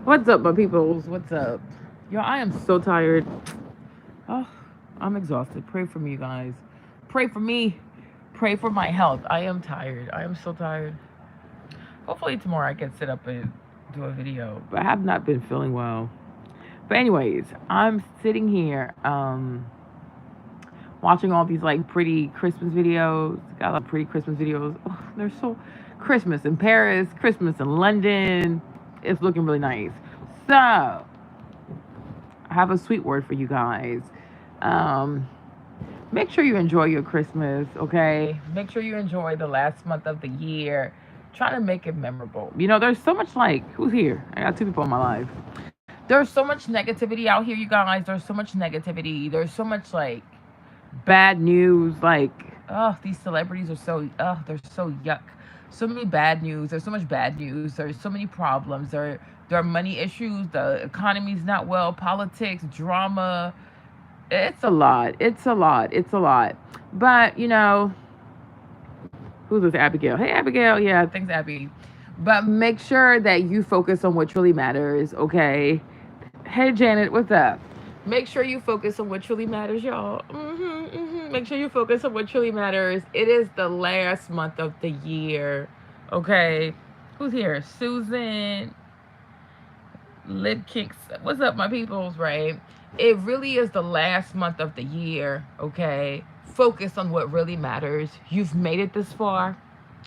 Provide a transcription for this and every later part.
What's up, my peoples? What's up? Yo, I am so tired. Oh, I'm exhausted. Pray for me, you guys. Pray for me. Pray for my health. I am tired. I am so tired. Hopefully tomorrow I can sit up and do a video. But I have not been feeling well. But anyways, I'm sitting here watching all these like pretty Christmas videos. Got a lot of pretty Christmas videos. Oh, they're so Christmas in Paris, Christmas in London. It's looking really nice. So I have a sweet word for you guys. Um, Make sure you enjoy your Christmas, okay? Make sure you enjoy the last month of the year. Try to make it memorable. You know, there's so much like, who's here? I got two people in my life. There's so much negativity out here, you guys. There's so much negativity. There's so much like bad news. Like, oh, these celebrities are so, oh, they're so yuck. So many bad news. There's so much bad news. There's so many problems. There are money issues. The economy's not well. Politics, drama. It's a lot. It's a lot. It's a lot. But you know, who's this? Abigail. Hey, Abigail. Yeah, thanks, Abby. But make sure that you focus on what truly matters. Okay. Hey, Janet. What's up? Make sure you focus on what truly matters, y'all. Make sure you focus on what truly matters. It is the last month of the year. Okay. Who's here? Susan. Lip kicks. What's up, my peoples? Right? It really is the last month of the year. Okay. Focus on what really matters. You've made it this far.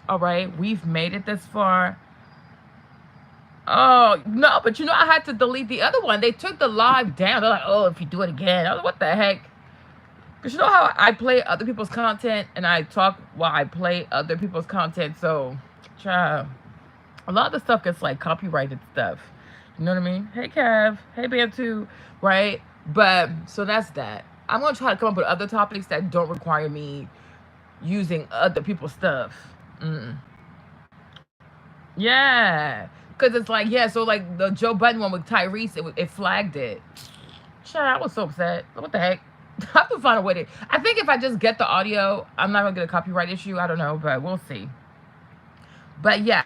All right. We've made it this far. Oh, no, but you know, I had to delete the other one. They took the live down. They're like, oh, if you do it again. I was like, what the heck? Because you know how I play other people's content and I talk while I play other people's content. So, child, a lot of the stuff gets like copyrighted stuff. You know what I mean? Hey, Kev. Hey, Bantu. Right? But, so that's that. I'm going to try to come up with other topics that don't require me using other people's stuff. Yeah. Because it's like, yeah, so like the Joe Budden one with Tyrese, it flagged it. Child, I was so upset. What the heck? I have to find a way to. I think if I just get the audio, I'm not going to get a copyright issue. I don't know, but we'll see. But yeah,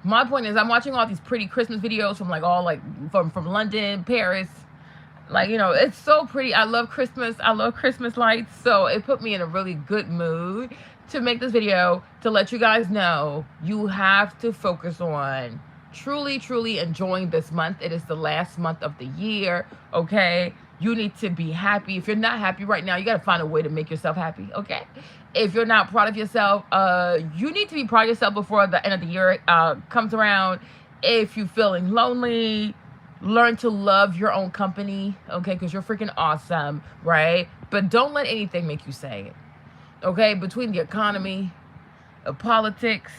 my point is I'm watching all these pretty Christmas videos from like all like from London, Paris. Like, you know, it's so pretty. I love Christmas. I love Christmas lights. So it put me in a really good mood to make this video to let you guys know you have to focus on truly enjoying this month. It is the last month of the year, okay? You need to be happy. If you're not happy right now, you got to find a way to make yourself happy, okay? If you're not proud of yourself, you need to be proud of yourself before the end of the year comes around. If you're feeling lonely, learn to love your own company, okay? Because you're freaking awesome, right? But don't let anything make you say it, okay? Between the economy, politics,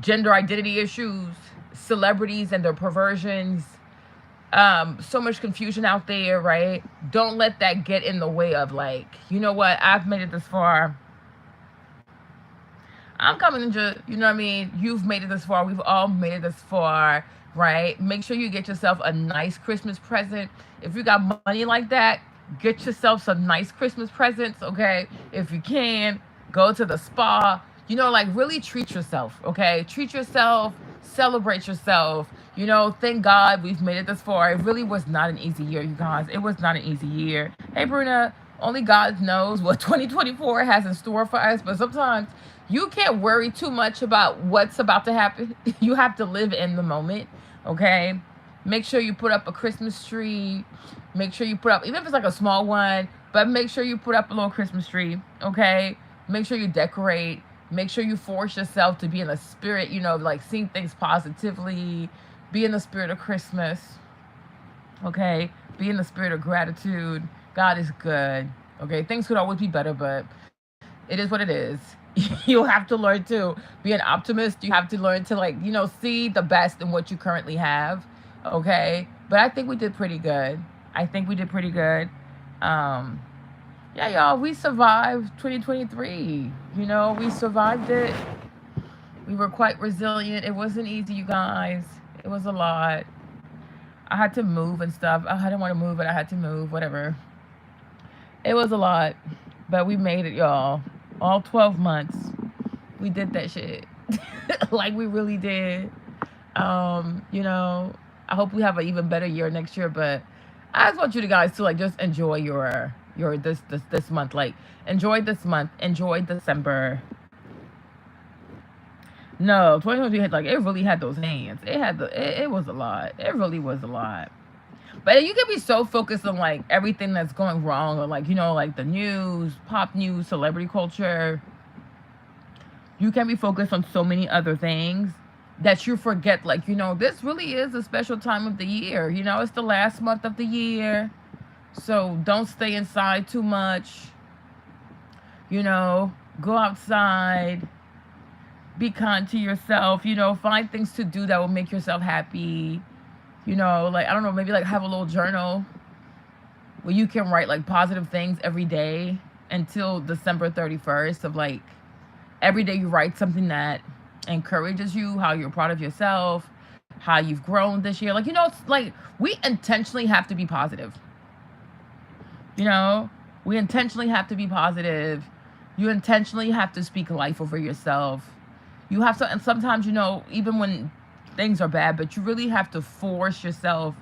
gender identity issues, celebrities and their perversions, so much confusion out there, right? Don't let that get in the way of like, you know what? I've made it this far. I'm coming into, you know what I mean? You've made it this far. We've all made it this far, right? Make sure you get yourself a nice Christmas present. If you got money like that, get yourself some nice Christmas presents, okay? If you can, go to the spa. You know, like really treat yourself, okay? Treat yourself, celebrate yourself. You know, thank God we've made it this far. It really was not an easy year, you guys. It was not an easy year. Hey, Bruna, only God knows what 2024 has in store for us, but sometimes you can't worry too much about what's about to happen. You have to live in the moment, okay? Make sure you put up a Christmas tree. Make sure you put up, even if it's like a small one, but make sure you put up a little Christmas tree, okay? Make sure you decorate. Make sure you force yourself to be in the spirit, you know, like seeing things positively. Be in the spirit of Christmas, okay? Be in the spirit of gratitude. God is good, okay? Things could always be better, but it is what it is. You have to learn to be an optimist. You have to learn to, like, you know, see the best in what you currently have, okay? But I think we did pretty good. I think we did pretty good. Yeah, y'all, we survived 2023. You know, we survived it. We were quite resilient. It wasn't easy, you guys. It was a lot. I had to move and stuff. I didn't want to move, but I had to move, whatever. It was a lot, but we made it, y'all. All 12 months. We did that shit. Like we really did. You know, I hope we have an even better year next year. But I just want you guys to like just enjoy your this month. Like enjoy this month. Enjoy December. No, 2023 had like it really had those hands. It had it was a lot. It really was a lot. But you can be so focused on like everything that's going wrong or like, you know, like the news, pop news, celebrity culture. You can be focused on so many other things that you forget, like, you know, this really is a special time of the year. You know, it's the last month of the year. So don't stay inside too much. You know, go outside. Be kind to yourself. You know, find things to do that will make yourself happy. You know, like, I don't know, maybe like have a little journal where you can write like positive things every day until December 31st of like every day you write something that encourages you, how you're proud of yourself, how you've grown this year. Like, you know, it's like we intentionally have to be positive. You know, we intentionally have to be positive. You intentionally have to speak life over yourself. You have to, and sometimes, you know, even when things are bad, but you really have to force yourself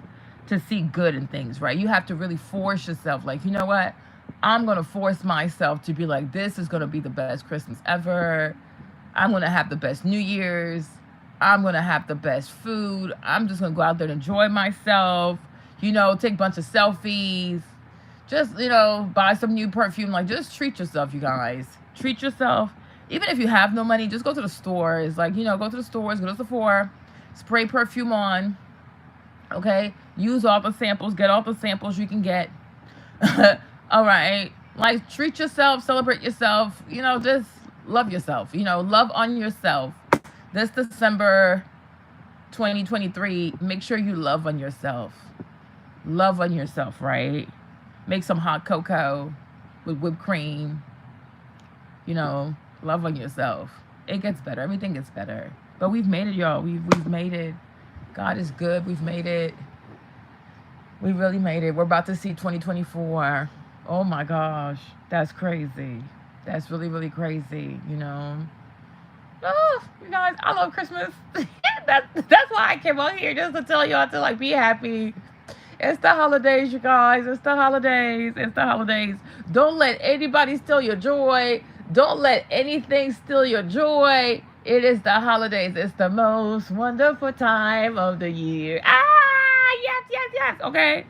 to see good in things, right? You have to really force yourself. Like, you know what? I'm going to force myself to be like, this is going to be the best Christmas ever. I'm going to have the best New Year's. I'm going to have the best food. I'm just going to go out there and enjoy myself. You know, take a bunch of selfies. Just, you know, buy some new perfume. Like, just treat yourself, you guys. Treat yourself. Even if you have no money, just go to the stores. Like, you know, go to the stores, go to Sephora, spray perfume on. Okay? Use all the samples. Get all the samples you can get. All right. Like, treat yourself, celebrate yourself. You know, just love yourself. You know, love on yourself. This December 2023, make sure you love on yourself. Love on yourself, right? Make some hot cocoa with whipped cream. You know, love on yourself. It gets better. Everything gets better. But we've made it, y'all. We've made it. God is good. We've made it. We really made it. We're about to see 2024. Oh my gosh. That's crazy. That's really, really crazy, you know. Oh, you guys, I love Christmas. That's why I came on here, just to tell y'all to like be happy. It's the holidays, you guys. It's the holidays. It's the holidays. Don't let anybody steal your joy. Don't let anything steal your joy. It is the holidays. It's the most wonderful time of the year. Yes. Okay.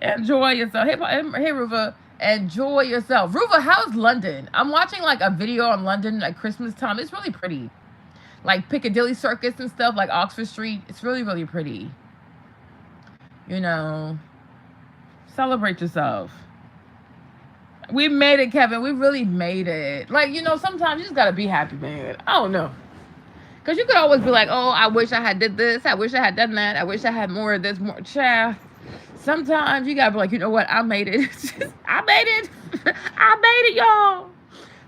Enjoy yourself. Hey, Ruva. Enjoy yourself. Ruva, how's London? I'm watching like a video on London at Christmas time. It's really pretty. Like Piccadilly Circus and stuff, like Oxford Street. It's really, really pretty. You know, celebrate yourself. We made it, Kevin. We really made it. Like, you know, sometimes you just gotta be happy, man. I don't know. Because you could always be like, oh, I wish I had did this. I wish I had done that. I wish I had more of this, more. Child. Sometimes you gotta be like, you know what? I made it. I made it. I made it, y'all.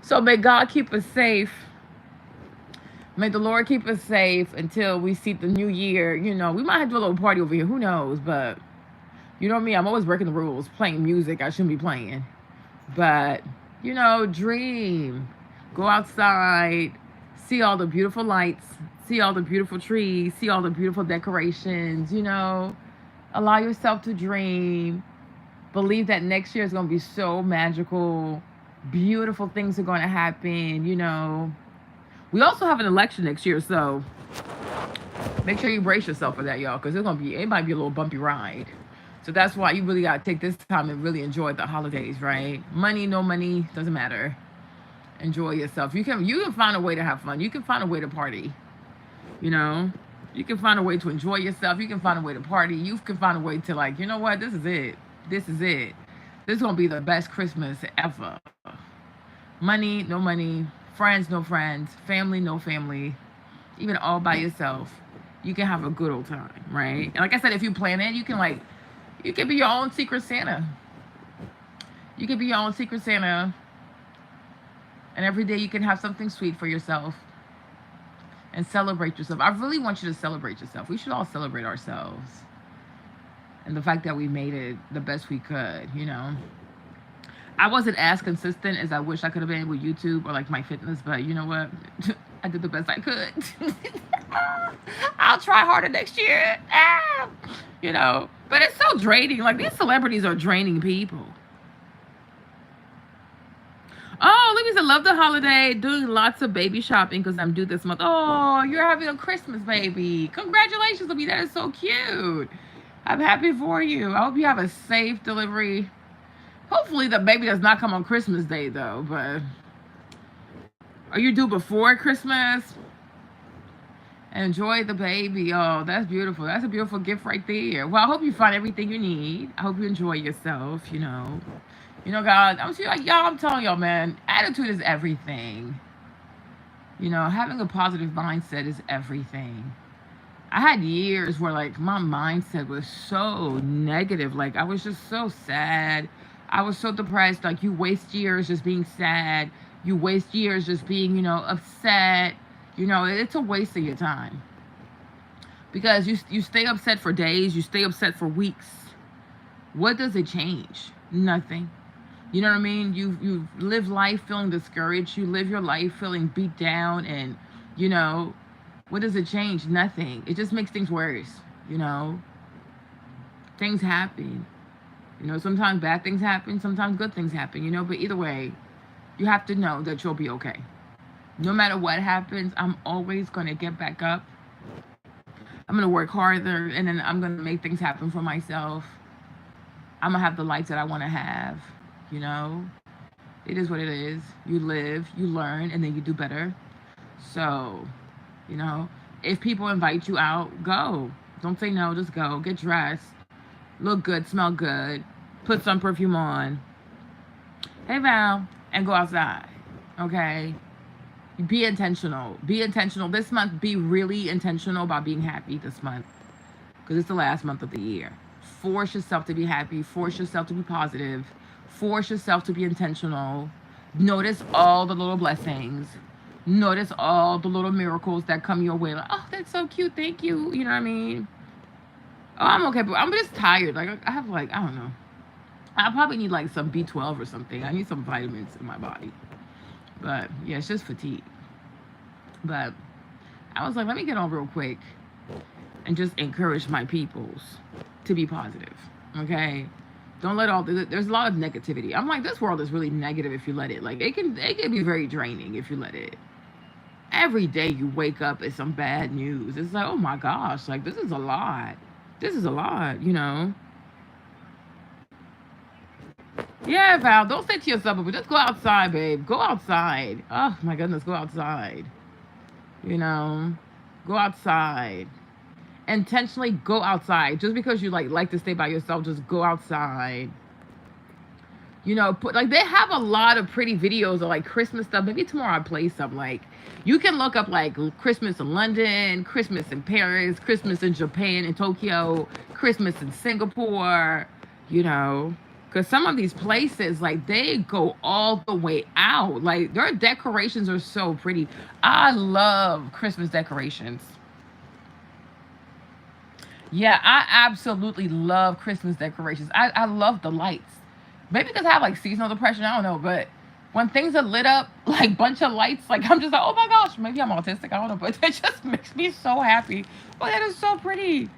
So may God keep us safe. May the Lord keep us safe until we see the new year. You know, we might have to do a little party over here. Who knows? But you know me, I'm always breaking the rules. Playing music I shouldn't be playing. But, you know, dream. Go outside. See all the beautiful lights. See all the beautiful trees. See all the beautiful decorations, you know. Allow yourself to dream. Believe that next year is going to be so magical. Beautiful things are going to happen, you know. We also have an election next year, so make sure you brace yourself for that, y'all, because it might be a little bumpy ride. So that's why you really got to take this time and really enjoy the holidays, right? Money, no money, doesn't matter. Enjoy yourself. You can find a way to have fun. You can find a way to party, you know. You can find a way to enjoy yourself. You can find a way to party. You can find a way to, like, you know what? This is it. This is it. This is going to be the best Christmas ever. Money, no money. Friends, no friends. Family, no family. Even all by yourself. You can have a good old time, right? And like I said, if you plan it, you can be your own secret Santa. You can be your own secret Santa. And every day you can have something sweet for yourself. And celebrate yourself. I really want you to celebrate yourself. We should all celebrate ourselves. And the fact that we made it the best we could, you know. I wasn't as consistent as I wish I could have been with YouTube or like my fitness, but you know what? I did the best I could. I'll try harder next year. you know. But it's so draining. Like, these celebrities are draining people. Oh, Libby said, love the holiday. Doing lots of baby shopping because I'm due this month. Oh, you're having a Christmas baby. Congratulations, Libby. That is so cute. I'm happy for you. I hope you have a safe delivery. Hopefully the baby does not come on Christmas Day, though. But are you due before Christmas? Enjoy the baby. Oh, that's beautiful. That's a beautiful gift right there. Well, I hope you find everything you need. I hope you enjoy yourself, you know. You know, God, I'm telling y'all, man, attitude is everything. You know, having a positive mindset is everything. I had years where, like, my mindset was so negative. Like, I was just so sad. I was so depressed. Like, you waste years just being sad. You waste years just being, you know, upset. You know, it's a waste of your time. Because you stay upset for days. You stay upset for weeks. What does it change? Nothing. You know what I mean? You live life feeling discouraged. You live your life feeling beat down. And, you know, what does it change? Nothing. It just makes things worse, you know? Things happen. You know, sometimes bad things happen. Sometimes good things happen, you know? But either way, you have to know that you'll be okay. No matter what happens, I'm always going to get back up. I'm going to work harder. And then I'm going to make things happen for myself. I'm going to have the life that I want to have. You know, it is what it is. You live, you learn, and then you do better. So, you know, if people invite you out, go. Don't say no, just go. Get dressed. Look good, smell good. Put some perfume on. Hey, Val. And go outside. Okay? Be intentional. Be intentional. This month, be really intentional about being happy this month. Because it's the last month of the year. Force yourself to be happy. Force yourself to be positive. Force yourself to be intentional. Notice all the little blessings. Notice all the little miracles that come your way. Like, oh, that's so cute. Thank you. You know what I mean? Oh, I'm okay, but I'm just tired. Like, I have, like, I don't know. I probably need, like, some B12 or something. I need some vitamins in my body. But, yeah, it's just fatigue. But I was like, let me get on real quick and just encourage my peoples to be positive. Okay? Don't let there's a lot of negativity. I'm like, this world is really negative if you let it. Like, it can be very draining if you let it. Every day you wake up, it's some bad news. It's like, oh my gosh, like, this is a lot. This is a lot, you know? Yeah, Val, don't say to yourself, but just go outside, babe. Go outside. Oh my goodness, go outside. You know? Go outside. Intentionally go outside. Just because you like to stay by yourself, just go outside. You know, they have a lot of pretty videos of like Christmas stuff. Maybe tomorrow I play some. Like, you can look up like Christmas in London, Christmas in Paris, Christmas in Japan, in Tokyo, Christmas in Singapore, you know, because some of these places, like, they go all the way out. Like, their decorations are so pretty. I love Christmas decorations. Yeah, I absolutely love Christmas decorations. I love the lights. Maybe because I have like seasonal depression, I don't know. But when things are lit up, like bunch of lights, like I'm just like, oh my gosh, maybe I'm autistic, I don't know. But it just makes me so happy. Oh, that is so pretty.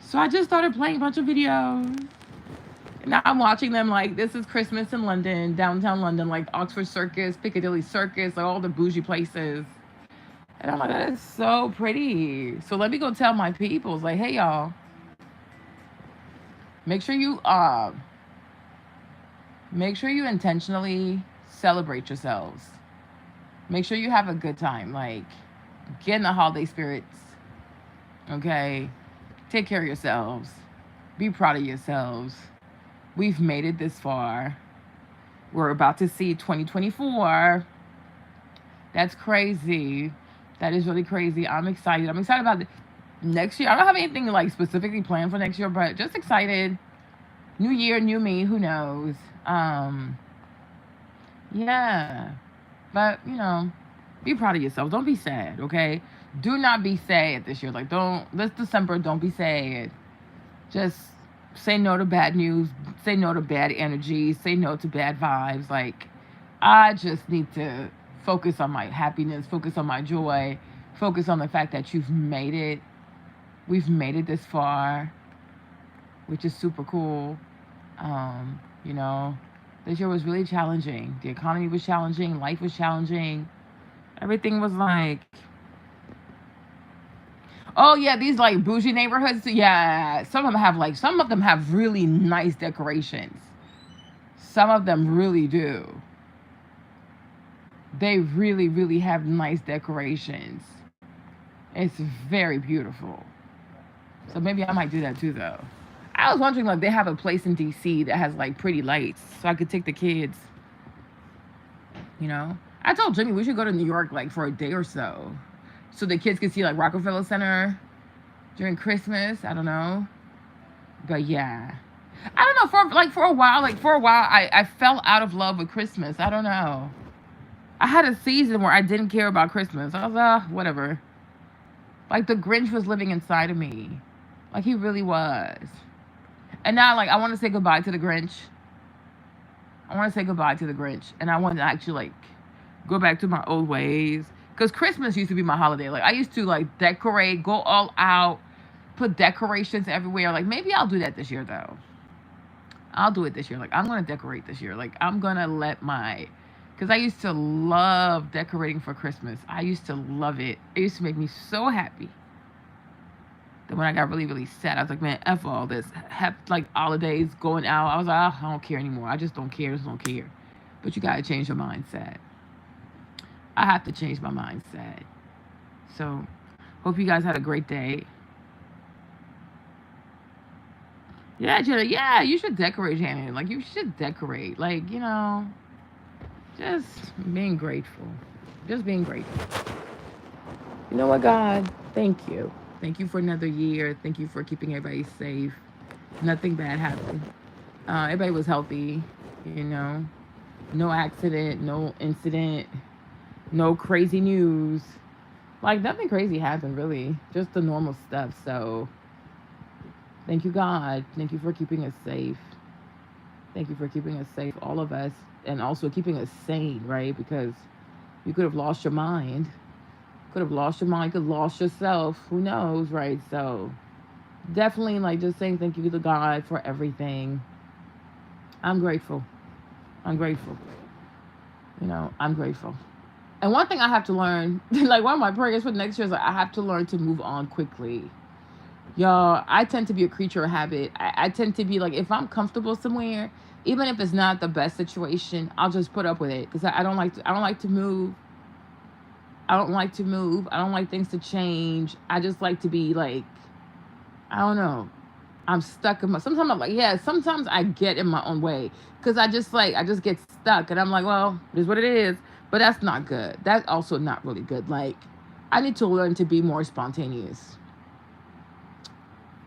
So I just started playing a bunch of videos. Now I'm watching them like, this is Christmas in London, downtown London, like Oxford Circus, Piccadilly Circus, like all the bougie places. And I'm like, that is so pretty. So let me go tell my peoples, like, hey y'all, make sure you intentionally celebrate yourselves. Make sure you have a good time. Like, get in the holiday spirits. Okay? Take care of yourselves. Be proud of yourselves. We've made it this far. We're about to see 2024. That's crazy. That is really crazy. I'm excited. I'm excited about next year. I don't have anything like specifically planned for next year, but just excited. New year, new me. Who knows? Yeah. But, you know, be proud of yourself. Don't be sad, okay? Do not be sad this year. Like, this December, don't be sad. Just say no to bad news. Say no to bad energy. Say no to bad vibes. Like, I just need to focus on my happiness, focus on my joy, focus on the fact that you've made it. We've made it this far. which is super cool. You know, this year was really challenging. The economy was challenging, life was challenging. Everything was like, oh yeah, these like bougie neighborhoods. Yeah, some of them have really nice decorations. Some of them really do. They really, really have nice decorations. It's very beautiful. So maybe I might do that too, though. I was wondering, like, they have a place in DC that has like pretty lights, so I could take the kids. You know, I told Jimmy we should go to New York like for a day or so the kids could see like Rockefeller Center during Christmas. I don't know, but yeah, I don't know. For a while, I fell out of love with Christmas. I don't know. I had a season where I didn't care about Christmas. I was whatever. Like the Grinch was living inside of me, like he really was. And now, like, I want to say goodbye to the Grinch. I want to say goodbye to the Grinch, and I want to actually like go back to my old ways. Cause Christmas used to be my holiday. Like I used to like decorate, go all out, put decorations everywhere. Like maybe I'll do that this year though. I'll do it this year. Like I'm gonna decorate this year. Like I'm gonna let my, cause I used to love decorating for Christmas. I used to love it. It used to make me so happy. Then when I got really, really sad, I was like, man, F all this. Like holidays, going out. I was like, I don't care anymore. I just don't care. I just don't care. But you gotta change your mindset. I have to change my mindset. So, hope you guys had a great day. Yeah, Jenna, yeah, you should decorate, Janet. Like, you should decorate. Like, you know, just being grateful. Just being grateful. You know what, God? Thank you. Thank you for another year. Thank you for keeping everybody safe. Nothing bad happened. Everybody was healthy, you know. No accident, no incident, no crazy news. Like, nothing crazy happened, really. Just the normal stuff. So, thank you, God. Thank you for keeping us safe. Thank you for keeping us safe, all of us. And also keeping us sane, right? Because you could have lost your mind. Could have lost your mind. Could have lost yourself. Who knows, right? So, definitely, like, just saying thank you to God for everything. I'm grateful. I'm grateful. You know, I'm grateful. And one thing I have to learn, like one of my prayers for next year is like, I have to learn to move on quickly. Y'all, I tend to be a creature of habit. I tend to be like, if I'm comfortable somewhere, even if it's not the best situation, I'll just put up with it. Because I don't like to move. I don't like to move. I don't like things to change. I just like to be like, I don't know. I'm stuck in my, sometimes I'm like, yeah, sometimes I get in my own way. Because I just get stuck. And I'm like, well, it is what it is. But that's not good. That's also not really good. Like, I need to learn to be more spontaneous.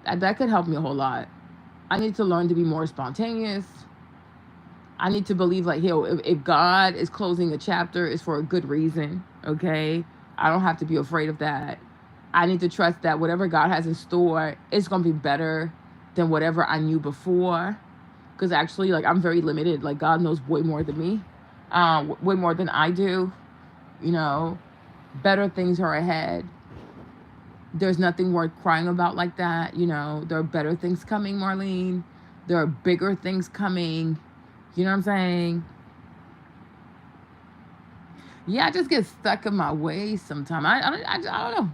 That could help me a whole lot. I need to learn to be more spontaneous. I need to believe, like, yo, if God is closing a chapter, it's for a good reason, okay? I don't have to be afraid of that. I need to trust that whatever God has in store, it's going to be better than whatever I knew before. Because actually, like, I'm very limited. Like, God knows way more than me. Way more than I do. You know, better things are ahead. There's nothing worth crying about like that. You know, there are better things coming, Marlene. There are bigger things coming. You know what I'm saying? Yeah, I just get stuck in my ways sometimes. I don't know.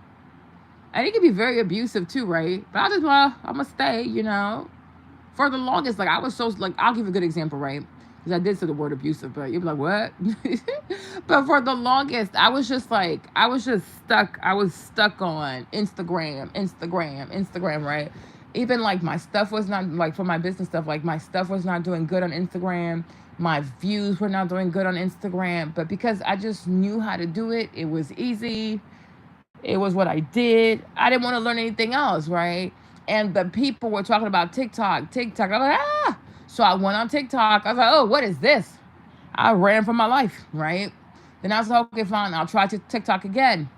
And it can be very abusive too, right? But I'm going to stay, you know. For the longest, like, I was so, like, I'll give you a good example, right? Because I did say the word abusive, but you'd be like, what? But for the longest, I was just stuck. I was stuck on Instagram, right? Even, like, my stuff was not, like, for my business stuff, like, my stuff was not doing good on Instagram. My views were not doing good on Instagram. But because I just knew how to do it, it was easy. It was what I did. I didn't want to learn anything else, right? And the people were talking about TikTok. I was like, So I went on TikTok. I was like, oh, what is this? I ran for my life, right? Then I was like, okay, fine. I'll try TikTok again.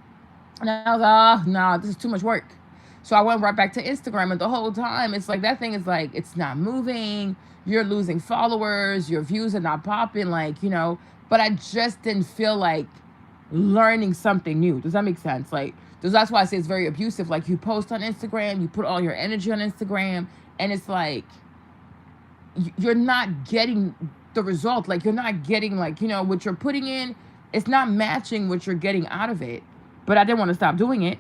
And I was like, oh, no, this is too much work. So I went right back to Instagram. And the whole time, it's like, that thing is like, it's not moving. You're losing followers. Your views are not popping. Like, you know, but I just didn't feel like learning something new. Does that make sense? Like, that's why I say it's very abusive. Like, you post on Instagram, you put all your energy on Instagram, And it's like, you're not getting the result. Like, you're not getting, like, what you're putting in, it's not matching what you're getting out of it. But I didn't want to stop doing it.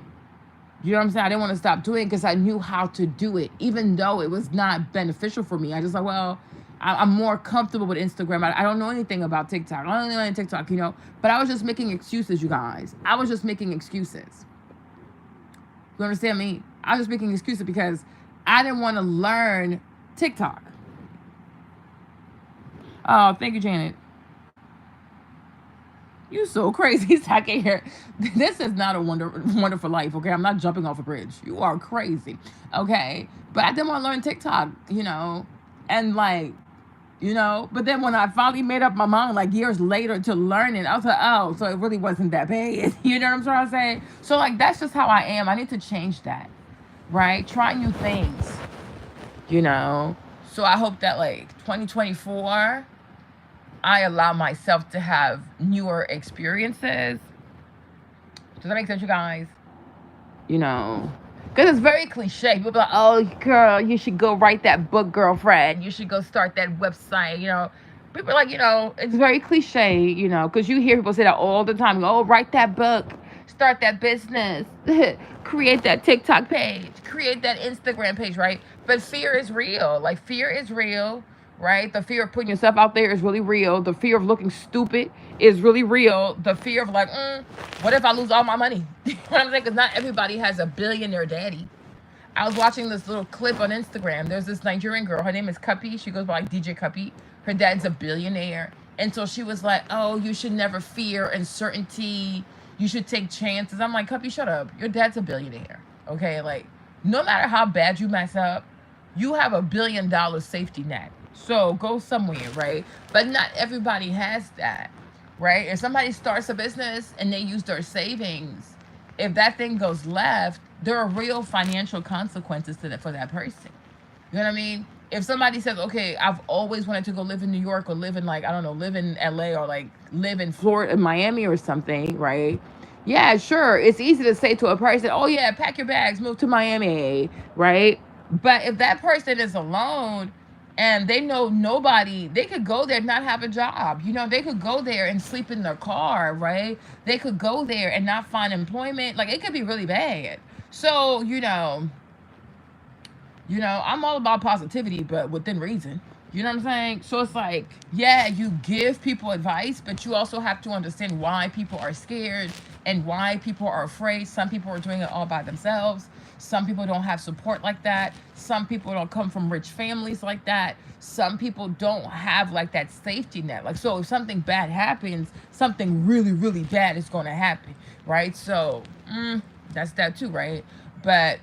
You know what I'm saying? I didn't want to stop doing it because I knew how to do it, even though it was not beneficial for me. I just like, well, I'm more comfortable with Instagram. I don't know anything about TikTok. I don't know anything TikTok, But I was just making excuses, you guys. I was just making excuses. You understand me? I was just making excuses because I didn't want to learn TikTok. Oh, thank you, Janet. You so crazy. I can't hear. This is not a wonderful life, okay? I'm not jumping off a bridge. You are crazy, okay? But I didn't want to learn TikTok, and like, but then when I finally made up my mind, like years later, to learn it, I was like, oh, so it really wasn't that bad. You know what I'm trying to say? So like, that's just how I am. I need to change that, right? Try new things, So I hope that like 2024, I allow myself to have newer experiences. Does that make sense, you guys? Because it's very cliche. People be like, oh, girl, you should go write that book, girlfriend. You should go start that website, People are like, it's very cliche, because you hear people say that all the time. Oh, write that book. Start that business. Create that TikTok page. Create that Instagram page, right? But fear is real. Like, fear is real. Right? The fear of putting yourself out there is really real. The fear of looking stupid is really real. The fear of like, what if I lose all my money? You know what I'm saying? Because not everybody has a billionaire daddy. I was watching this little clip on Instagram. There's this Nigerian girl. Her name is Cuppy. She goes by like DJ Cuppy. Her dad's a billionaire. And so she was like, oh, you should never fear uncertainty. You should take chances. I'm like, Cuppy, shut up. Your dad's a billionaire. Okay? Like, no matter how bad you mess up, you have $1 billion safety net. So go somewhere, right? But not everybody has that, right? If somebody starts a business and they use their savings, if that thing goes left, there are real financial consequences to that for that person. You know what I mean? If somebody says, okay, I've always wanted to go live in New York or live in like, I don't know, live in LA or like live in Florida, Miami or something, right? Yeah, sure. It's easy to say to a person, oh yeah, pack your bags, move to Miami, right? But if that person is alone, and they know nobody, they could go there and not have a job. They could go there and sleep in their car, right? They could go there and not find employment. Like, it could be really bad. So, I'm all about positivity, but within reason. You know what I'm saying? So it's like, yeah, you give people advice, but you also have to understand why people are scared and why people are afraid. Some people are doing it all by themselves. Some people don't have support like that. Some people don't come from rich families like that. Some people don't have like that safety net. Like, so if something bad happens, something really, really bad is going to happen, right? So that's that too, right? But,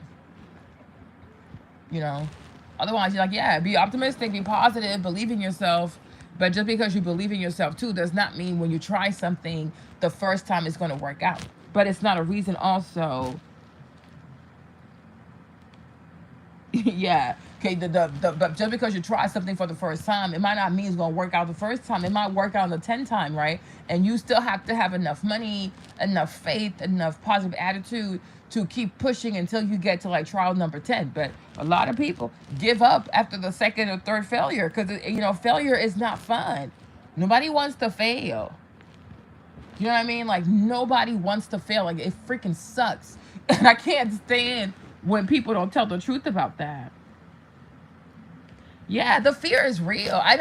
otherwise you're like, yeah, be optimistic, be positive, believe in yourself. But just because you believe in yourself too does not mean when you try something the first time it's going to work out. But it's not a reason also. Yeah. Okay. But just because you try something for the first time, it might not mean it's gonna work out the first time. It might work out on the 10th time, right? And you still have to have enough money, enough faith, enough positive attitude to keep pushing until you get to like trial number 10. But a lot of people give up after the second or third failure because failure is not fun. Nobody wants to fail. You know what I mean? Like, nobody wants to fail. Like, it freaking sucks. And I can't stand when people don't tell the truth about that. Yeah, the fear is real. I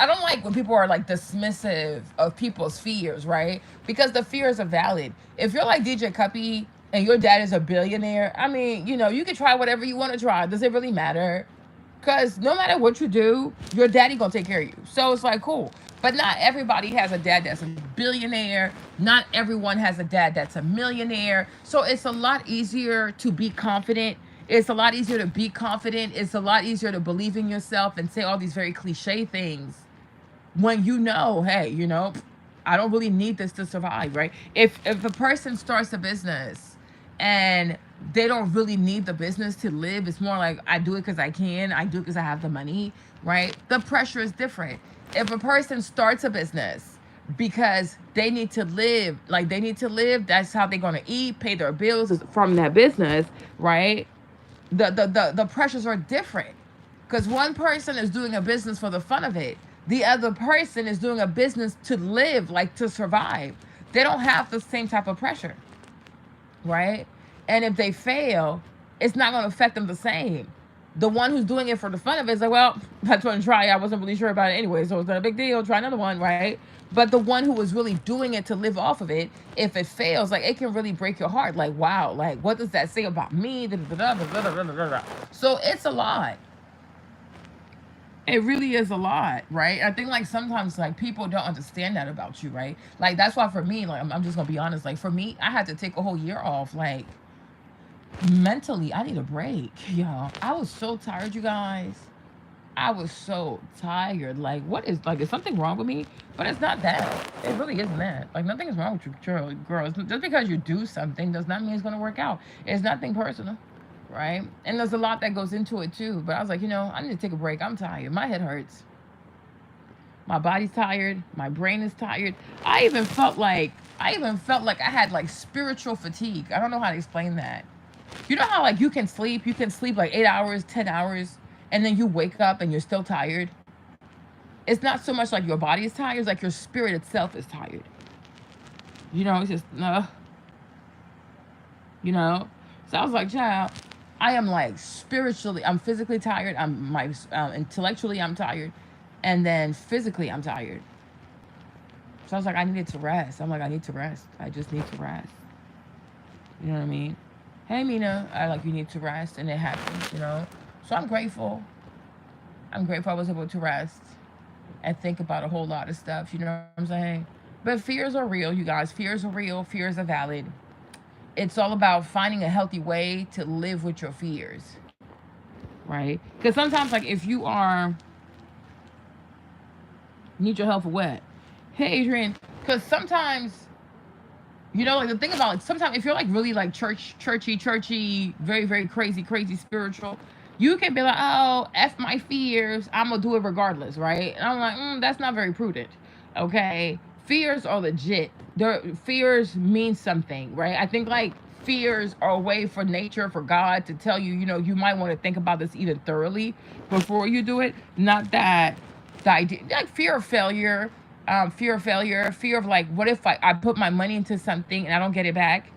don't like when people are like dismissive of people's fears, right? Because the fears are valid. If you're like DJ Cuppy and your dad is a billionaire, I mean, you can try whatever you want to try. Does it really matter? Because no matter what you do, your daddy gonna take care of you. So it's like, cool. But not everybody has a dad that's a billionaire. Not everyone has a dad that's a millionaire. So it's a lot easier to be confident. It's a lot easier to be confident. It's a lot easier to believe in yourself and say all these very cliche things when hey, I don't really need this to survive, right? If a person starts a business and they don't really need the business to live, it's more like, I do it because I can. I do it because I have the money, right? The pressure is different. If a person starts a business because they need to live, that's how they're going to eat, pay their bills from that business, right? The pressures are different. Because one person is doing a business for the fun of it. The other person is doing a business to live, like to survive. They don't have the same type of pressure, right? And if they fail, it's not going to affect them the same. The one who's doing it for the fun of it is like, well, I just want to try. I wasn't really sure about it anyway, so it's not a big deal. Try another one, right? But the one who was really doing it to live off of it, if it fails, like it can really break your heart. Like, wow, like what does that say about me? So it's a lot. It really is a lot, right? I think like sometimes like people don't understand that about you, right? Like that's why for me, like I'm just gonna be honest, like for me, I had to take a whole year off. Like mentally, I need a break, y'all. I was so tired, you guys. I was so tired. Like, what is like? Is something wrong with me? But it's not that. It really isn't that. Like, nothing is wrong with you, girls. Just because you do something does not mean it's gonna work out. It's nothing personal, right? And there's a lot that goes into it too. But I was like, I need to take a break. I'm tired. My head hurts. My body's tired. My brain is tired. I even felt like I had like spiritual fatigue. I don't know how to explain that. You know how like you can sleep like 8 hours, 10 hours, and then you wake up and you're still tired. It's not so much like your body is tired, it's like your spirit itself is tired. It's just you know. So I was like, child, I am like spiritually, I'm physically tired. Intellectually, I'm tired, and then physically, I'm tired. So I was like, I needed to rest. I'm like, I need to rest. I just need to rest. You know what I mean? Hey, Mina, I like you need to rest, and it happens. So I'm grateful. I'm grateful I was able to rest and think about a whole lot of stuff. You know what I'm saying? But fears are real, you guys. Fears are real. Fears are valid. It's all about finding a healthy way to live with your fears, right? Because sometimes, like, if you need your help for what? Hey, Adrian. Because sometimes, like the thing about like sometimes if you're like really like churchy, very, very crazy spiritual, you can be like, oh, F my fears, I'm gonna do it regardless, right? And I'm like, that's not very prudent. Okay. Fears are legit. Fears mean something, right? I think like fears are a way for nature, for God to tell you, you might want to think about this even thoroughly before you do it. Not that the idea, like fear of failure, fear of like, what if I put my money into something and I don't get it back?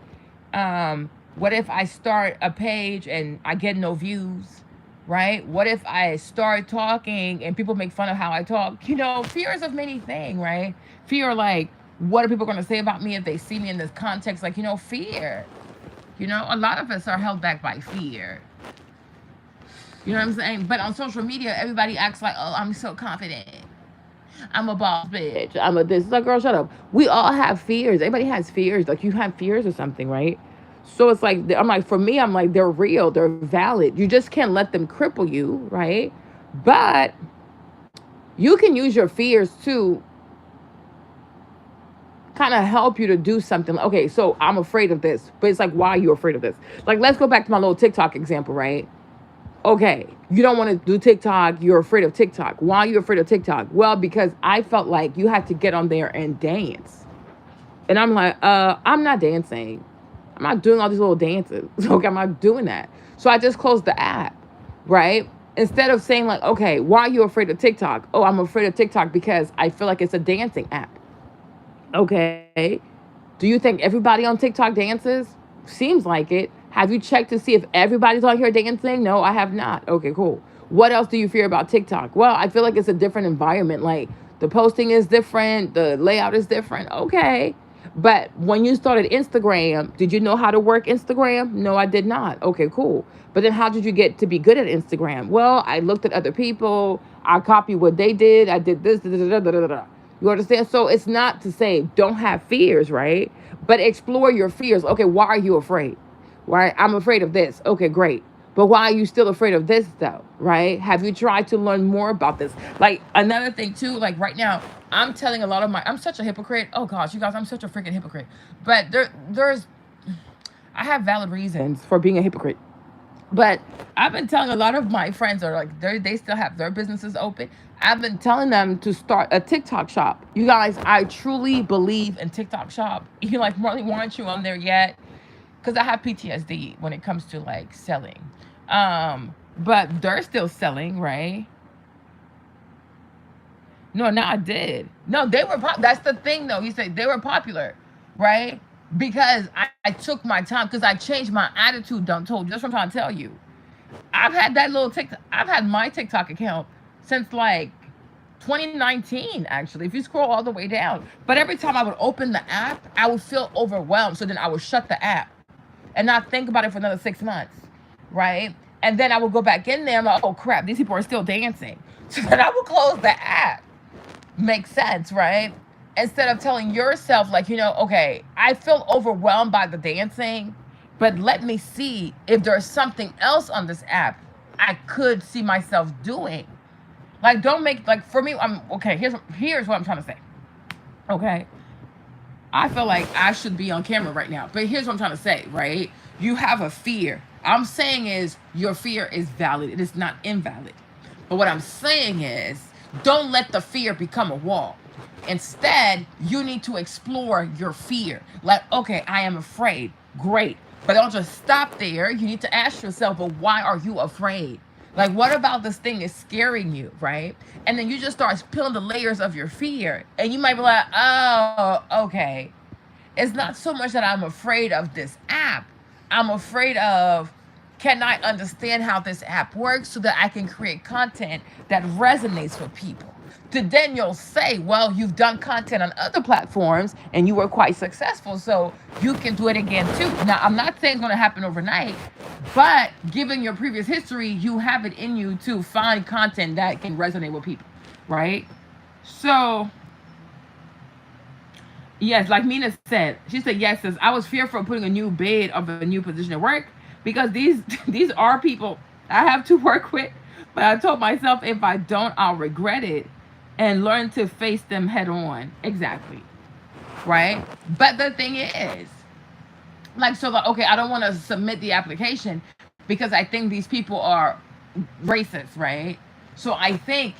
What if I start a page and I get no views, right? What if I start talking and people make fun of how I talk? Fears of many things, right? Fear like, what are people going to say about me if they see me in this context? Like, fear. A lot of us are held back by fear. You know what I'm saying? But on social media, everybody acts like, oh, I'm so confident. I'm a boss bitch. I'm a this. It's like, girl, shut up. We all have fears. Everybody has fears. Like, you have fears or something, right? So it's like, I'm like, for me, I'm like, they're real. They're valid. You just can't let them cripple you, right? But you can use your fears to kind of help you to do something. Okay, so I'm afraid of this. But it's like, why are you afraid of this? Like, let's go back to my little TikTok example, right? Okay, you don't want to do TikTok. You're afraid of TikTok. Why are you afraid of TikTok? Well, because I felt like you had to get on there and dance. And I'm like, I'm not dancing. I'm not doing all these little dances. Okay, I'm not doing that. So I just closed the app, right? Instead of saying like, okay, why are you afraid of TikTok? Oh, I'm afraid of TikTok because I feel like it's a dancing app. Okay. Do you think everybody on TikTok dances? Seems like it. Have you checked to see if everybody's on here dancing? No, I have not. Okay, cool. What else do you fear about TikTok? Well, I feel like it's a different environment. Like the posting is different, the layout is different. Okay. But when you started Instagram, did you know how to work Instagram? No, I did not. Okay, cool. But then how did you get to be good at Instagram? Well, I looked at other people. I copied what they did. I did this. Da, da, da, da, da, da. You understand? So it's not to say don't have fears, right? But explore your fears. Okay, why are you afraid? Right? I'm afraid of this. Okay, great. But why are you still afraid of this though? Right? Have you tried to learn more about this? Like another thing too, like right now, I'm telling a lot of I'm such a hypocrite. Oh gosh, you guys, I'm such a freaking hypocrite. But I have valid reasons for being a hypocrite. But I've been telling a lot of my friends are like they still have their businesses open. I've been telling them to start a TikTok shop. You guys, I truly believe in TikTok shop. You like really want you on there yet? Because I have PTSD when it comes to like selling. but they're still selling, right? No, no, I did. No, they were. That's the thing, though. He said they were popular, right? Because I took my time because I changed my attitude. Don't told you. That's what I'm trying to tell you. I've had that little TikTok. I've had my TikTok account since like 2019, actually. If you scroll all the way down, but every time I would open the app, I would feel overwhelmed. So then I would shut the app and not think about it for another 6 months, right? And then I would go back in there. I'm like, oh crap, these people are still dancing. So then I would close the app. Makes sense, right? Instead of telling yourself, like, okay, I feel overwhelmed by the dancing, but let me see if there's something else on this app I could see myself doing. Like, don't make, like, for me, I'm okay. Here's what I'm trying to say. Okay, I feel like I should be on camera right now, but here's what I'm trying to say. Right? You have a fear. I'm saying is your fear is valid. It is not invalid. But what I'm saying is, don't let the fear become a wall. Instead, you need to explore your fear. Like, okay, I am afraid. Great. But don't just stop there. You need to ask yourself, well, why are you afraid? Like, what about this thing is scaring you, right? And then you just start peeling the layers of your fear. And you might be like, oh, okay. It's not so much that I'm afraid of this app. I'm afraid of, can I understand how this app works so that I can create content that resonates with people? Then you'll say, well, you've done content on other platforms and you were quite successful, so you can do it again too. Now, I'm not saying it's going to happen overnight, but given your previous history, you have it in you to find content that can resonate with people, right? So, yes, like Mina said, she said, yes, sis, I was fearful of putting a new bid of a new position at work because these are people I have to work with. But I told myself if I don't, I'll regret it and learn to face them head on. Exactly. Right? But the thing is, like, so like, okay, I don't want to submit the application because I think these people are racist, right? So I think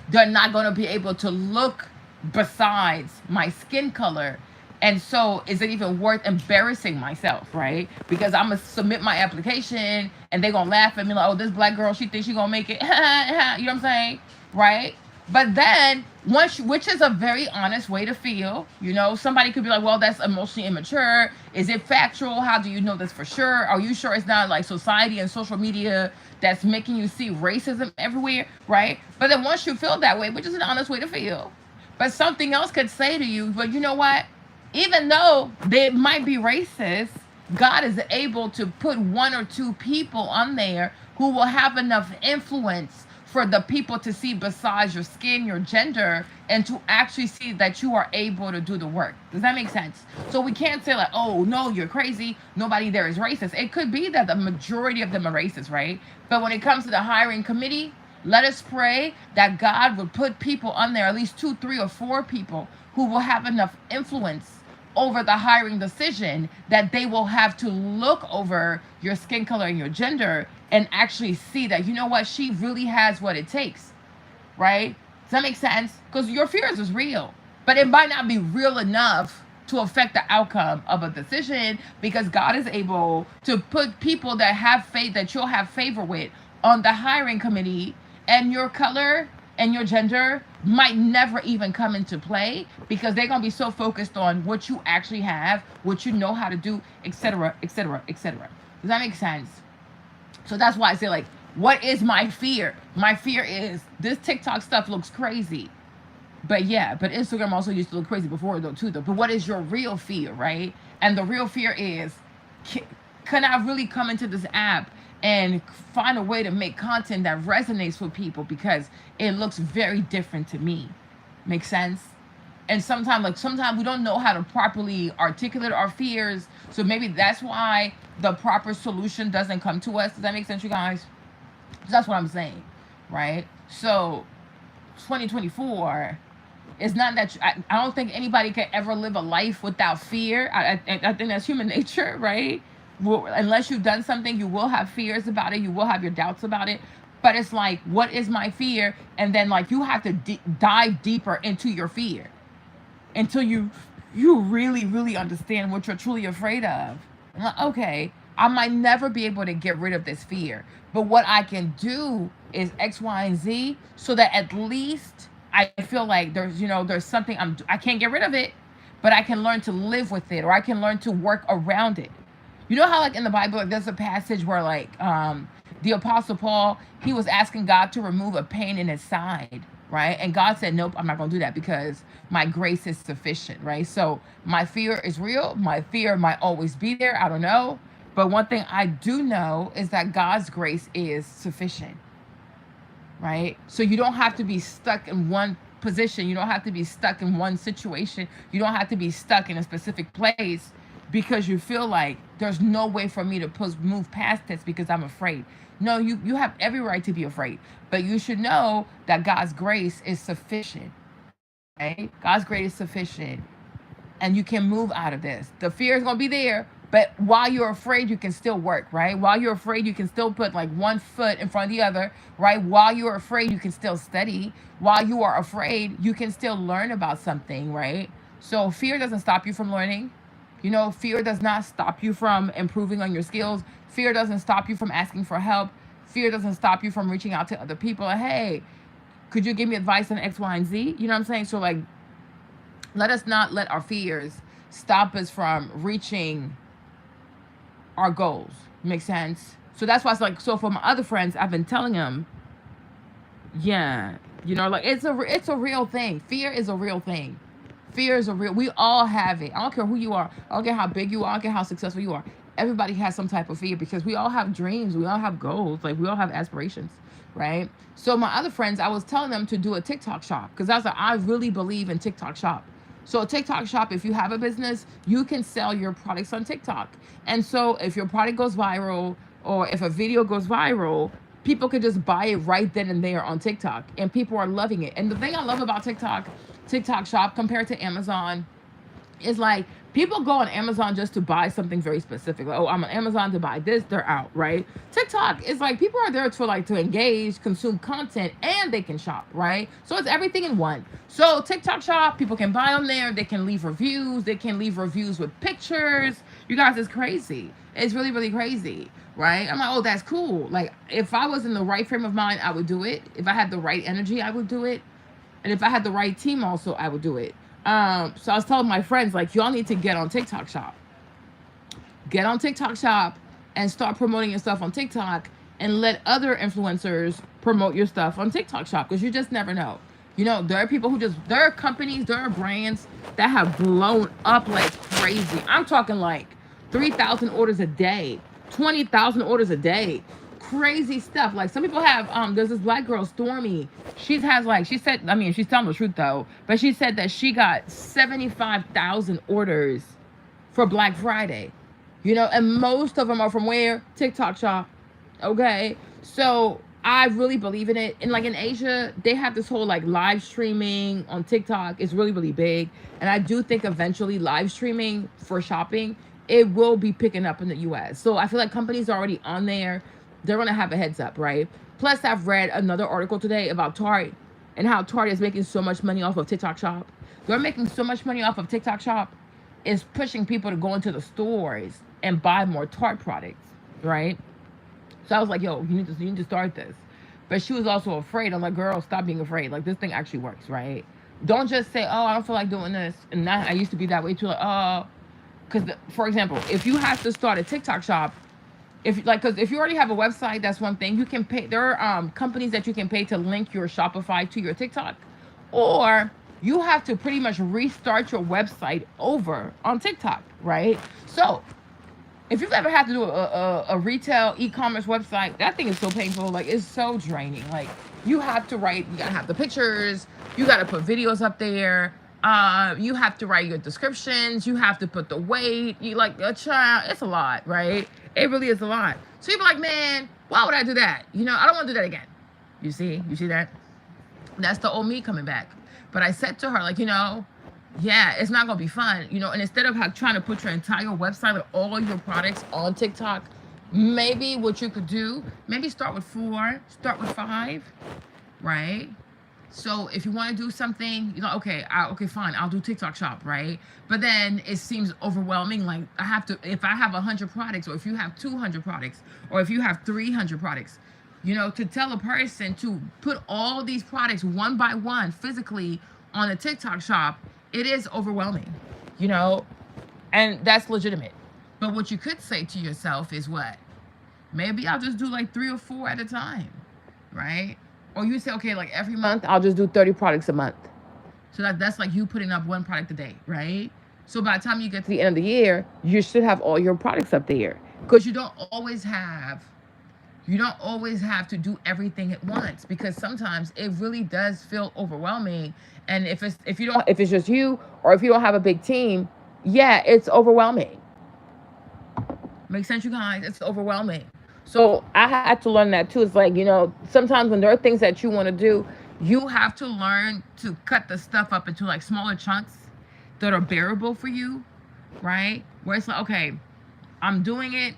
they're not going to be able to look besides my skin color. And so is it even worth embarrassing myself, right? Because I'm going to submit my application and they're going to laugh at me like, oh, this black girl, she thinks she's going to make it. You know what I'm saying? Right? But then, which is a very honest way to feel. Somebody could be like, well, that's emotionally immature. Is it factual? How do you know this for sure? Are you sure it's not like society and social media that's making you see racism everywhere, right? But then once you feel that way, which is an honest way to feel, but something else could say to you, but you know what? Even though they might be racist, God is able to put one or two people on there who will have enough influence for the people to see besides your skin, your gender, and to actually see that you are able to do the work. Does that make sense? So we can't say like, oh, no, you're crazy. Nobody there is racist. It could be that the majority of them are racist, right? But when it comes to the hiring committee, let us pray that God would put people on there, at least 2, 3, or 4 people who will have enough influence over the hiring decision that they will have to look over your skin color and your gender and actually see that, you know what, she really has what it takes, right? Does that make sense? Because your fears is real, but it might not be real enough to affect the outcome of a decision because God is able to put people that have faith, that you'll have favor with on the hiring committee, and your color and your gender might never even come into play because they're going to be so focused on what you actually have, what you know how to do, etc., etc., etc. Does that make sense? So that's why I say, like, what is my fear? My fear is this TikTok stuff looks crazy. But yeah, but Instagram also used to look crazy before though too though. But what is your real fear, right? And the real fear is, can I really come into this app and find a way to make content that resonates with people because it looks very different to me? Make sense? And sometimes we don't know how to properly articulate our fears. So maybe that's why the proper solution doesn't come to us. Does that make sense, you guys? That's what I'm saying, right? So 2024, it's not that I don't think anybody can ever live a life without fear. I think that's human nature, right? Unless you've done something, you will have fears about it. You will have your doubts about it. But it's like, what is my fear? And then like you have to dive deeper into your fear until you really, really understand what you're truly afraid of. Like, okay, I might never be able to get rid of this fear. But what I can do is X, Y, and Z, so that at least I feel like there's something I can't get rid of it, but I can learn to live with it, or I can learn to work around it. You know how like in the Bible, like, there's a passage where like the Apostle Paul, he was asking God to remove a pain in his side, right? And God said, nope, I'm not going to do that because my grace is sufficient, right? So my fear is real. My fear might always be there. I don't know. But one thing I do know is that God's grace is sufficient, right? So you don't have to be stuck in one position. You don't have to be stuck in one situation. You don't have to be stuck in a specific place because you feel like there's no way for me to move past this because I'm afraid. No, you have every right to be afraid, but you should know that God's grace is sufficient, right? God's grace is sufficient, and you can move out of this. The fear is going to be there, but while you're afraid, you can still work, right? While you're afraid, you can still put like one foot in front of the other, right? While you're afraid, you can still study. While you are afraid, you can still learn about something, right? So fear doesn't stop you from learning. Fear does not stop you from improving on your skills. Fear doesn't stop you from asking for help. Fear doesn't stop you from reaching out to other people. Hey, could you give me advice on X, Y, and Z? You know what I'm saying? So like, let us not let our fears stop us from reaching our goals. Make sense? So that's why it's like, so for my other friends, I've been telling them, yeah, like it's a real thing. Fear is a real thing. Fear is we all have it. I don't care who you are. I don't care how big you are. I don't care how successful you are. Everybody has some type of fear because we all have dreams. We all have goals. Like we all have aspirations, right? So my other friends, I was telling them to do a TikTok shop because I was like, I really believe in TikTok shop. So a TikTok shop, if you have a business, you can sell your products on TikTok. And so if your product goes viral or if a video goes viral, people could just buy it right then and there on TikTok, and people are loving it. And the thing I love about TikTok shop compared to Amazon is like people go on Amazon just to buy something very specific. Like, oh, I'm on Amazon to buy this, they're out, right? TikTok is like people are there to engage, consume content, and they can shop, right? So it's everything in one. So TikTok shop, people can buy on there, they can leave reviews, with pictures. You guys, it's crazy. It's really, really crazy, right? I'm like, oh, that's cool. Like if I was in the right frame of mind, I would do it. If I had the right energy, I would do it. And if I had the right team also, I would do it. So I was telling my friends, like, y'all need to get on TikTok shop. Get on TikTok shop and start promoting your stuff on TikTok and let other influencers promote your stuff on TikTok shop because you just never know. There are people there are companies, there are brands that have blown up like crazy. I'm talking like 3,000 orders a day, 20,000 orders a day. Crazy stuff. Like some people have there's this black girl, Stormy. She's telling the truth though, but she said that she got 75,000 orders for Black Friday. And most of them are from where? TikTok shop. Okay. So I really believe in it. And like in Asia, they have this whole like live streaming on TikTok. It's really, really big. And I do think eventually live streaming for shopping, it will be picking up in the US. So I feel like companies are already on there. They're going to have a heads up, right? Plus, I've read another article today about Tarte and how Tarte is making so much money off of TikTok shop. They're making so much money off of TikTok shop. It's pushing people to go into the stores and buy more Tarte products, right? So I was like, yo, you need to start this. But she was also afraid. I'm like, girl, stop being afraid. Like, this thing actually works, right? Don't just say, oh, I don't feel like doing this. And now I used to be that way too. Like, oh, because, for example, if you have to start a TikTok shop, if you already have a website, that's one thing. You can pay. There are companies that you can pay to link your Shopify to your TikTok, or you have to pretty much restart your website over on TikTok, right? So if you've ever had to do a retail e-commerce website, that thing is so painful. Like it's so draining. Like you have to write. You gotta have the pictures. You gotta put videos up there. You have to write your descriptions. You have to put the weight. You like a child. It's a lot, right? It really is a lot. So you'd be like, man, why would I do that? I don't want to do that again. You see that? That's the old me coming back. But I said to her, like, yeah, it's not going to be fun. And instead of trying to put your entire website with all your products on TikTok, maybe what you could do, maybe start with 4, start with 5, right? So if you want to do something, okay, okay, fine, I'll do TikTok shop, right? But then it seems overwhelming. Like I have to, if I have 100 products, or if you have 200 products, or if you have 300 products, to tell a person to put all these products one by one physically on a TikTok shop, it is overwhelming, you know, and that's legitimate. But what you could say to yourself is what? Maybe I'll just do like 3 or 4 at a time, right? Or you say, okay, like every month I'll just do 30 products a month. So that's like you putting up 1 product a day, right? So by the time you get to the end of the year, you should have all your products up there. Because you don't always have to do everything at once, because sometimes it really does feel overwhelming. And if it's just you, or if you don't have a big team, yeah, it's overwhelming. Makes sense, you guys? It's overwhelming. So I had to learn that too. It's like, sometimes when there are things that you want to do, you have to learn to cut the stuff up into like smaller chunks that are bearable for you, right? Where it's like, okay, I'm doing it.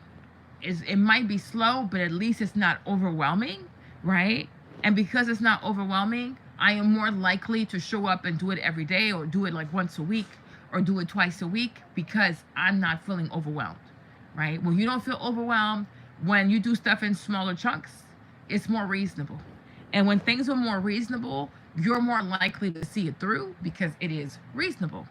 It might be slow, but at least it's not overwhelming, right? And because it's not overwhelming, I am more likely to show up and do it every day, or do it like once a week, or do it twice a week, because I'm not feeling overwhelmed, right? When you don't feel overwhelmed, when you do stuff in smaller chunks, it's more reasonable. And when things are more reasonable, you're more likely to see it through because it is reasonable,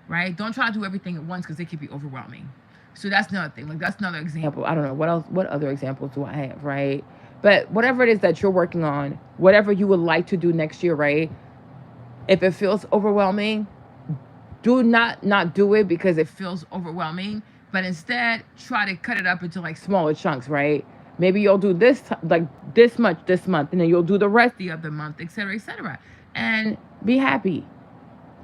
right? Don't try to do everything at once, because it can be overwhelming. So that's another thing. Like, that's another example. I don't know what else. What other examples do I have, right? But whatever it is that you're working on, whatever you would like to do next year, right? If it feels overwhelming, do not do it because it feels overwhelming, but instead try to cut it up into like smaller chunks, right? Maybe you'll do this like this much this month, and then you'll do the rest the other month, etc., and be happy.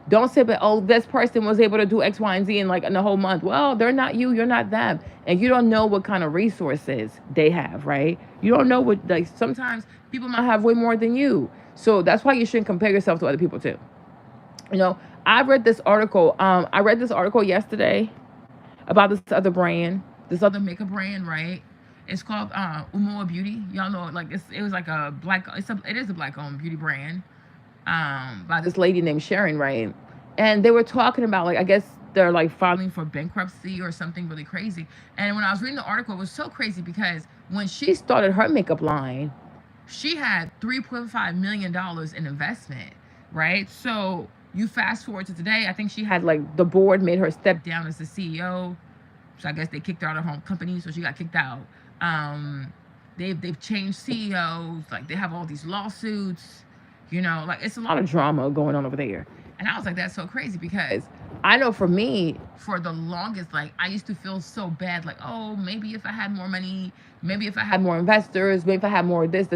Don't say, but oh, this person was able to do X, Y, and Z in the whole month. Well, they're not you, you're not them, and you don't know what kind of resources they have, right? You don't know what, like, sometimes people might have way more than you, so that's why you shouldn't compare yourself to other people too. I read this article. I read this article yesterday about this other brand, this other makeup brand, right? It's called Umoa Beauty. Y'all know, like, it was like it is a black-owned beauty brand, by this lady named Sharon, right? And they were talking about, like, I guess they're like filing for bankruptcy or something really crazy. And when I was reading the article, it was so crazy because when she started her makeup line, she had $3.5 million in investment, right? So you fast forward to today, I think she had, like, the board made her step down as the CEO. So I guess they kicked her out of her home company, so she got kicked out. They've changed CEOs, like, they have all these lawsuits, like, it's a lot of drama going on over there. And I was like, that's so crazy, because I know for me, for the longest, like, I used to feel so bad, like, oh, maybe if I had more money, maybe if I had more investors, maybe if I had more of this,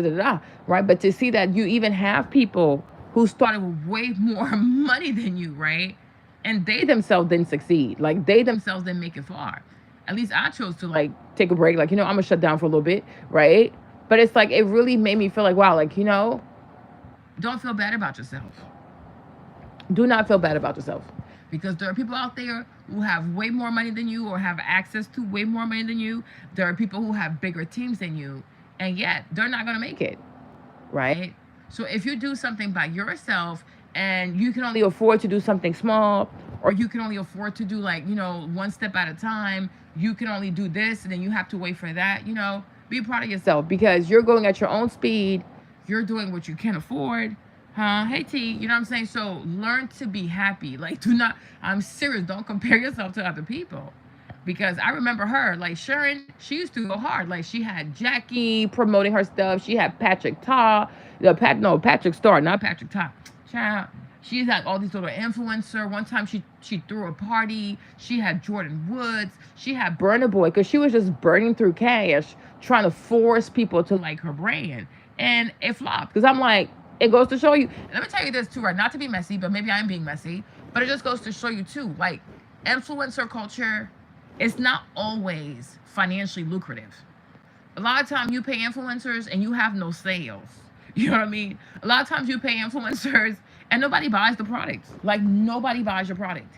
right? But to see that you even have people who started with way more money than you, right? And they themselves didn't succeed. Like, they themselves didn't make it far. At least I chose to, like, take a break. Like, I'm going to shut down for a little bit, right? But it's like, it really made me feel like, wow, like, don't feel bad about yourself. Do not feel bad about yourself. Because there are people out there who have way more money than you, or have access to way more money than you. There are people who have bigger teams than you, and yet they're not going to make it, right? So if you do something by yourself and you can only afford to do something small, or you can only afford to do, like, one step at a time, you can only do this and then you have to wait for that, be proud of yourself, because you're going at your own speed. You're doing what you can afford. Hey T, you know what I'm saying? So learn to be happy. Like, I'm serious, don't compare yourself to other people. Because I remember her, like, Sharon, she used to go hard. Like, she had Jackie promoting her stuff. She had Patrick Star, not Patrick Ta. Child. She had all these little influencer. One time she threw a party. She had Jordan Woods. She had Burna Boy, because she was just burning through cash, trying to force people to like her brand. And it flopped. Because I'm like, it goes to show you. Let me tell you this too, right? Not to be messy, but maybe I am being messy. But it just goes to show you too, like, influencer culture, it's not always financially lucrative. A lot of time you pay influencers and you have no sales. You know what I mean? A lot of times you pay influencers and nobody buys the product. Like, nobody buys your product,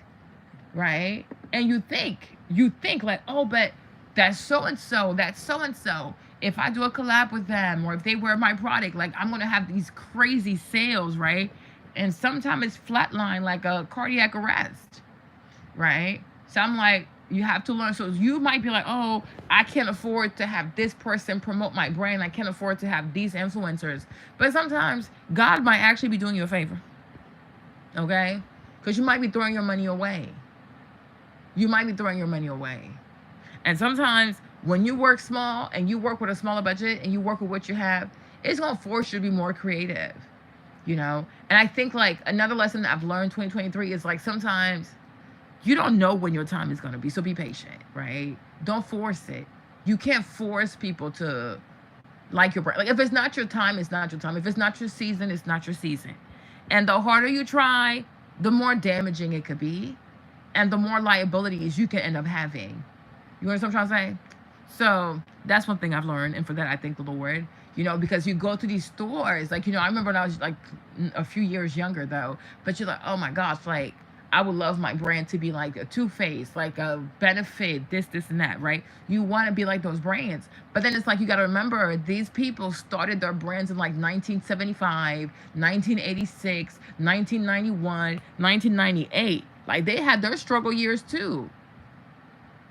right? And you think like, oh, but that so-and-so if I do a collab with them or if they wear my product, like I'm gonna have these crazy sales, right? And sometimes it's flatline like a cardiac arrest, right? So I'm like, you have to learn. So you might be like, oh, I can't afford to have this person promote my brand. I can't afford to have these influencers. But sometimes God might actually be doing you a favor, okay? Because you might be throwing your money away. You might be throwing your money away. And sometimes when you work small and you work with a smaller budget and you work with what you have, it's going to force you to be more creative, you know? And I think like another lesson that I've learned 2023 is like sometimes you don't know when your time is going to be. So be patient, right? Don't force it. You can't force people to like your brand. Like if it's not your time, it's not your time. If it's not your season, it's not your season. And the harder you try, the more damaging it could be and the more liabilities you can end up having. You understand what I'm trying to say? So that's one thing I've learned, and for that I thank the Lord. You know, because you go to these stores, like, you know, I remember when I was like a few years younger though, but you're like, oh my gosh, like I would love my brand to be like a Too Faced, like a Benefit, this, and that, right? You want to be like those brands. But then it's like, you got to remember, these people started their brands in like 1975, 1986, 1991, 1998. Like they had their struggle years too.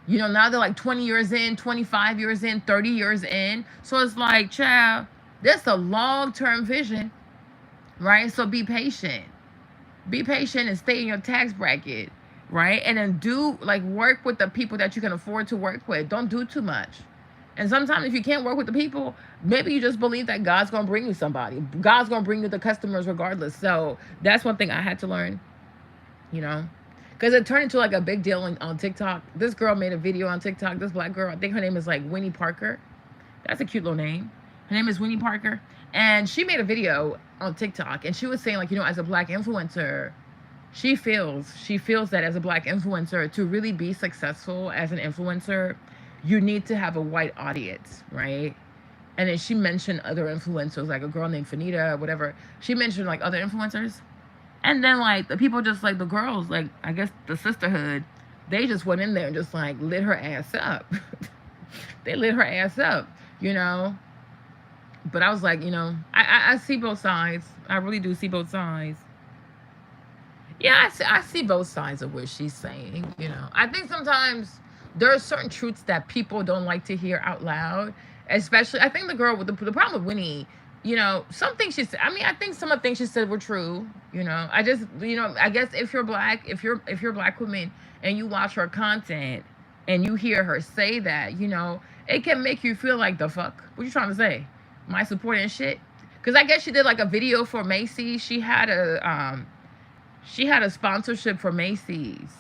You know, now they're like 20 years in, 25 years in, 30 years in. So it's like, child, that's a long-term vision, right? So be patient. Be patient and stay in your tax bracket, right? And then do like work with the people that you can afford to work with. Don't do too much. And sometimes if you can't work with the people, maybe you just believe that God's going to bring you somebody. God's going to bring you the customers regardless. So that's one thing I had to learn, you know, because it turned into like a big deal on TikTok. This girl made a video on TikTok. This black girl, I think her name is like Winnie Parker. That's a cute little name. Her name is Winnie Parker. And she made a video on TikTok. And she was saying like, you know, as a black influencer, she feels that as a black influencer, to really be successful as an influencer, you need to have a white audience, right? And then she mentioned other influencers, like a girl named Fanita or whatever. She mentioned like other influencers. And then like the people just like the girls, like I guess the sisterhood, they just went in there and just like lit her ass up. They lit her ass up, you know. But I was like, you know, I see both sides. I really do see both sides. Yeah, I see both sides of what she's saying, you know. I think sometimes there are certain truths that people don't like to hear out loud. Especially, I think the girl with the problem with Winnie, you know, some things she said. I mean, I think some of the things she said were true. You know, I just, you know, I guess if you're black, if you're a black woman and you watch her content and you hear her say that, you know, it can make you feel like the fuck. What you trying to say? Am I supporting shit? Because I guess she did like a video for Macy's. She had a sponsorship for Macy's,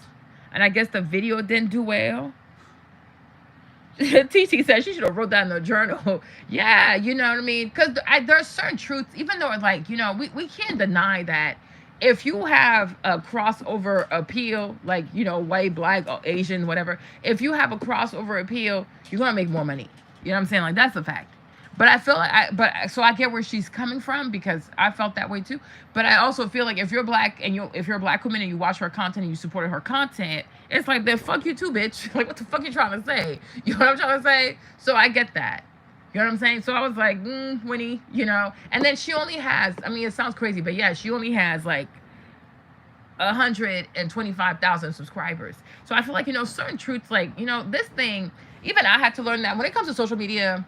and I guess the video didn't do well. TT said she should have wrote that in the journal. Yeah, you know what I mean? Because there's certain truths, even though it's like, you know, we can't deny that if you have a crossover appeal, like, you know, white, black, or Asian, whatever, if you have a crossover appeal, you're going to make more money. You know what I'm saying? Like, that's a fact. But I feel like, so I get where she's coming from because I felt that way too. But I also feel like if you're black and if you're a black woman and you watch her content and you supported her content, it's like, then fuck you too, bitch. Like, what the fuck you trying to say? You know what I'm trying to say? So I get that. You know what I'm saying? So I was like, Winnie, you know. And then she only has, I mean, it sounds crazy, but yeah, she only has like 125,000 subscribers. So I feel like, you know, certain truths, like, you know, this thing, even I had to learn that when it comes to social media,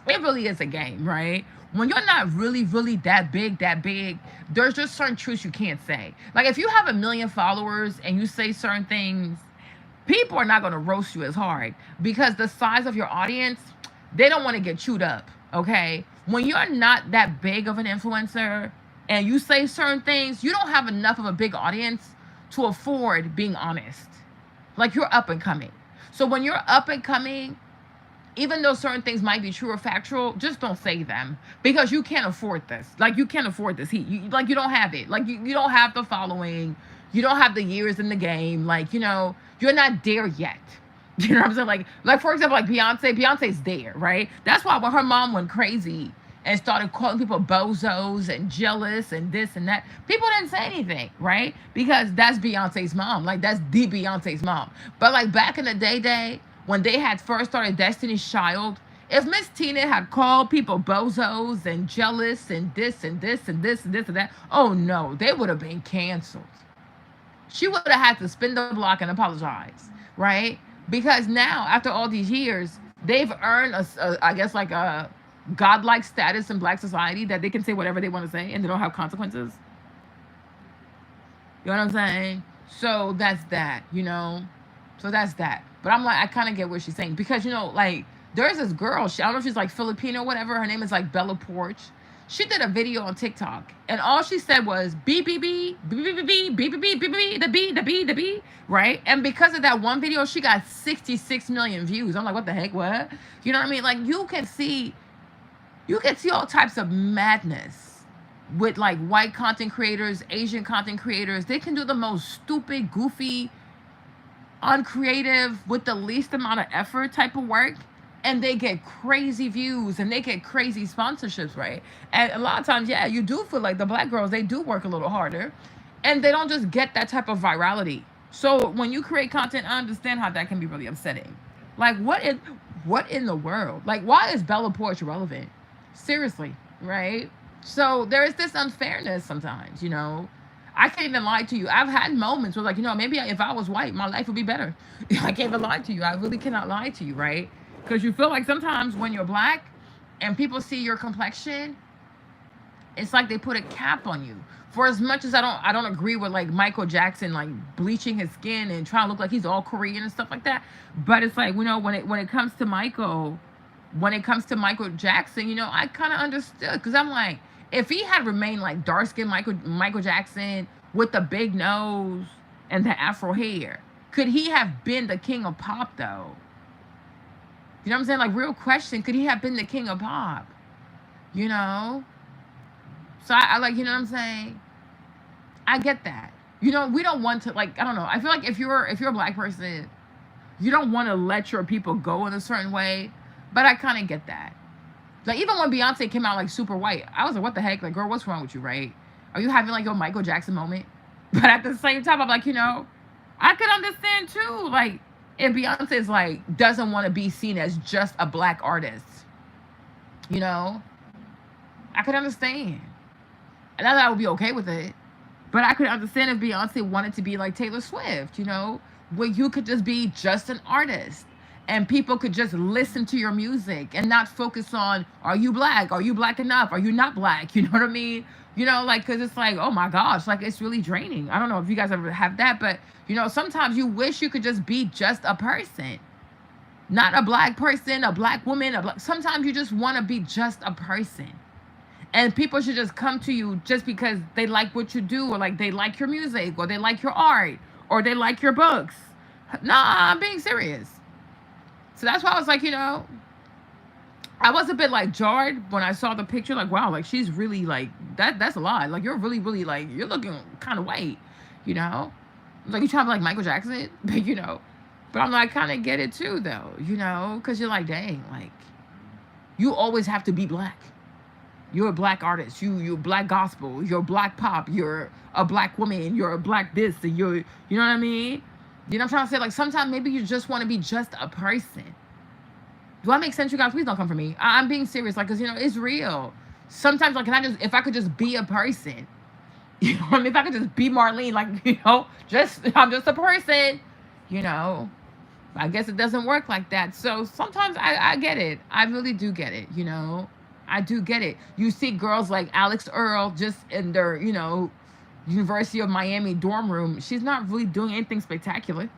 it really is a game, right? When you're not really, really that big, there's just certain truths you can't say. Like if you have 1 million followers and you say certain things, people are not going to roast you as hard because the size of your audience, they don't want to get chewed up, okay? When you're not that big of an influencer and you say certain things, you don't have enough of a big audience to afford being honest. Like you're up and coming. So when you're up and coming, even though certain things might be true or factual, just don't say them because you can't afford this. Like you can't afford this heat. You don't have it. Like you don't have the following. You don't have the years in the game. Like, you know, you're not there yet. You know what I'm saying? Like for example, like Beyonce's there, right? That's why when her mom went crazy and started calling people bozos and jealous and this and that, people didn't say anything, right? Because that's Beyonce's mom. Like that's the Beyonce's mom. But like back in the day, when they had first started Destiny's Child If Miss Tina had called people bozos and jealous and this and this and this and this and that, oh no, they would have been canceled. She would have had to spin the block and apologize, right? Because now, after all these years, they've earned I guess, like a godlike status in Black society that they can say whatever they want to say and they don't have consequences. You know what I'm saying? So that's that, you know? So that's that. But I'm like, I kind of get what she's saying because, you know, like, there's this girl, I don't know if she's like Filipino or whatever. Her name is like Bella Porch. She did a video on TikTok and all she said was B B B B B B B B B B B the B the B the B, right? And because of that one video, she got 66 million views. I'm like, what the heck? What? You know what I mean? Like you can see all types of madness with like white content creators, Asian content creators. They can do the most stupid, goofy, uncreative, with the least amount of effort type of work. And they get crazy views and they get crazy sponsorships, right? And a lot of times, yeah, you do feel like the Black girls, they do work a little harder and they don't just get that type of virality. So when you create content, I understand how that can be really upsetting. Like, what in the world? Like, why is Bella Porch relevant? Seriously, right? So there is this unfairness sometimes, you know. I can't even lie to you. I've had moments where, like, you know, maybe if I was white, my life would be better. I can't even lie to you. I really cannot lie to you, right? Because you feel like sometimes when you're Black and people see your complexion, it's like they put a cap on you. For as much as I don't agree with like Michael Jackson like bleaching his skin and trying to look like he's all Korean and stuff like that. But it's like, you know, when it comes to Michael, when it comes to Michael Jackson, you know, I kind of understood because I'm like, if he had remained like dark skinned Michael Jackson with the big nose and the afro hair, could he have been the king of pop though? You know what I'm saying? Like, real question, could he have been the king of pop? You know? So I like, you know what I'm saying? I get that. You know, we don't want to, like, I don't know. I feel like if you're a Black person, you don't want to let your people go in a certain way. But I kind of get that. Like, even when Beyonce came out like super white, I was like, what the heck? Like, girl, what's wrong with you, right? Are you having like your Michael Jackson moment? But at the same time, I'm like, you know, I could understand too. Like, if Beyonce's like doesn't want to be seen as just a Black artist, you know, I could understand. And I would be okay with it. But I could understand if Beyonce wanted to be like Taylor Swift, you know, where you could just be just an artist and people could just listen to your music and not focus on, are you Black? Are you Black enough? Are you not Black? You know what I mean? You know, like, because it's like, oh my gosh, like, it's really draining. I don't know if you guys ever have that, but, you know, sometimes you wish you could just be just a person. Not a Black person, a Black woman, sometimes you just want to be just a person. And people should just come to you just because they like what you do, or like they like your music, or they like your art, or they like your books. Nah, I'm being serious. So that's why I was like, you know, I was a bit like jarred when I saw the picture. Like, wow, like she's really like that's a lot. Like, you're really, really like, you're looking kind of white, you know? Like, you trying to be like Michael Jackson, you know? But I'm like, kind of get it too, though, you know? Because you're like, dang, like, you always have to be Black. You're a Black artist. You're Black gospel. You're Black pop. You're a Black woman. You're a Black this. And you know what I mean? You know what I'm trying to say? Like, sometimes maybe you just want to be just a person. Do I make sense, you guys? Please don't come for me. I'm being serious. Like, because, you know, it's real. Sometimes, like, if I could just be a person, you know what I mean? If I could just be Marlene, like, you know, I'm just a person, you know. I guess it doesn't work like that. So sometimes I get it. I really do get it, you know. I do get it. You see girls like Alex Earl just in their, you know, University of Miami dorm room. She's not really doing anything spectacular,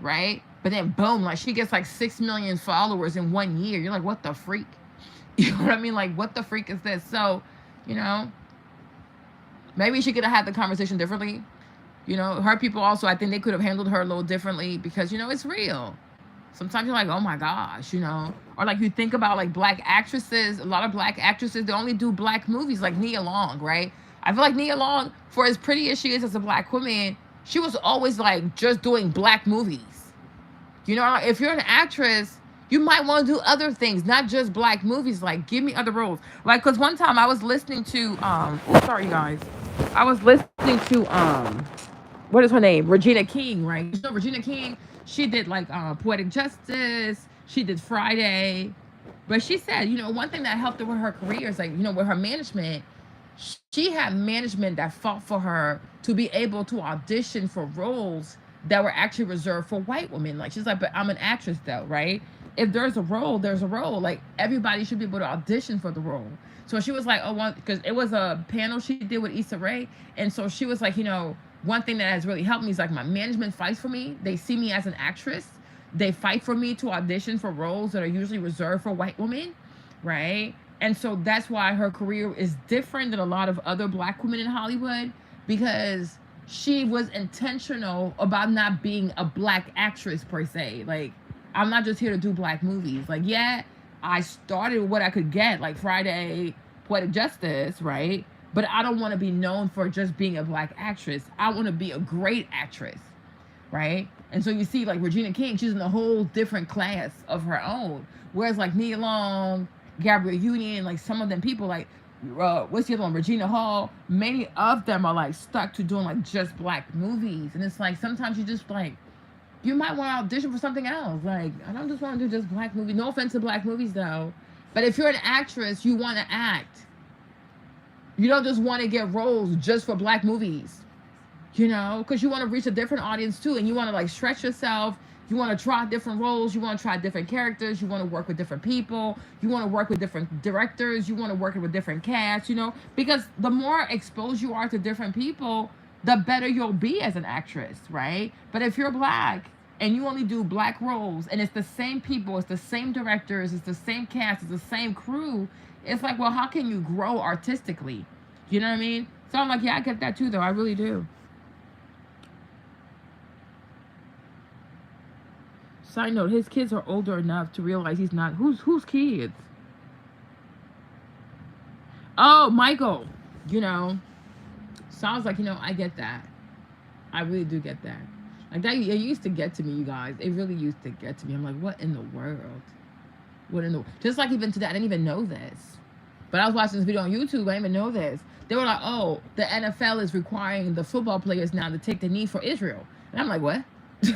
right? But then boom, like she gets like 6 million followers in 1 year. You're like, what the freak? You know what I mean? Like, what the freak is this? So, you know, maybe she could have had the conversation differently. You know, her people also, I think they could have handled her a little differently because, you know, it's real. Sometimes you're like, oh my gosh, you know. Or like you think about like Black actresses, a lot of Black actresses, they only do Black movies, like Nia Long, right? I feel like Nia Long, for as pretty as she is as a Black woman, she was always like just doing Black movies. You know, if you're an actress, you might want to do other things, not just Black movies. Like, give me other roles. Like, because one time I was listening to, sorry, guys. I was listening to, what is her name? Regina King, right? You know, Regina King, she did, like, Poetic Justice. She did Friday. But she said, one thing that helped her with her career is like, with her management, she had management that fought for her to be able to audition for roles that were actually reserved for white women. Like she's like, but I'm an actress though, right? If there's a role, there's a role. Like everybody should be able to audition for the role. So she was like, oh, well, because it was a panel she did with Issa Rae, and so she was like, one thing that has really helped me is like my management fights for me. They see me as an actress. They fight for me to audition for roles that are usually reserved for white women, right? And so that's why her career is different than a lot of other black women in Hollywood, because she was intentional about not being a black actress per se. Like, I'm not just here to do black movies. Like, yeah, I started with what I could get, like Friday, Poetic Justice, right? But I don't want to be known for just being a black actress. I want to be a great actress, right? And so you see, like Regina King, she's in a whole different class of her own. Whereas like Nia Long, Gabrielle Union, like some of them people, like what's the other one, Regina Hall, many of them are like stuck to doing like just black movies. And it's like sometimes you just like, you might want to audition for something else. Like, I don't just want to do just black movies. No offense to black movies though, but if you're an actress, you want to act. You don't just want to get roles just for black movies, because you want to reach a different audience too, and you want to like stretch yourself. You want to try different roles. You want to try different characters. You want to work with different people. You want to work with different directors. You want to work with different casts, because the more exposed you are to different people, the better you'll be as an actress, right? But if you're black and you only do black roles and it's the same people, it's the same directors, it's the same cast, it's the same crew, it's like, well, how can you grow artistically? You know what I mean? So I'm like, yeah, I get that too, though. I really do. Side note, his kids are older enough to realize he's not. Whose kids? Oh, Michael. Sounds like, I get that. I really do get that. Like that, it used to get to me, you guys. It really used to get to me. I'm like, what in the world? Just like even today, I didn't even know this. But I was watching this video on YouTube, I didn't even know this. They were like, oh, the NFL is requiring the football players now to take the knee for Israel. And I'm like, what?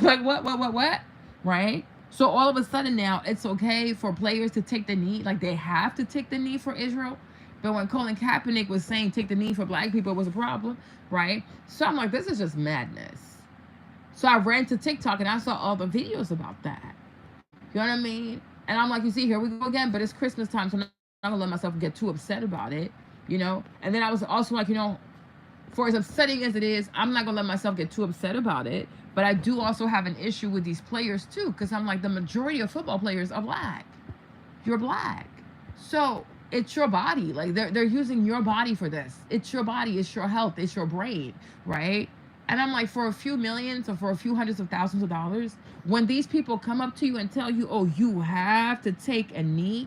Like, what? Right? So all of a sudden now, it's okay for players to take the knee. Like, they have to take the knee for Israel. But when Colin Kaepernick was saying take the knee for black people, it was a problem, right? So I'm like, this is just madness. So I ran to TikTok and I saw all the videos about that. You know what I mean? And I'm like, you see, here we go again, but it's Christmas time, so I'm not gonna let myself get too upset about it, And then I was also like, for as upsetting as it is, I'm not gonna let myself get too upset about it. But I do also have an issue with these players too, because I'm like, the majority of football players are black. You're black. So it's your body. Like they're using your body for this. It's your body, it's your health, it's your brain, right? And I'm like, for a few millions or for a few hundreds of thousands of dollars, when these people come up to you and tell you, oh, you have to take a knee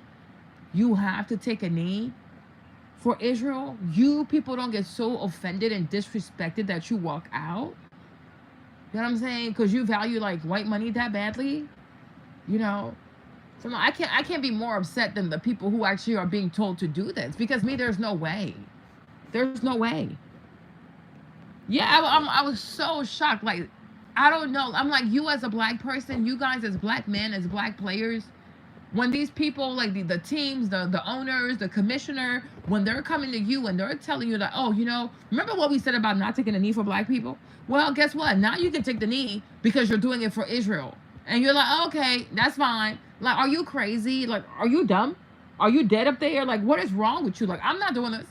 for Israel, you people don't get so offended and disrespected that you walk out. You know what I'm saying? Because you value like white money that badly, So no, I can't be more upset than the people who actually are being told to do this. Because there's no way. There's no way. Yeah, I was so shocked. Like, I don't know. I'm like, you as a black person, you guys as black men, as black players, when these people, like the teams, the owners, the commissioner, when they're coming to you and they're telling you that, oh, remember what we said about not taking a knee for black people? Well, guess what? Now you can take the knee because you're doing it for Israel. And you're like, oh, okay, that's fine. Like, are you crazy? Like, are you dumb? Are you dead up there? Like, what is wrong with you? Like, I'm not doing this.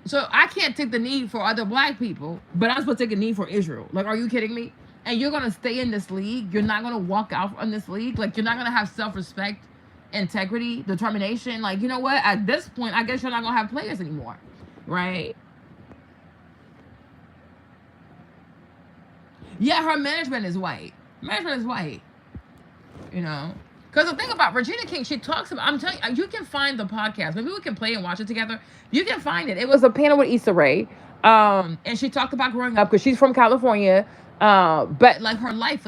So I can't take the knee for other black people, but I'm supposed to take a knee for Israel. Like, are you kidding me? And you're going to stay in this league? You're not going to walk out from this league? Like, you're not going to have self-respect, integrity, determination? Like, you know what? At this point, I guess you're not going to have players anymore, right? Yeah, her management is white. Because the thing about Regina King, she talks about, I'm telling you, you can find the podcast. Maybe we can play and watch it together. You can find it. It was a panel with Issa Rae. And she talked about growing up because she's from California. But like her life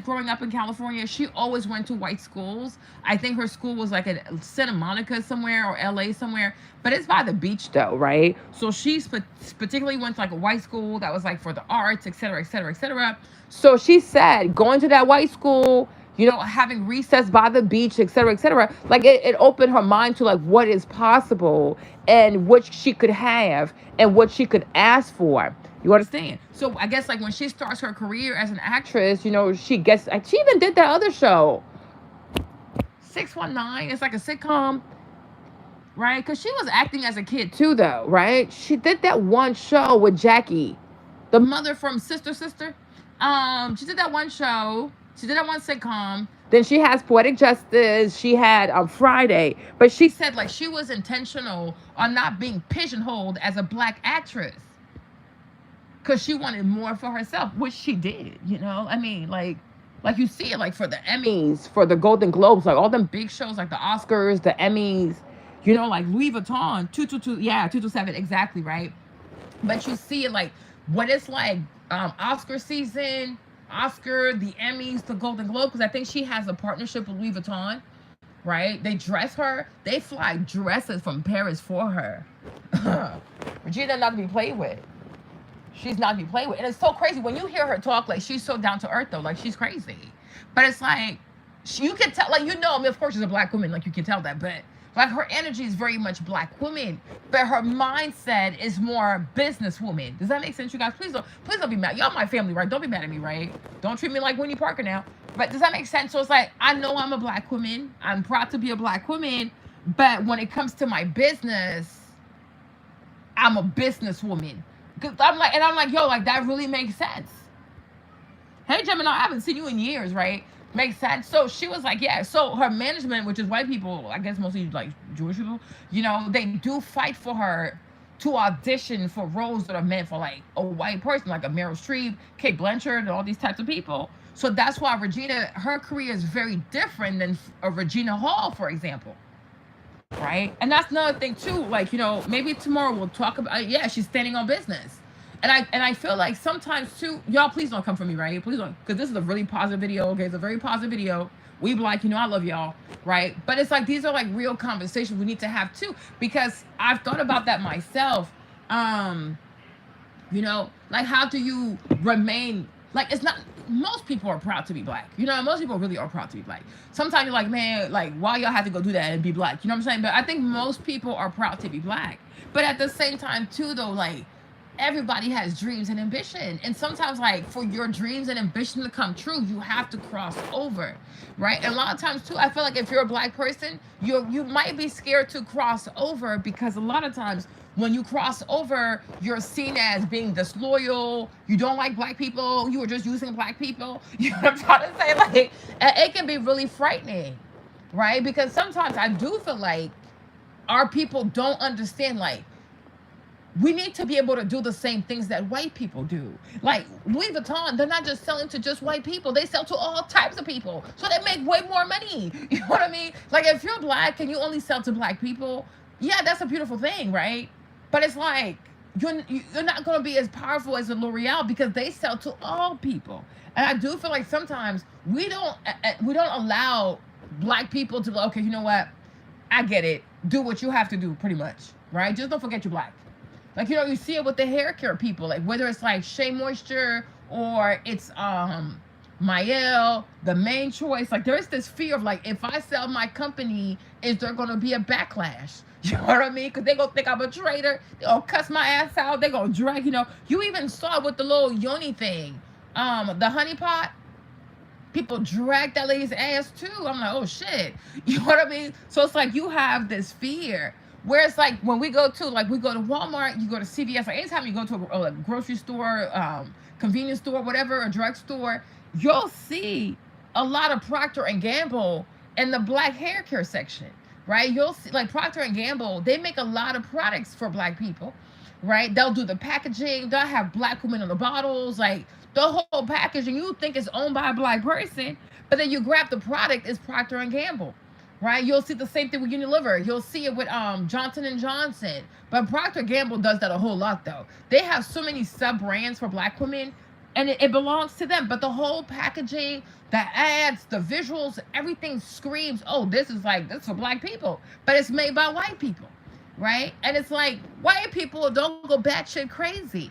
growing up in California, she always went to white schools. I think her school was like at Santa Monica somewhere or LA somewhere, but it's by the beach though, right? So she's particularly went to like a white school that was like for the arts, et cetera, et cetera, et cetera. So she said going to that white school having recess by the beach, etc., etc. Like it opened her mind to like what is possible and what she could have and what she could ask for. You understand? So I guess like when she starts her career as an actress, she gets. She even did that other show, 619. It's like a sitcom, right? Because she was acting as a kid too, though, right? She did that one show with Jackie, the mother from Sister Sister. She did that one show. She did that one sitcom. Then she has Poetic Justice. She had Friday, but she said like she was intentional on not being pigeonholed as a black actress because she wanted more for herself, which she did. I mean, like you see it like for the Emmys, for the Golden Globes, like all them big shows, like the Oscars, the Emmys. Like Louis Vuitton, 222, yeah, 227, exactly, right? But you see it like what it's like, Oscar season, Oscar, the Emmys, the Golden Globe, because I think she has a partnership with Louis Vuitton, right? They dress her, they fly dresses from Paris for her. Regina not to be played with. She's not to be played with. And it's so crazy when you hear her talk, like she's so down to earth though, like she's crazy. But it's like, you can tell, like, I mean, of course she's a black woman, like you can tell that, but like her energy is very much black woman, but her mindset is more businesswoman. Does that make sense, you guys? Please don't be mad. Y'all my family, right? Don't be mad at me, right? Don't treat me like Winnie Parker now. But does that make sense? So it's like, I know I'm a black woman. I'm proud to be a black woman. But when it comes to my business, I'm a businesswoman. Cause I'm like, yo, like that really makes sense. Hey, Gemini, I haven't seen you in years, right? Makes sense. So she was like, yeah. So her management, which is white people, I guess mostly like Jewish people, they do fight for her to audition for roles that are meant for like a white person, like a Meryl Streep, Kate Blanchett, and all these types of people. So that's why Regina, her career is very different than a Regina Hall, for example. Right? And that's another thing too. Like, maybe tomorrow we'll talk about, yeah, she's standing on business. And I feel like sometimes too, y'all please don't come for me, right? Please don't, because this is a really positive video. Okay, it's a very positive video. We black, I love y'all, right? But it's like these are like real conversations we need to have too, because I've thought about that myself. Like how do you remain, like it's not, most people are proud to be black. Most people really are proud to be black. Sometimes you're like, man, like why y'all have to go do that and be black? You know what I'm saying? But I think most people are proud to be black. But at the same time too, though, like everybody has dreams and ambition, and sometimes like for your dreams and ambition to come true, you have to cross over, right? And a lot of times too, I feel like if you're a black person, you might be scared to cross over, because a lot of times when you cross over, you're seen as being disloyal, you don't like black people, you were just using black people. You know what I'm trying to say? Like it can be really frightening, right? Because sometimes I do feel like our people don't understand, like we need to be able to do the same things that white people do. Like Louis Vuitton, they're not just selling to just white people. They sell to all types of people. So they make way more money. You know what I mean? Like if you're black and you only sell to black people, yeah, that's a beautiful thing, right? But it's like, you're not going to be as powerful as a L'Oreal because they sell to all people. And I do feel like sometimes we don't allow black people to go, okay, you know what? I get it. Do what you have to do pretty much, right? Just don't forget you're black. Like, you see it with the hair care people, like whether it's like Shea Moisture or it's Mielle, the Main Choice. Like there's this fear of like, if I sell my company, is there gonna be a backlash? You know what I mean? Because they gonna think I'm a traitor. They gonna cuss my ass out. They gonna drag, You even saw it with the little yoni thing, the honey pot. People drag that lady's ass too. I'm like, oh shit. You know what I mean? So it's like you have this fear. Where it's like when we go to Walmart, you go to CVS, like anytime you go to a grocery store, convenience store, whatever, a drugstore, you'll see a lot of Procter & Gamble in the black hair care section, right? You'll see like Procter & Gamble, they make a lot of products for black people, right? They'll do the packaging, they'll have black women on the bottles, like the whole packaging, you think it's owned by a black person, but then you grab the product, it's Procter & Gamble. Right, you'll see the same thing with Unilever. You'll see it with Johnson & Johnson. But Procter & Gamble does that a whole lot, though. They have so many sub-brands for black women, and it belongs to them. But the whole packaging, the ads, the visuals, everything screams, oh, this is for black people. But it's made by white people, right? And it's like, white people don't go batshit crazy.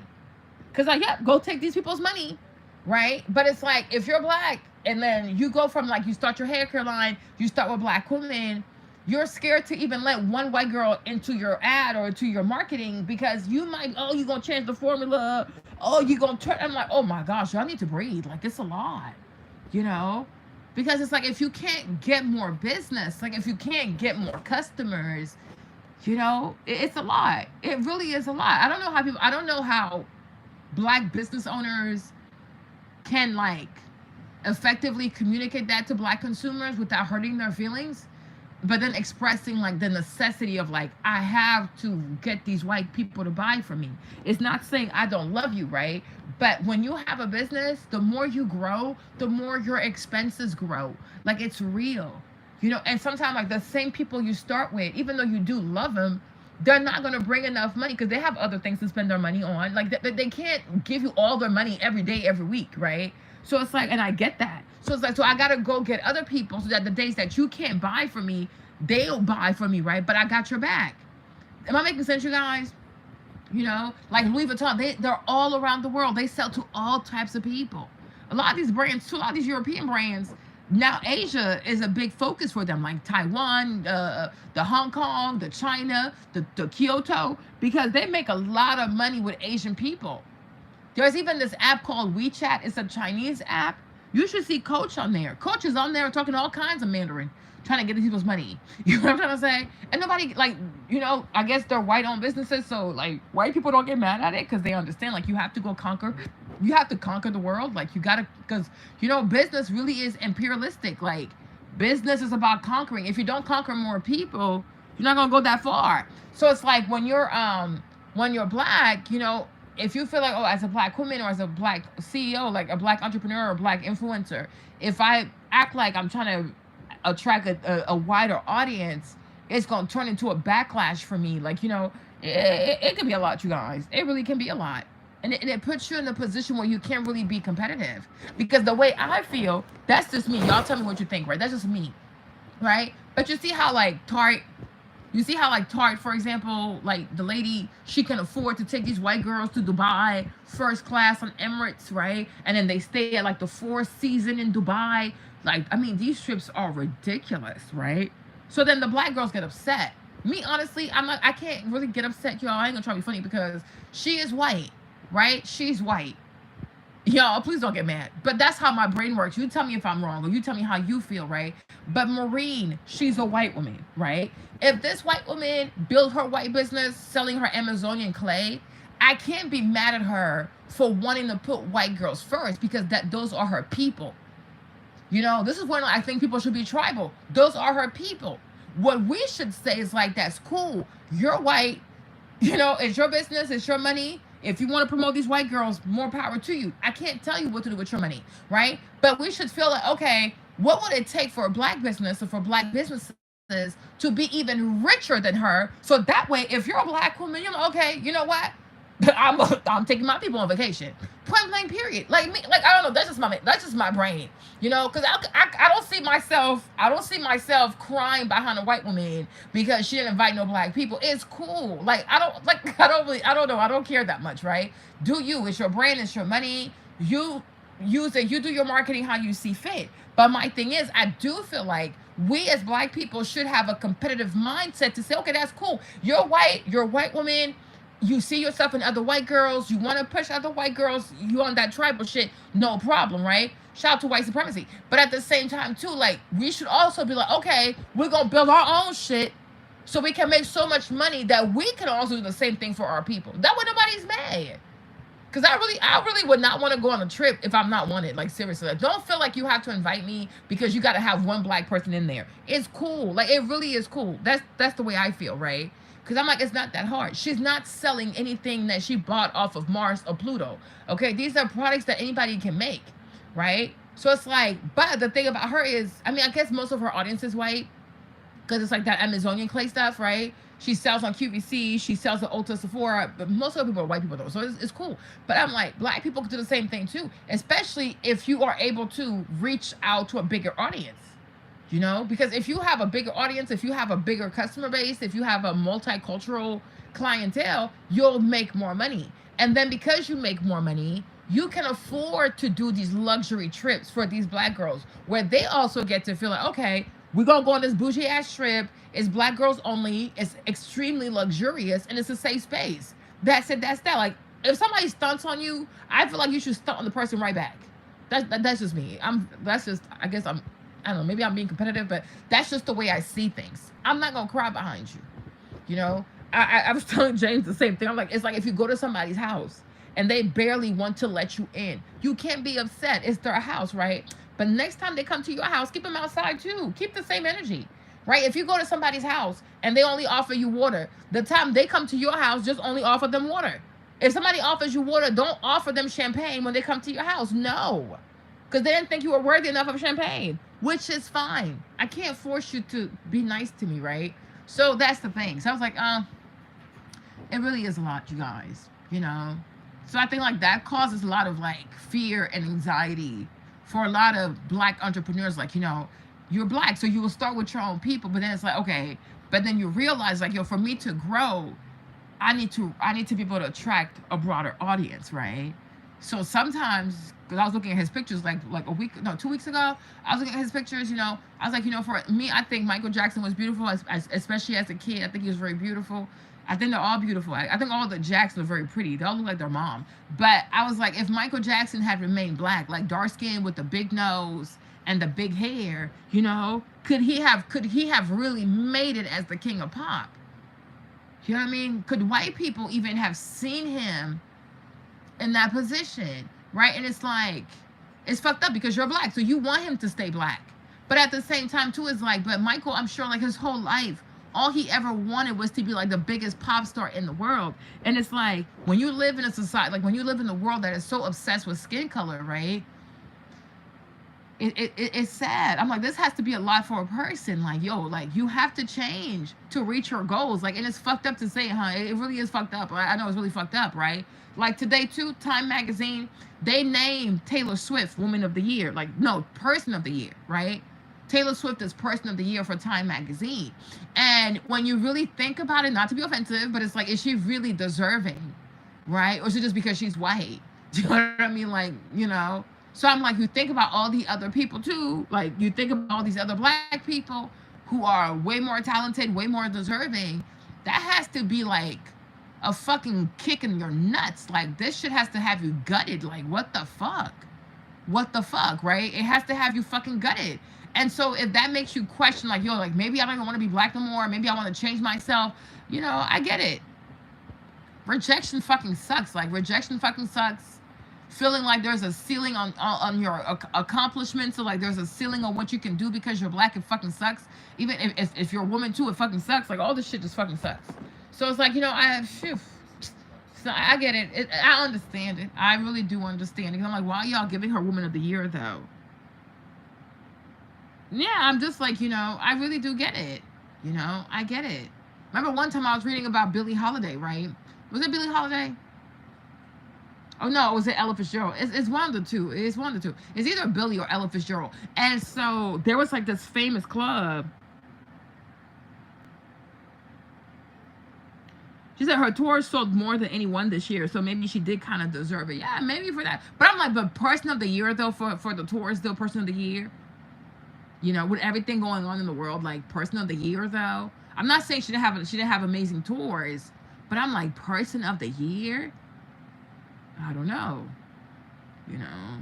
Because like, yeah, go take these people's money, right? But it's like, if you're black, And then you go from like, you start your hair care line, you start with black women. You're scared to even let one white girl into your ad or into your marketing because you might, oh, you're going to change the formula. Oh, you're going to turn. I'm like, oh my gosh, y'all need to breathe. Like, it's a lot, you know? Because it's like, if you can't get more business, like if you can't get more customers, you know, it's a lot. It really is a lot. I don't know how black business owners can like effectively communicate that to black consumers without hurting their feelings, but then expressing like the necessity of like, I have to get these white people to buy from me. It's not saying I don't love you, right? But when you have a business, the more you grow, the more your expenses grow. Like, it's real, you know? And sometimes like the same people you start with, even though you do love them, they're not going to bring enough money because they have other things to spend their money on. Like, they can't give you all their money every day, every week, right? So it's like, and I get that. So it's like, so I got to go get other people so that the days that you can't buy from me, they'll buy from me, right? But I got your back. Am I making sense, you guys? You know, like Louis Vuitton, they're all around the world. They sell to all types of people. A lot of these brands, too, a lot of these European brands, now Asia is a big focus for them, like Taiwan, the Hong Kong, the China, the Kyoto, because they make a lot of money with Asian people. There's even this app called WeChat. It's a Chinese app. You should see Coach on there. Coach is on there talking all kinds of Mandarin, trying to get these people's money. You know what I'm trying to say? And nobody, like, you know, I guess they're white-owned businesses, so, like, white people don't get mad at it because they understand, like, you have to go conquer. You have to conquer the world. Like, you got to, because, you know, business really is imperialistic. Like, business is about conquering. If you don't conquer more people, you're not going to go that far. So it's like when you're black, you know, if you feel like, oh, as a black woman or as a black CEO, like a black entrepreneur or a black influencer, if I act like I'm trying to attract a wider audience, it's going to turn into a backlash for me. Like, you know, it can be a lot, you guys. It really can be a lot. And it puts you in a position where you can't really be competitive. Because the way I feel, that's just me. Y'all tell me what you think, right? That's just me, right? But you see how, like, Tarte, for example, like the lady, she can afford to take these white girls to Dubai, first class on Emirates, right? And then they stay at like the Four Seasons in Dubai. Like, I mean, these trips are ridiculous, right? So then the black girls get upset. Me, honestly, I can't really get upset, y'all. I ain't gonna try to be funny because she is white, right? She's white. Y'all, please don't get mad. But that's how my brain works. You tell me if I'm wrong, or you tell me how you feel, right? But Maureen, she's a white woman, right? If this white woman built her white business selling her Amazonian clay, I can't be mad at her for wanting to put white girls first because those are her people. You know, this is when I think people should be tribal. Those are her people. What we should say is like, that's cool. You're white. You know, it's your business. It's your money. If you want to promote these white girls, more power to you. I can't tell you what to do with your money, right? But we should feel like, okay, what would it take for a black business or for black businesses to be even richer than her? So that way, if you're a black woman, you're like, okay, you know what? I'm taking my people on vacation. Point blank, period. Like me, like I don't know. That's just my brain, you know. Because I don't see myself crying behind a white woman because she didn't invite no black people. It's cool. Like I don't know. I don't care that much, right? Do you? It's your brand. It's your money. You use it. You do your marketing how you see fit. But my thing is, I do feel like we as black people should have a competitive mindset to say, okay, that's cool. You're white. You're a white woman. You see yourself in other white girls. You want to push other white girls. You on that tribal shit. No problem, right? Shout out to white supremacy. But at the same time, too, like, we should also be like, okay, we're going to build our own shit so we can make so much money that we can also do the same thing for our people. That way nobody's mad. Because I really would not want to go on a trip if I'm not wanted. Like, seriously. Like, don't feel like you have to invite me because you got to have one black person in there. It's cool. Like, it really is cool. That's the way I feel, right? Because I'm like, it's not that hard. She's not selling anything that she bought off of Mars or Pluto. Okay, these are products that anybody can make, right? So it's like, but the thing about her is, I mean, I guess most of her audience is white because it's like that Amazonian clay stuff, right? She sells on QVC, she sells at Ulta, Sephora, but most of the people are white people though, so it's cool. But I'm like, black people can do the same thing too, especially if you are able to reach out to a bigger audience. You know, because if you have a bigger audience, if you have a bigger customer base, if you have a multicultural clientele, you'll make more money. And then because you make more money, you can afford to do these luxury trips for these black girls where they also get to feel like, okay, we're gonna go on this bougie ass trip. It's black girls only. It's extremely luxurious and it's a safe space. That's it. That's that. Like, if somebody stunts on you, I feel like you should stunt on the person right back. That's just me. That's just, I guess I don't know, maybe I'm being competitive, but that's just the way I see things. I'm not gonna cry behind you. You know, I was telling James the same thing. I'm like, it's like if you go to somebody's house and they barely want to let you in, you can't be upset. It's their house, right? But next time they come to your house, keep them outside too. Keep the same energy, right? If you go to somebody's house and they only offer you water, the time they come to your house, just only offer them water. If somebody offers you water, don't offer them champagne when they come to your house. No, because they didn't think you were worthy enough of champagne, which is fine. I can't force you to be nice to me, right? So that's the thing. So I was like, it really is a lot, you guys, you know? So I think like that causes a lot of like fear and anxiety for a lot of black entrepreneurs. Like, you know, you're black, so you will start with your own people, but then it's like, okay, but then you realize like, yo, for me to grow, I need to be able to attract a broader audience, right? So sometimes, because I was looking at his pictures like a week, no, 2 weeks ago, I was looking at his pictures, you know, I was like, you know, for me, I think Michael Jackson was beautiful, especially as a kid. I think he was very beautiful. I think they're all beautiful. I think all the Jacksons are very pretty. They all look like their mom. But I was like, if Michael Jackson had remained black, like dark skin with the big nose and the big hair, you know, could he have really made it as the king of pop? You know what I mean? Could white people even have seen him in that position, right? And it's like, it's fucked up because you're black, so you want him to stay black. But at the same time, too, it's like, but Michael, I'm sure, like his whole life, all he ever wanted was to be like the biggest pop star in the world. And it's like, when you live in a society, like when you live in a world that is so obsessed with skin color, right? It's sad. I'm like, this has to be a lot for a person. Like, yo, like you have to change to reach your goals. Like, and it's fucked up to say, huh? It really is fucked up. I know it's really fucked up, right? Like today too, Time Magazine, they named Taylor Swift Woman of the Year. Like, no, Person of the Year, right? Taylor Swift is Person of the Year for Time Magazine. And when you really think about it, not to be offensive, but it's like, is she really deserving, right? Or is it just because she's white? Do you know what I mean? Like, you know. So I'm like, you think about all the other people too. Like, you think about all these other black people who are way more talented, way more deserving. That has to be like a fucking kick in your nuts. Like, this shit has to have you gutted. Like, what the fuck? What the fuck, right? It has to have you fucking gutted. And so if that makes you question, like, yo, like, maybe I don't even want to be black no more. Maybe I want to change myself. You know, I get it. Rejection fucking sucks. Like, rejection fucking sucks. Feeling like there's a ceiling on your accomplishments, so like there's a ceiling on what you can do because you're black, it fucking sucks. Even if you're a woman too, it fucking sucks. Like, all this shit just fucking sucks. So it's like, you know, so I get it. I understand it. I really do understand it. I'm like, why y'all giving her Woman of the Year though? Yeah, I'm just like, you know, I really do get it. You know, I get it. Remember one time I was reading about Billie Holiday, right? Was it Billie Holiday? Oh no, it was Ella Fitzgerald. It's one of the two. It's one of the two. It's either Billie or Ella Fitzgerald. And so there was like this famous club. She said her tour sold more than anyone this year, so maybe she did kind of deserve it. Yeah, maybe for that. But I'm like, but Person of the Year though, for the tour is still Person of the Year. You know, with everything going on in the world, like Person of the Year though. I'm not saying she didn't have amazing tours, but I'm like, Person of the Year. I don't know. You know,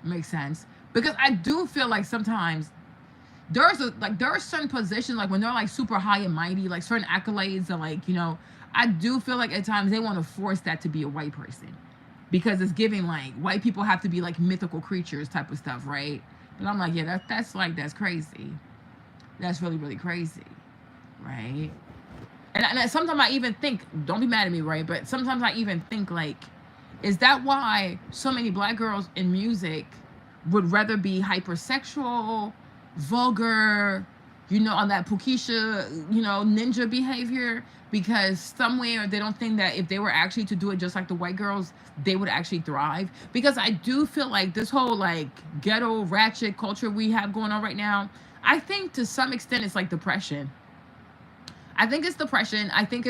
makes sense, because I do feel like sometimes there are certain positions, like when they're like super high and mighty, like certain accolades are like, you know, I do feel like at times they want to force that to be a white person because it's giving like white people have to be like mythical creatures type of stuff, right? But I'm like, yeah, that's crazy. That's really, really crazy, right? And sometimes I even think, don't be mad at me, right? But sometimes I even think like, is that why so many black girls in music would rather be hypersexual, vulgar, you know, on that Pukisha, you know, ninja behavior? Because somewhere they don't think that if they were actually to do it just like the white girls, they would actually thrive. Because I do feel like this whole like ghetto ratchet culture we have going on right now, I think to some extent it's like depression. I think it's depression. I think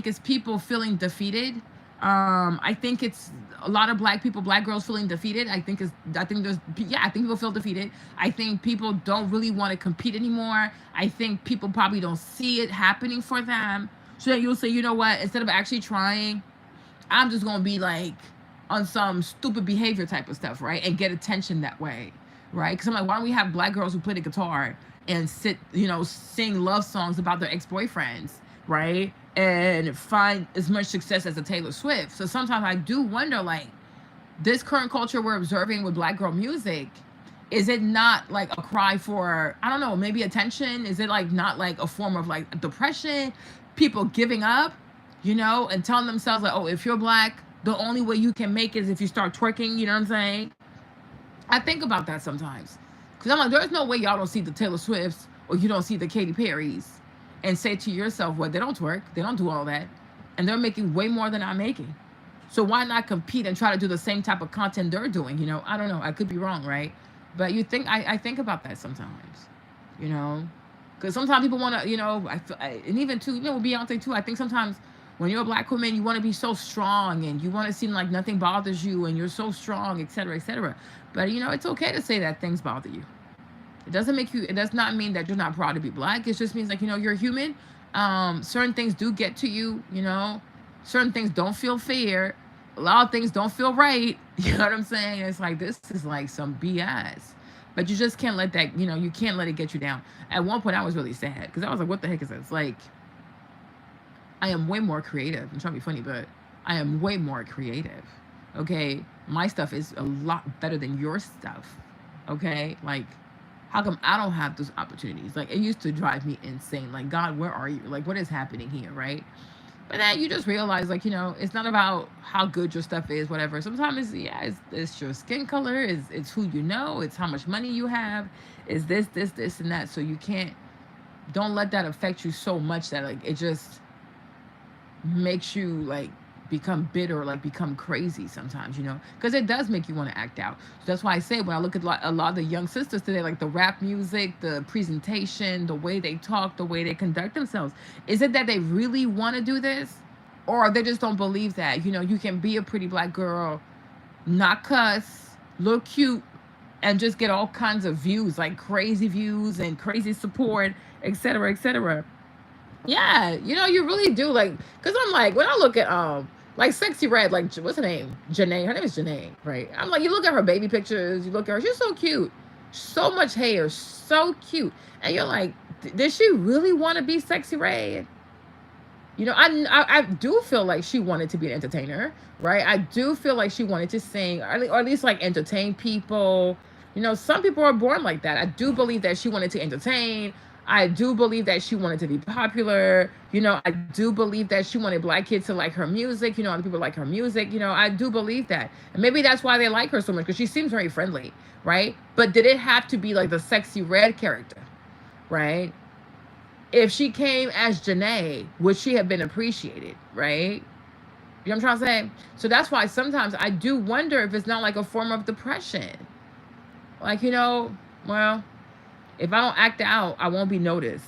it's people feeling defeated. I think it's a lot of black people, black girls feeling defeated. I think people feel defeated. I think people don't really want to compete anymore. I think people probably don't see it happening for them. So then you'll say, you know what, instead of actually trying, I'm just gonna be like on some stupid behavior type of stuff, right? And get attention that way, right? Because I'm like, why don't we have black girls who play the guitar and sing love songs about their ex-boyfriends, right? And find as much success as a Taylor Swift. So sometimes I do wonder, like, this current culture we're observing with black girl music, is it not like a cry for, I don't know, maybe attention? Is it like not like a form of like depression, people giving up, and telling themselves like, oh, if you're black, the only way you can make it is if you start twerking, you know what I'm saying? I think about that sometimes. Because I'm like, there's no way y'all don't see the Taylor Swifts or you don't see the Katy Perrys and say to yourself, well, they don't twerk, they don't do all that, and they're making way more than I'm making. So why not compete and try to do the same type of content they're doing? I don't know. I could be wrong, right? But I think about that sometimes, because sometimes people want to, and even too, with Beyonce too. I think sometimes when you're a black woman, you want to be so strong and you want to seem like nothing bothers you and you're so strong, et cetera, et cetera. But it's okay to say that things bother you. It does not mean that you're not proud to be black. It just means like, you're human. Certain things do get to you, certain things don't feel fair. A lot of things don't feel right. You know what I'm saying? It's like, this is like some BS. But you just can't let that, you can't let it get you down. At one point I was really sad because I was like, what the heck is this? Like, I am way more creative. I'm trying to be funny, but I am way more creative. Okay? My stuff is a lot better than your stuff. Okay? Like, how come I don't have those opportunities? Like, it used to drive me insane. Like, God, where are you? Like, what is happening here, right? But then you just realize, like, it's not about how good your stuff is, whatever. Sometimes it's your skin color, it's who you know, it's how much money you have, is this, and that. So don't let that affect you so much that, like, it just makes you, like, become bitter, like become crazy sometimes, because it does make you want to act out. So that's why I say, when I look at a lot of the young sisters today, like the rap music, the presentation, the way they talk, the way they conduct themselves, is it that they really want to do this, or they just don't believe that you can be a pretty black girl, not cuss, look cute, and just get all kinds of views, like crazy views and crazy support, etc., etc. Yeah, you really do, like, because I'm like, when I look at like Sexy Red, like, what's her name? Janae. Her name is Janae, right? I'm like, you look at her baby pictures, you look at her, she's so cute. So much hair, so cute. And you're like, did she really want to be Sexy Red? I do feel like she wanted to be an entertainer, right? I do feel like she wanted to sing, or at least like entertain people. Some people are born like that. I do believe that she wanted to entertain. I do believe that she wanted to be popular. I do believe that she wanted black kids to like her music. Other people like her music. I do believe that. And maybe that's why they like her so much, because she seems very friendly, right? But did it have to be like the Sexy Red character, right? If she came as Janae, would she have been appreciated, right? You know what I'm trying to say? So that's why sometimes I do wonder if it's not like a form of depression. Like, well, if I don't act out, I won't be noticed.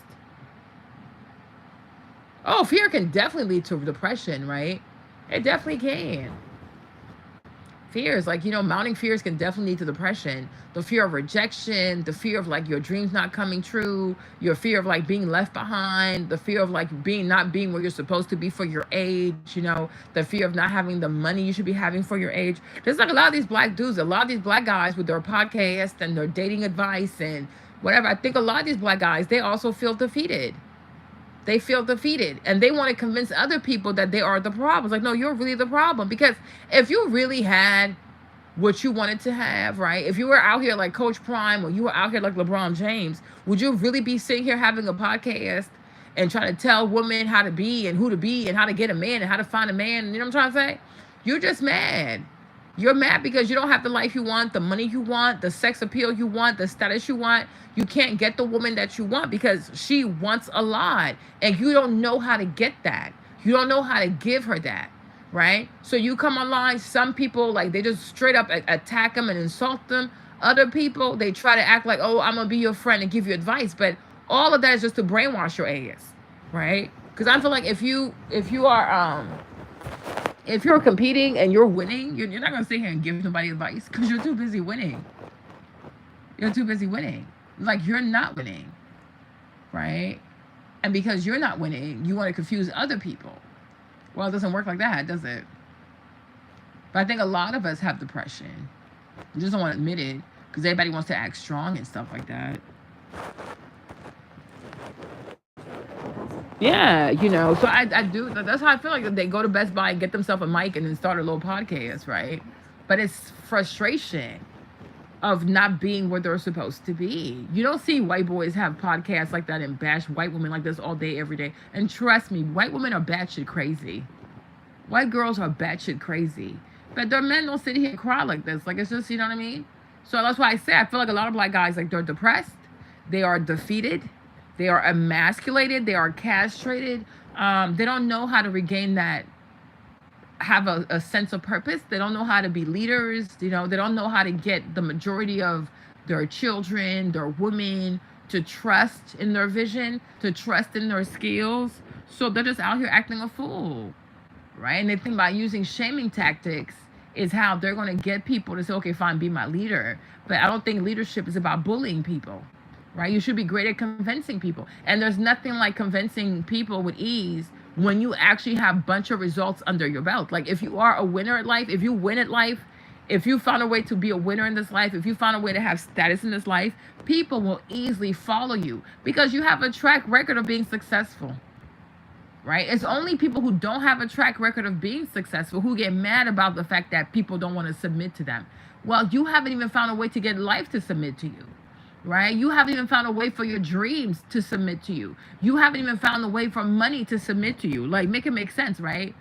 Oh, fear can definitely lead to depression, right? It definitely can. Fears, like, mounting fears can definitely lead to depression. The fear of rejection, the fear of like your dreams not coming true, your fear of like being left behind, the fear of like not being where you're supposed to be for your age, the fear of not having the money you should be having for your age. There's like a lot of these black dudes, a lot of these black guys with their podcast and their dating advice and whatever. I think a lot of these black guys, they also feel defeated. They feel defeated, and they want to convince other people that they are the problem. It's like, no, you're really the problem. Because if you really had what you wanted to have, right? If you were out here like Coach Prime, or you were out here like LeBron James, would you really be sitting here having a podcast and trying to tell women how to be and who to be and how to get a man and how to find a man? You know what I'm trying to say? You're just mad. You're mad because you don't have the life you want, the money you want, the sex appeal you want, the status you want. You can't get the woman that you want because she wants a lot, and you don't know how to get that. You don't know how to give her that, right? So you come online, some people, like, they just straight up attack them and insult them. Other people, they try to act like, oh, I'm going to be your friend and give you advice. But all of that is just to brainwash your ass, right? Because I feel like if you are If you're competing and you're winning, you're not going to sit here and give somebody advice because you're too busy winning. You're too busy winning. Like, you're not winning, right? And because you're not winning, you want to confuse other people. Well, it doesn't work like that, does it? But I think a lot of us have depression. We just don't want to admit it because everybody wants to act strong and stuff like that. Yeah, so I do. That's how I feel like they go to Best Buy and get themselves a mic and then start a little podcast, right? But it's frustration of not being where they're supposed to be. You don't see white boys have podcasts like that and bash white women like this all day, every day. And trust me, white women are batshit crazy. White girls are batshit crazy. But their men don't sit here and cry like this. Like, it's just, you know what I mean? So that's why I say I feel like a lot of black guys, like, they're depressed. They are defeated. They are emasculated. They are castrated. They don't know how to regain that, have a sense of purpose. They don't know how to be leaders. They don't know how to get the majority of their children, their women, to trust in their vision, to trust in their skills. So they're just out here acting a fool, right? And they think about using shaming tactics is how they're going to get people to say, okay, fine, be my leader. But I don't think leadership is about bullying people, right? You should be great at convincing people. And there's nothing like convincing people with ease when you actually have a bunch of results under your belt. Like, if you are a winner at life, if you win at life, if you found a way to be a winner in this life, if you found a way to have status in this life, people will easily follow you because you have a track record of being successful, right? It's only people who don't have a track record of being successful who get mad about the fact that people don't want to submit to them. Well, you haven't even found a way to get life to submit to you, right? You haven't even found a way for your dreams to submit to you. You haven't even found a way for money to submit to you. Like, make it make sense, right?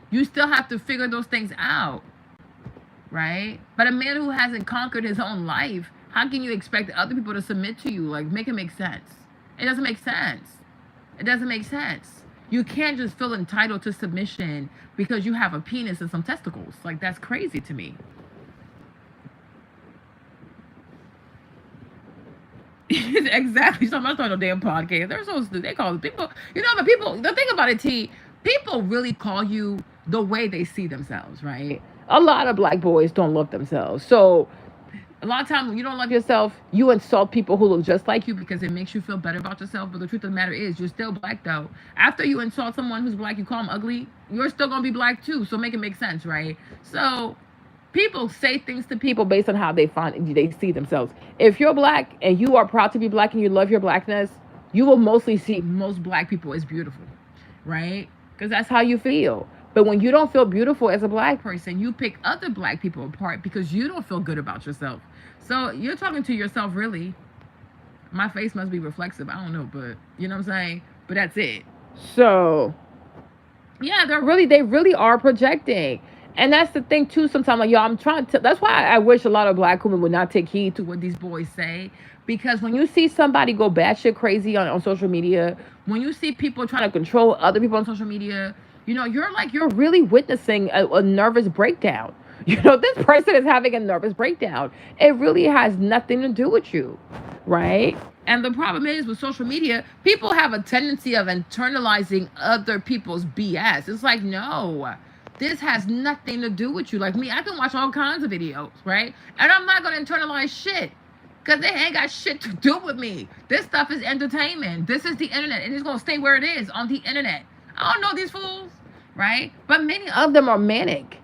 You still have to figure those things out, right? But a man who hasn't conquered his own life, how can you expect other people to submit to you? Like, make it make sense. It doesn't make sense. It doesn't make sense. You can't just feel entitled to submission because you have a penis and some testicles. Like, that's crazy to me. Exactly. So I'm not starting no damn podcast. They're so stupid. They call people, the thing about it, T, people really call you the way they see themselves, right? A lot of black boys don't love themselves. So a lot of times when you don't love yourself, you insult people who look just like you because it makes you feel better about yourself. But the truth of the matter is, you're still black, though. After you insult someone who's black, you call them ugly, you're still going to be black, too. So make it make sense, right? So people say things to people based on how they see themselves. If you're black and you are proud to be black and you love your blackness, you will mostly see most black people as beautiful, right? Because that's how you feel. But when you don't feel beautiful as a black person, you pick other black people apart because you don't feel good about yourself. So you're talking to yourself, really. My face must be reflexive. I don't know, but you know what I'm saying? But that's it. So yeah, they really are projecting. And that's the thing too. Sometimes, like, I'm trying to, that's why I wish a lot of black women would not take heed to what these boys say. Because when you see somebody go batshit crazy on social media, when you see people trying to control other people on social media, you're really witnessing a nervous breakdown. This person is having a nervous breakdown. It really has nothing to do with you, right? And the problem is with social media, people have a tendency of internalizing other people's BS. It's like, no, this has nothing to do with you. Like me, I can watch all kinds of videos, right? And I'm not going to internalize shit because they ain't got shit to do with me. This stuff is entertainment. This is the internet, and it's going to stay where it is on the internet. I don't know these fools, right? But many of them are manic.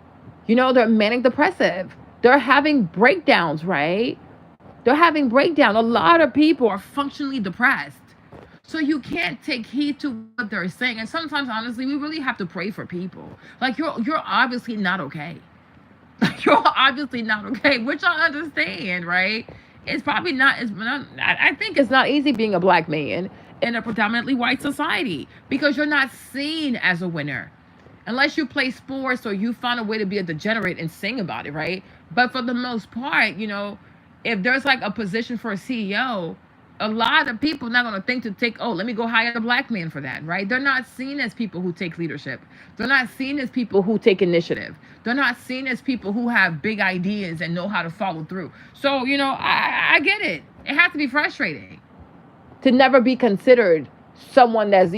They're manic depressive. They're having breakdowns, right? They're having breakdown. A lot of people are functionally depressed. So you can't take heed to what they're saying. And sometimes, honestly, we really have to pray for people. Like, you're obviously not okay. You're obviously not okay, which I understand, right? It's probably not, I think it's not easy being a black man in a predominantly white society because you're not seen as a winner. Unless you play sports or you find a way to be a degenerate and sing about it, right? But for the most part, if there's like a position for a CEO, a lot of people are not going to think to take, let me go hire a black man for that, right? They're not seen as people who take leadership. They're not seen as people who take initiative. They're not seen as people who have big ideas and know how to follow through. So, I get it. It has to be frustrating to never be considered someone that's,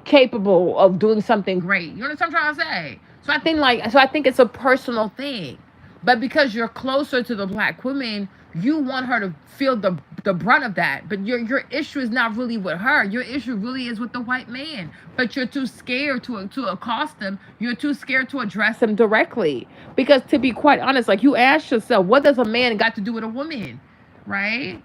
capable of doing something great. You understand what I'm trying to say? So I think it's a personal thing. But because you're closer to the black women, you want her to feel the brunt of that. But your issue is not really with her. Your issue really is with the white man. But you're too scared to accost them. You're too scared to address them directly. Because to be quite honest, like you ask yourself, what does a man got to do with a woman? Right?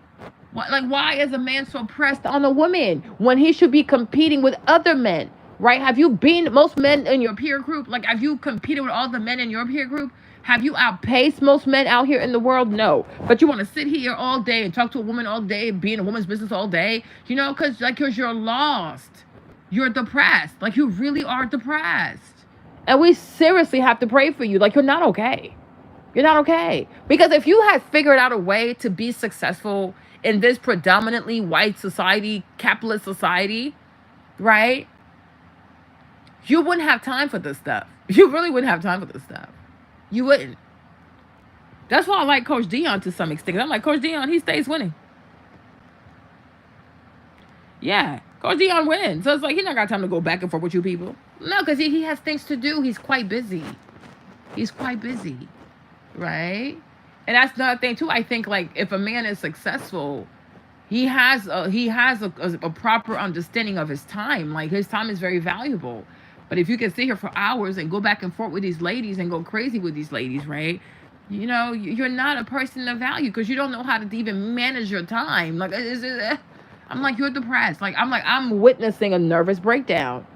Why is a man so pressed on a woman when he should be competing with other men? Right? Have you been most men in your peer group? Like, have you competed with all the men in your peer group? Have you outpaced most men out here in the world? No. But you want to sit here all day and talk to a woman all day, be in a woman's business all day, because you're lost. You're depressed. Like, you really are depressed. And we seriously have to pray for you. Like, you're not okay. You're not okay. Because if you had figured out a way to be successful in this predominantly white society, capitalist society, right? You wouldn't have time for this stuff. You really wouldn't have time for this stuff. You wouldn't. That's why I like Coach Dion to some extent. I'm like, Coach Dion, he stays winning. Yeah. Coach Dion wins. So it's like, he not got time to go back and forth with you people. No, because he has things to do. He's quite busy. He's quite busy. Right? And that's another thing too. I think like if a man is successful, he has a proper understanding of his time. Like his time is very valuable. But if you can sit here for hours and go back and forth with these ladies and go crazy with these ladies, right? You know, you're not a person of value because you don't know how to even manage your time. Like, I'm like, you're depressed. I'm witnessing a nervous breakdown.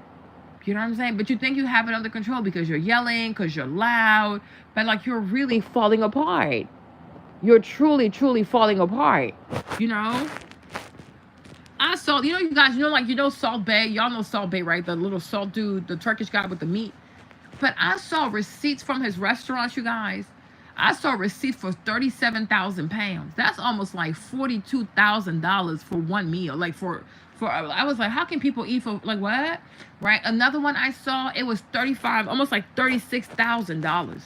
You know what I'm saying? But you think you have it under control because you're yelling, because you're loud, but like you're really falling apart. You're truly, truly falling apart. You know? You guys, Salt Bae. Y'all know Salt Bae, right? The little salt dude, the Turkish guy with the meat. But I saw receipts from his restaurants, you guys. I saw receipts for 37,000 pounds. That's almost like $42,000 for one meal. Like I was like, how can people eat for like what? Right? Another one I saw, it was almost like $36,000.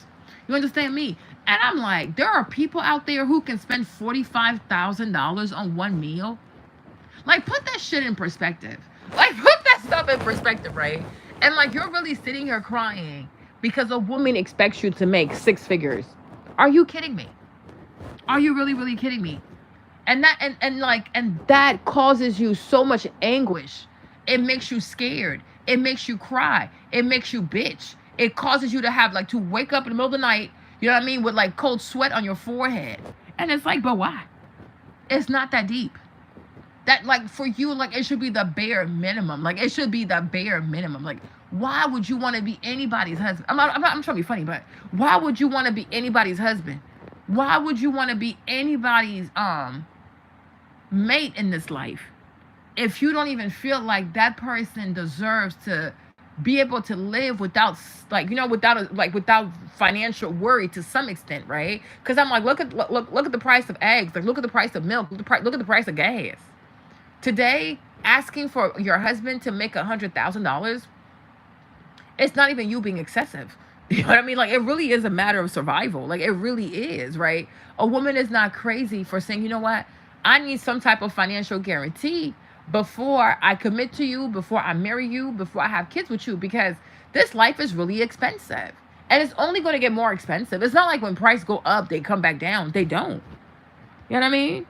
You understand me? And I'm like, there are people out there who can spend $45,000 on one meal. Like, put that shit in perspective. Like, put that stuff in perspective, right? And like, you're really sitting here crying because a woman expects you to make six figures. Are you kidding me? Are you really, really kidding me? And that causes you so much anguish. It makes you scared. It makes you cry. It makes you bitch. It causes you to have to wake up in the middle of the night, you know what I mean, with like cold sweat on your forehead. And it's like, but why? It's not that deep. That like for you, like it should be the bare minimum. Like it should be the bare minimum. Like, why would you want to be anybody's husband? I'm trying to be funny, but why would you want to be anybody's husband? Why would you want to be anybody's mate in this life if you don't even feel like that person deserves to be able to live without without financial worry to some extent, right? Because I'm like, look at the price of eggs, like look at the price of milk, look at the price of gas. Today, asking for your husband to make $100,000, it's not even you being excessive. You know what I mean? Like, it really is a matter of survival. Like, it really is, right? A woman is not crazy for saying, you know what? I need some type of financial guarantee before I commit to you, before I marry you, before I have kids with you, because this life is really expensive. And it's only going to get more expensive. It's not like when prices go up, they come back down. They don't. You know what I mean?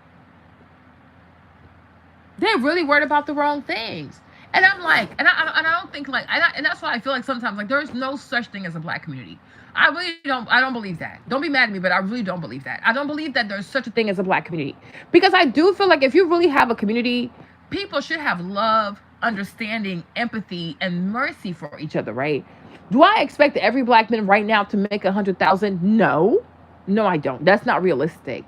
They're really worried about the wrong things. And I'm like, and I don't think like, and that's why I feel like sometimes like there's no such thing as a black community. I don't believe that. Don't be mad at me, but I really don't believe that. I don't believe that there's such a thing as a black community. Because I do feel like if you really have a community, people should have love, understanding, empathy, and mercy for each other, right? Do I expect every black man right now to make 100,000? No, I don't. That's not realistic.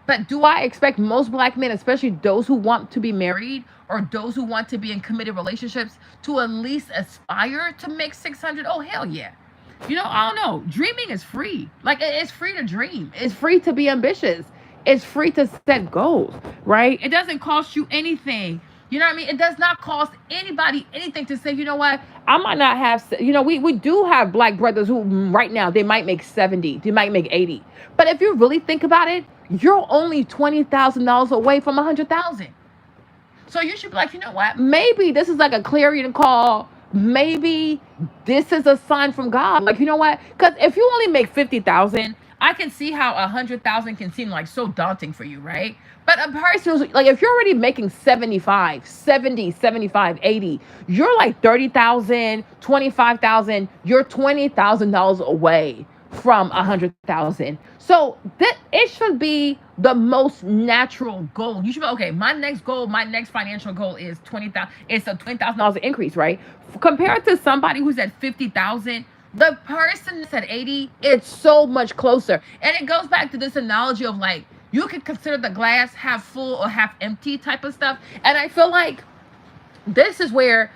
But do I expect most black men, especially those who want to be married or those who want to be in committed relationships, to at least aspire to make 600? Oh, hell yeah. I don't know. Dreaming is free. Like, it's free to dream. It's free to be ambitious. It's free to set goals, right? It doesn't cost you anything. You know what I mean? It does not cost anybody anything to say, you know what? I might not have, we do have black brothers who right now, they might make 70. They might make 80. But if you really think about it, you're only $20,000 away from 100,000. So you should be like, you know what? Maybe this is like a clarion call maybe this is a sign from God. Like, you know what? Because if you only make 50,000, I can see how 100,000 can seem like so daunting for you, right? But a person who's like, if you're already making 75, 70, 75, 80, you're like 30,000, 25,000, you're $20,000 away from 100,000. So that it should be the most natural goal. You should be okay. My next goal, my next financial goal is 20,000. It's a $20,000 increase, right? Compared to somebody who's at 50,000, the person that's at 80, it's so much closer. And it goes back to this analogy of like you could consider the glass half full or half empty type of stuff. And I feel like this is where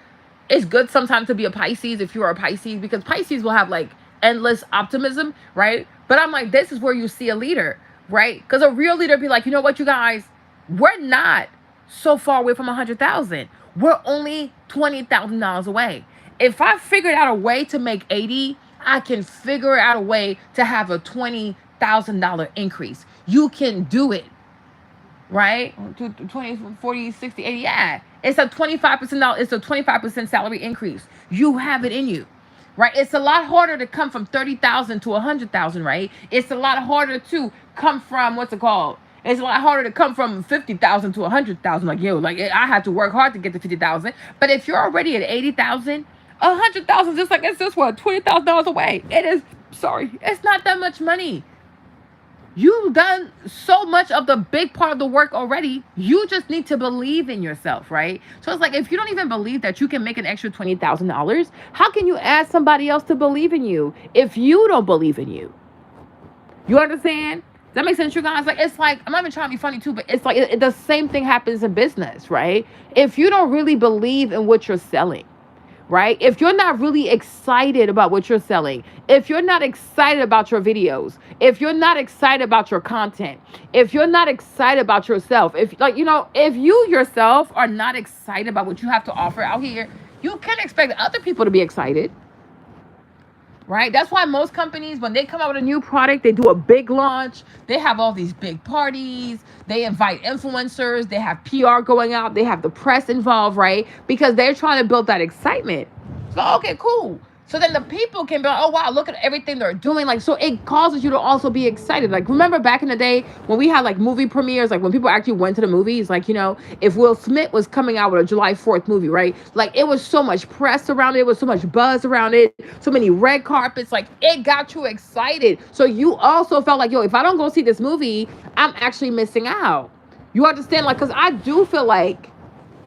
it's good sometimes to be a Pisces if you're a Pisces, because Pisces will have like endless optimism, right? But I'm like, this is where you see a leader, right? Because a real leader be like, you know what, you guys, we're not so far away from 100,000. We're only $20,000 away. If I figured out a way to make 80, I can figure out a way to have a $20,000 increase. You can do it, right? 20, 40, 60, 80, yeah. It's a 25%, it's a 25% salary increase. You have it in you, right? It's a lot harder to come from 30,000 to 100,000, right? It's a lot harder to come from, what's it called? It's a lot harder to come from 50,000 to 100,000. Like, yo, like I had to work hard to get to 50,000. But if you're already at 80,000, 100,000 just like it's just what, $20,000 away. It is, sorry, it's not that much money. You've done so much of the big part of the work already. You just need to believe in yourself, right? So it's like, if you don't even believe that you can make an extra $20,000, how can you ask somebody else to believe in you if you don't believe in you? You understand? Does that make sense, you guys? Like, it's like, I'm not even trying to be funny too, but it's like the same thing happens in business, right? If you don't really believe in what you're selling, right? If you're not really excited about what you're selling, if you're not excited about your videos, if you're not excited about your content, if you're not excited about yourself, if like, you know, if you yourself are not excited about what you have to offer out here, you can't expect other people to be excited. Right? That's why most companies, when they come out with a new product, they do a big launch. They have all these big parties. They invite influencers. They have PR going out. They have the press involved, right? Because they're trying to build that excitement. So, okay, cool. So then the people can be like, oh, wow, look at everything they're doing. Like, so it causes you to also be excited. Like, remember back in the day when we had like movie premieres, like when people actually went to the movies, like, you know, if Will Smith was coming out with a July 4th movie, right? Like, it was so much press around it. It was so much buzz around it. So many red carpets. Like, it got you excited. So you also felt like, yo, if I don't go see this movie, I'm actually missing out. You understand? Like, because I do feel like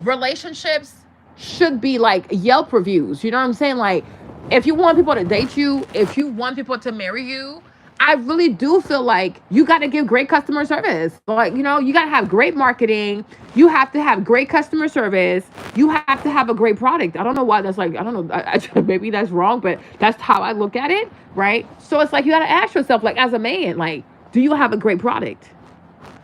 relationships should be like Yelp reviews. You know what I'm saying? Like, if you want people to date you, if you want people to marry you, I really do feel like you got to give great customer service. Like, you know, you got to have great marketing. You have to have great customer service. You have to have a great product. I don't know why that's like, I don't know, maybe that's wrong, but that's how I look at it, right? So it's like, you got to ask yourself, like, as a man, like, do you have a great product,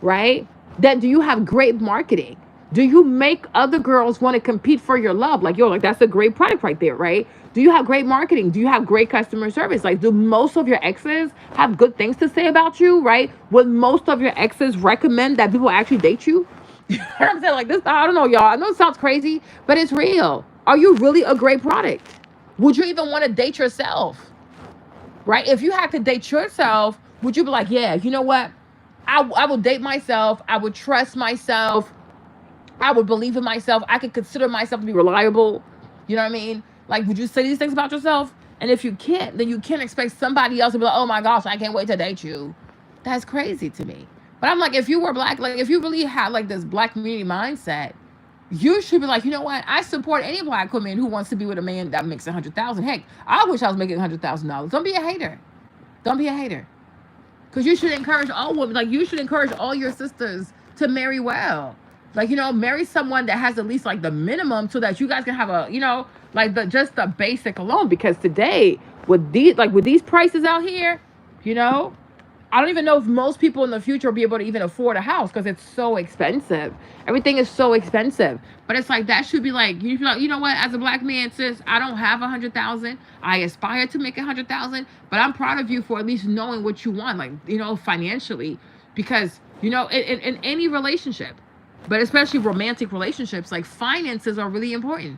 right? Then do you have great marketing? Do you make other girls want to compete for your love? Like, yo, like that's a great product right there, right? Do you have great marketing? Do you have great customer service? Like, do most of your exes have good things to say about you, right? Would most of your exes recommend that people actually date you? You know what I'm saying? Like this, I don't know, y'all. I know it sounds crazy, but it's real. Are you really a great product? Would you even want to date yourself? Right? If you had to date yourself, would you be like, yeah, you know what? I will date myself. I would trust myself. I would believe in myself. I could consider myself to be reliable. You know what I mean? Like, would you say these things about yourself? And if you can't, then you can't expect somebody else to be like, oh my gosh, I can't wait to date you. That's crazy to me. But I'm like, if you were black, like if you really had like this black community mindset, you should be like, you know what? I support any black woman who wants to be with a man that makes 100,000. Heck, I wish I was making $100,000. Don't be a hater. Don't be a hater. Because you should encourage all women, like you should encourage all your sisters to marry well. Like, you know, marry someone that has at least like the minimum so that you guys can have a, you know, like just the basic alone. Because today with these prices out here, you know, I don't even know if most people in the future will be able to even afford a house because it's so expensive. Everything is so expensive. But it's like, that should be like, you know what, as a black man, sis, I don't have 100,000. I aspire to make 100,000, but I'm proud of you for at least knowing what you want, like, you know, financially. Because, you know, in any relationship, but especially romantic relationships, like finances are really important.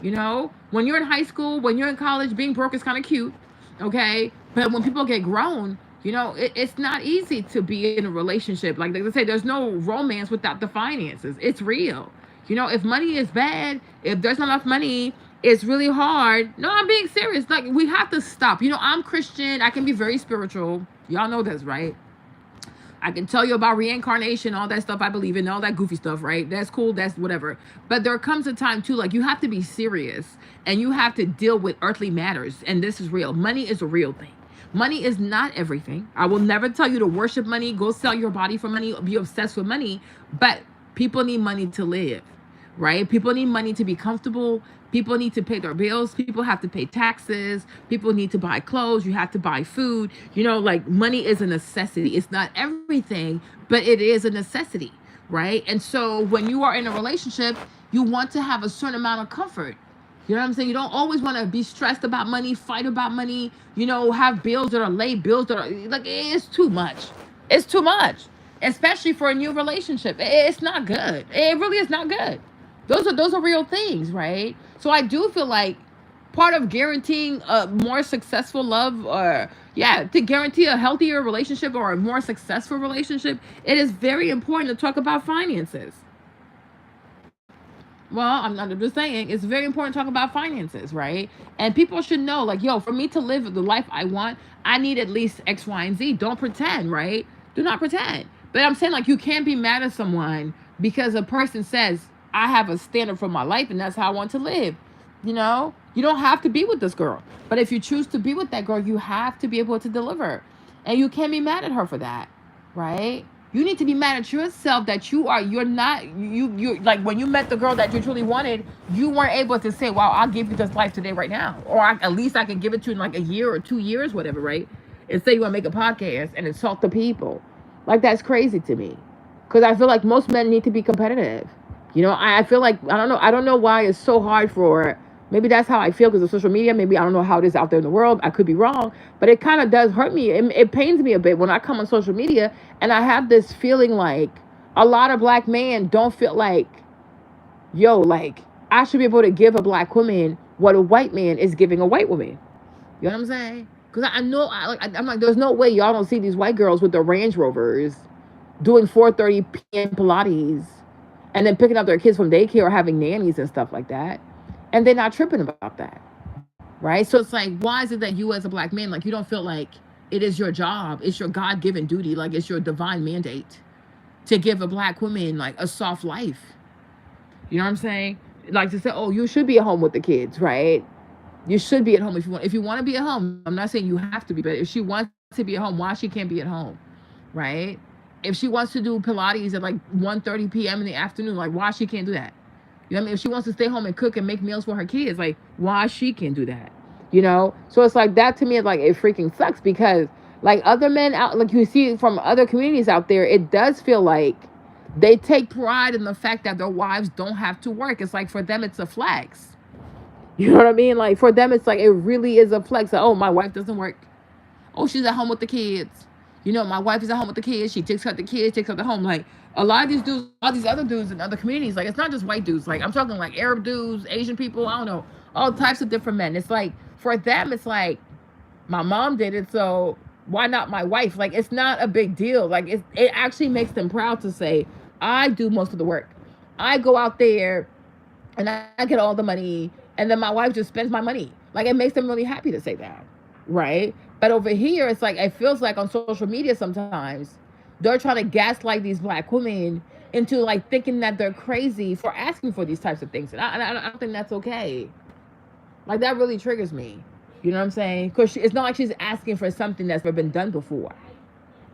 You know, when you're in high school, when you're in college, being broke is kind of cute, okay? But when people get grown, you know, it's not easy to be in a relationship. Like they say, there's no romance without the finances. It's real. You know, if money is bad, if there's not enough money, it's really hard. No, I'm being serious. Like, we have to stop. You know, I'm Christian. I can be very spiritual. Y'all know this, right? I can tell you about reincarnation, all that stuff I believe in, all that goofy stuff, right? That's cool, that's whatever. But there comes a time too, like you have to be serious and you have to deal with earthly matters. And this is real. Money is a real thing. Money is not everything. I will never tell you to worship money, go sell your body for money, be obsessed with money. But people need money to live, right? People need money to be comfortable. People need to pay their bills. People have to pay taxes. People need to buy clothes. You have to buy food. You know, like money is a necessity. It's not everything, but it is a necessity, right? And so when you are in a relationship, you want to have a certain amount of comfort. You know what I'm saying? You don't always want to be stressed about money, fight about money, you know, have bills that are late, bills that are like, it's too much. It's too much, especially for a new relationship. It's not good. It really is not good. Those are real things, right? So I do feel like part of guaranteeing a more successful love, or yeah, to guarantee a healthier relationship or a more successful relationship, it is very important to talk about finances. Well, I'm just saying it's very important to talk about finances, right? And people should know, like, yo, for me to live the life I want, I need at least X, Y, and Z. Don't pretend, right? Do not pretend. But I'm saying, like, you can't be mad at someone because a person says, I have a standard for my life and that's how I want to live. You know, you don't have to be with this girl. But if you choose to be with that girl, you have to be able to deliver. And you can't be mad at her for that, right? You need to be mad at yourself that you're not, you like when you met the girl that you truly wanted, you weren't able to say, wow, I'll give you this life today right now. Or at least I can give it to you in like a year or 2 years, whatever, right? And say you want to make a podcast and insult the people. Like, that's crazy to me. Because I feel like most men need to be competitive. You know, I feel like, I don't know why it's so hard for, maybe that's how I feel because of social media. Maybe I don't know how it is out there in the world. I could be wrong, but it kind of does hurt me. It pains me a bit when I come on social media and I have this feeling like a lot of black men don't feel like, yo, like I should be able to give a black woman what a white man is giving a white woman. You know what I'm saying? Because I know, I'm like, there's no way y'all don't see these white girls with their Range Rovers doing 4:30 p.m. Pilates and then picking up their kids from daycare or having nannies and stuff like that. And they're not tripping about that, right? So it's like, why is it that you as a black man, like you don't feel like it is your job, it's your God-given duty, like it's your divine mandate to give a black woman like a soft life? You know what I'm saying? Like to say, oh, you should be at home with the kids, right? You should be at home if you want. If you want to be at home, I'm not saying you have to be, but if she wants to be at home, why she can't be at home, right? If she wants to do Pilates at like 1:30 p.m. in the afternoon, like why she can't do that? You know what I mean? If she wants to stay home and cook and make meals for her kids, like why she can't do that? You know? So it's like that to me is like it freaking sucks because like other men out, like you see from other communities out there, it does feel like they take pride in the fact that their wives don't have to work. It's like for them it's a flex. You know what I mean? Like for them it's like it really is a flex. Like, oh, my wife doesn't work. Oh, she's at home with the kids. You know, my wife is at home with the kids. She takes care of the kids, takes care of the home. Like a lot of these dudes, all these other dudes in other communities, like it's not just white dudes. Like I'm talking like Arab dudes, Asian people, I don't know, all types of different men. It's like for them, it's like my mom did it, so why not my wife? Like it's not a big deal. Like it actually makes them proud to say, I do most of the work. I go out there and I get all the money, and then my wife just spends my money. Like it makes them really happy to say that, right? But over here, it's like, it feels like on social media sometimes, they're trying to gaslight these black women into like thinking that they're crazy for asking for these types of things. And I don't think that's okay. Like that really triggers me. You know what I'm saying? Because it's not like she's asking for something that's never been done before.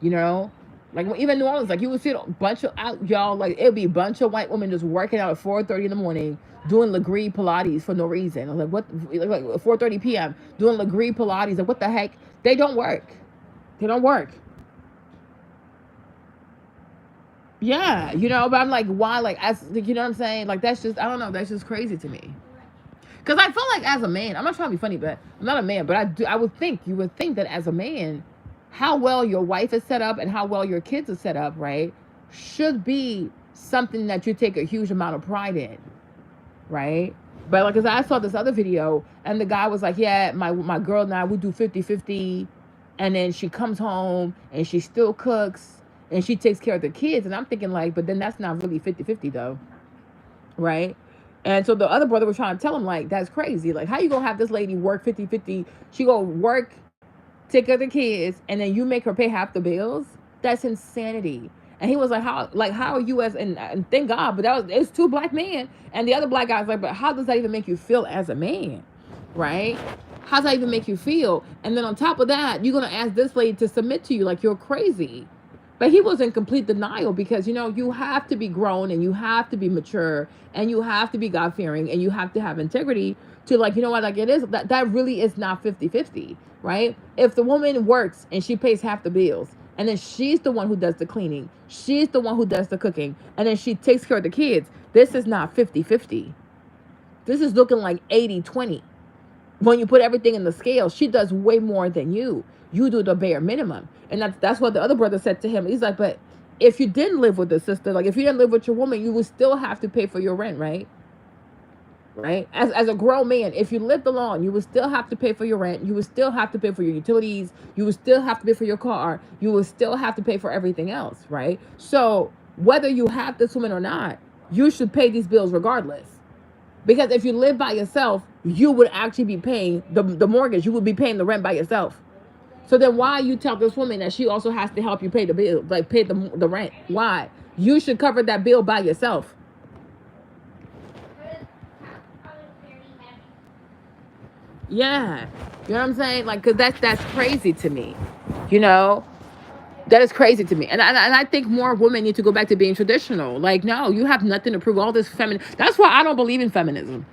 You know? Like even New Orleans, like you would see a bunch of y'all, like it would be a bunch of white women just working out at 4:30 in the morning, doing Legree Pilates for no reason. I was like, what? Like 4:30 p.m. doing Legree Pilates. Like what the heck? They don't work. They don't work. Yeah, you know. But I'm like, why? Like, as you know what I'm saying? Like that's just, I don't know. That's just crazy to me. Because I feel like as a man, I'm not trying to be funny, but I'm not a man. But I would think you would think that as a man, how well your wife is set up and how well your kids are set up, right, should be something that you take a huge amount of pride in, right? But like, cause I saw this other video and the guy was like, yeah, my girl and I, we do 50-50. And then she comes home and she still cooks and she takes care of the kids. And I'm thinking like, but then that's not really 50-50 though. Right. And so the other brother was trying to tell him like, that's crazy. Like, how you gonna have this lady work 50-50? She gonna work, take care of the kids, and then you make her pay half the bills? That's insanity. And he was like, how are you and thank God, but it's two black men. And the other black guy was like, but how does that even make you feel as a man? Right? How does that even make you feel? And then on top of that, you're gonna ask this lady to submit to you like you're crazy. But he was in complete denial because, you have to be grown and you have to be mature and you have to be God-fearing and you have to have integrity to like, you know what, like it is, that really is not 50-50, right? If the woman works and she pays half the bills and then she's the one who does the cleaning, she's the one who does the cooking, and then she takes care of the kids, this is not 50-50. This is looking like 80-20. When you put everything in the scale, she does way more than you. You do the bare minimum. And that's what the other brother said to him. He's like, but if you didn't live with the sister, like if you didn't live with your woman, you would still have to pay for your rent, right? Right? As a grown man, if you lived alone, you would still have to pay for your rent. You would still have to pay for your utilities. You would still have to pay for your car. You would still have to pay for everything else, right? So whether you have this woman or not, you should pay these bills regardless. Because if you live by yourself, you would actually be paying the mortgage. You would be paying the rent by yourself. So then why you tell this woman that she also has to help you pay the bill, like pay the rent? Why? You should cover that bill by yourself. Yeah. You know what I'm saying? Like, because that's crazy to me. That is crazy to me. And I think more women need to go back to being traditional. Like, no, you have nothing to prove. All this feminine. That's why I don't believe in feminism.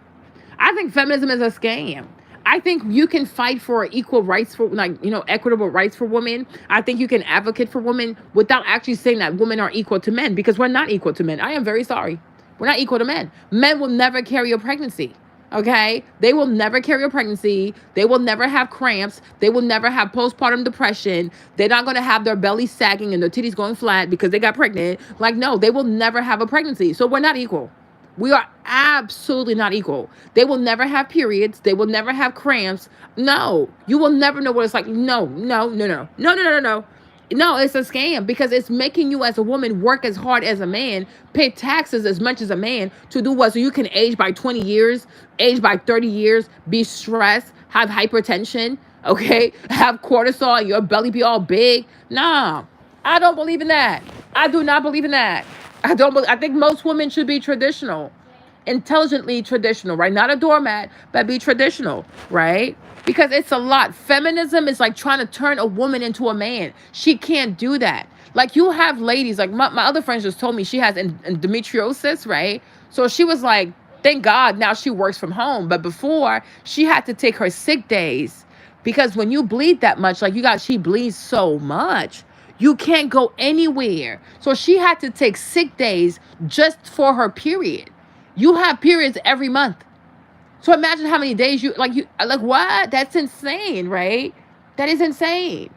I think feminism is a scam. I think you can fight for equal rights for, like, equitable rights for women. I think you can advocate for women without actually saying that women are equal to men, because we're not equal to men. I am very sorry. We're not equal to men. Men will never carry a pregnancy. Okay? They will never carry a pregnancy. They will never have cramps. They will never have postpartum depression. They're not going to have their belly sagging and their titties going flat because they got pregnant. Like, no, they will never have a pregnancy. So we're not equal. We are absolutely not equal. They will never have periods. They will never have cramps. No, you will never know what it's like. No. No, it's a scam because it's making you as a woman work as hard as a man, pay taxes as much as a man to do what? So you can age by 20 years, age by 30 years, be stressed, have hypertension, okay? Have cortisol and your belly be all big. Nah, I don't believe in that. I do not believe in that. I think most women should be traditional, intelligently traditional, right? Not a doormat, but be traditional, right? Because it's a lot. Feminism is like trying to turn a woman into a man. She can't do that. Like, you have ladies, like my other friends just told me she has endometriosis, right? So she was like, thank God now she works from home. But before, she had to take her sick days because when you bleed that much, like she bleeds so much. You can't go anywhere. So she had to take sick days just for her period. You have periods every month. So imagine how many days you what? That's insane, right? That is insane.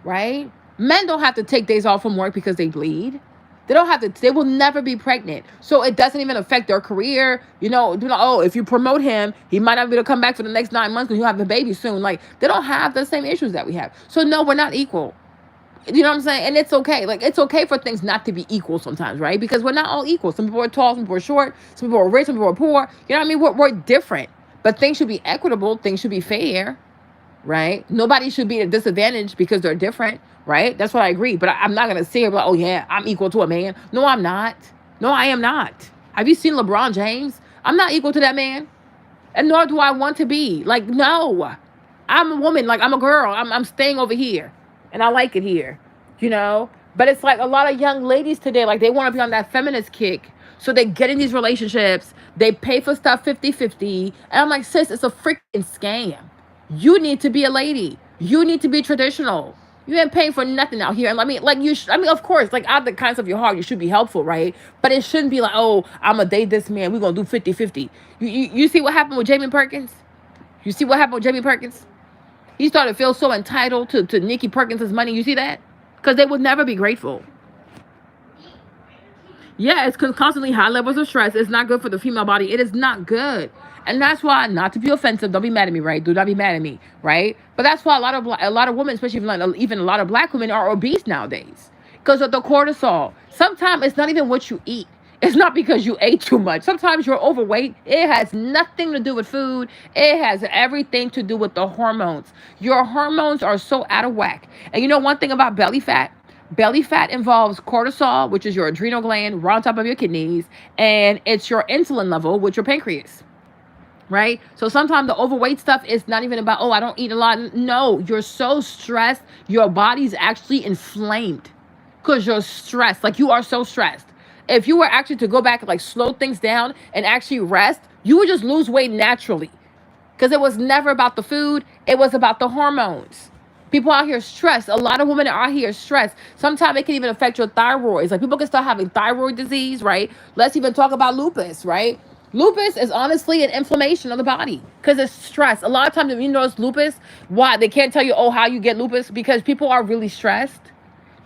Right? Men don't have to take days off from work because they bleed. They will never be pregnant. So it doesn't even affect their career. If you promote him, he might not be able to come back for the next 9 months because you have a baby soon. Like, they don't have the same issues that we have. So no, we're not equal. You know what I'm saying? And it's okay. Like, it's okay for things not to be equal sometimes, right? Because we're not all equal. Some people are tall, some people are short, some people are rich, some people are poor. You know what I mean? We're different. But things should be equitable. Things should be fair, right? Nobody should be at a disadvantage because they're different, right? That's what I agree. But I'm not going to say it like, oh, yeah, I'm equal to a man. No, I'm not. No, I am not. Have you seen LeBron James? I'm not equal to that man. And nor do I want to be. Like, no. I'm a woman. Like, I'm a girl. I'm staying over here. And I like it here, But it's like a lot of young ladies today, like, they want to be on that feminist kick. So they get in these relationships. They pay for stuff 50-50. And I'm like, sis, it's a freaking scam. You need to be a lady. You need to be traditional. You ain't paying for nothing out here. And of course, like, out the kindness of your heart, you should be helpful, right? But it shouldn't be like, oh, I'm going to date this man. We're going to do 50-50. You see what happened with Jamie Perkins? You see what happened with Jamie Perkins? He started to feel so entitled to Nikki Perkins' money. You see that? Because they would never be grateful. Yeah, it's constantly high levels of stress. It's not good for the female body. It is not good. And that's why, not to be offensive, don't be mad at me, right? Do not be mad at me, right? But that's why a lot of women, especially even a lot of black women, are obese nowadays because of the cortisol. Sometimes it's not even what you eat. It's not because you ate too much. Sometimes you're overweight. It has nothing to do with food. It has everything to do with the hormones. Your hormones are so out of whack. And you know one thing about belly fat? Belly fat involves cortisol, which is your adrenal gland, right on top of your kidneys, and it's your insulin level, with your pancreas, right? So sometimes the overweight stuff is not even about, oh, I don't eat a lot. No, you're so stressed, your body's actually inflamed because you're stressed. Like, you are so stressed. If you were actually to go back and like slow things down and actually rest, you would just lose weight naturally because it was never about the food, it was about the hormones. People out here stressed. A lot of women are out here stressed. Sometimes it can even affect your thyroids. Like, people can start having thyroid disease, right? Let's even talk about lupus, right? Lupus is honestly an inflammation of the body because it's stress. A lot of times, if you notice lupus, why they can't tell you, oh, how you get lupus, because people are really stressed.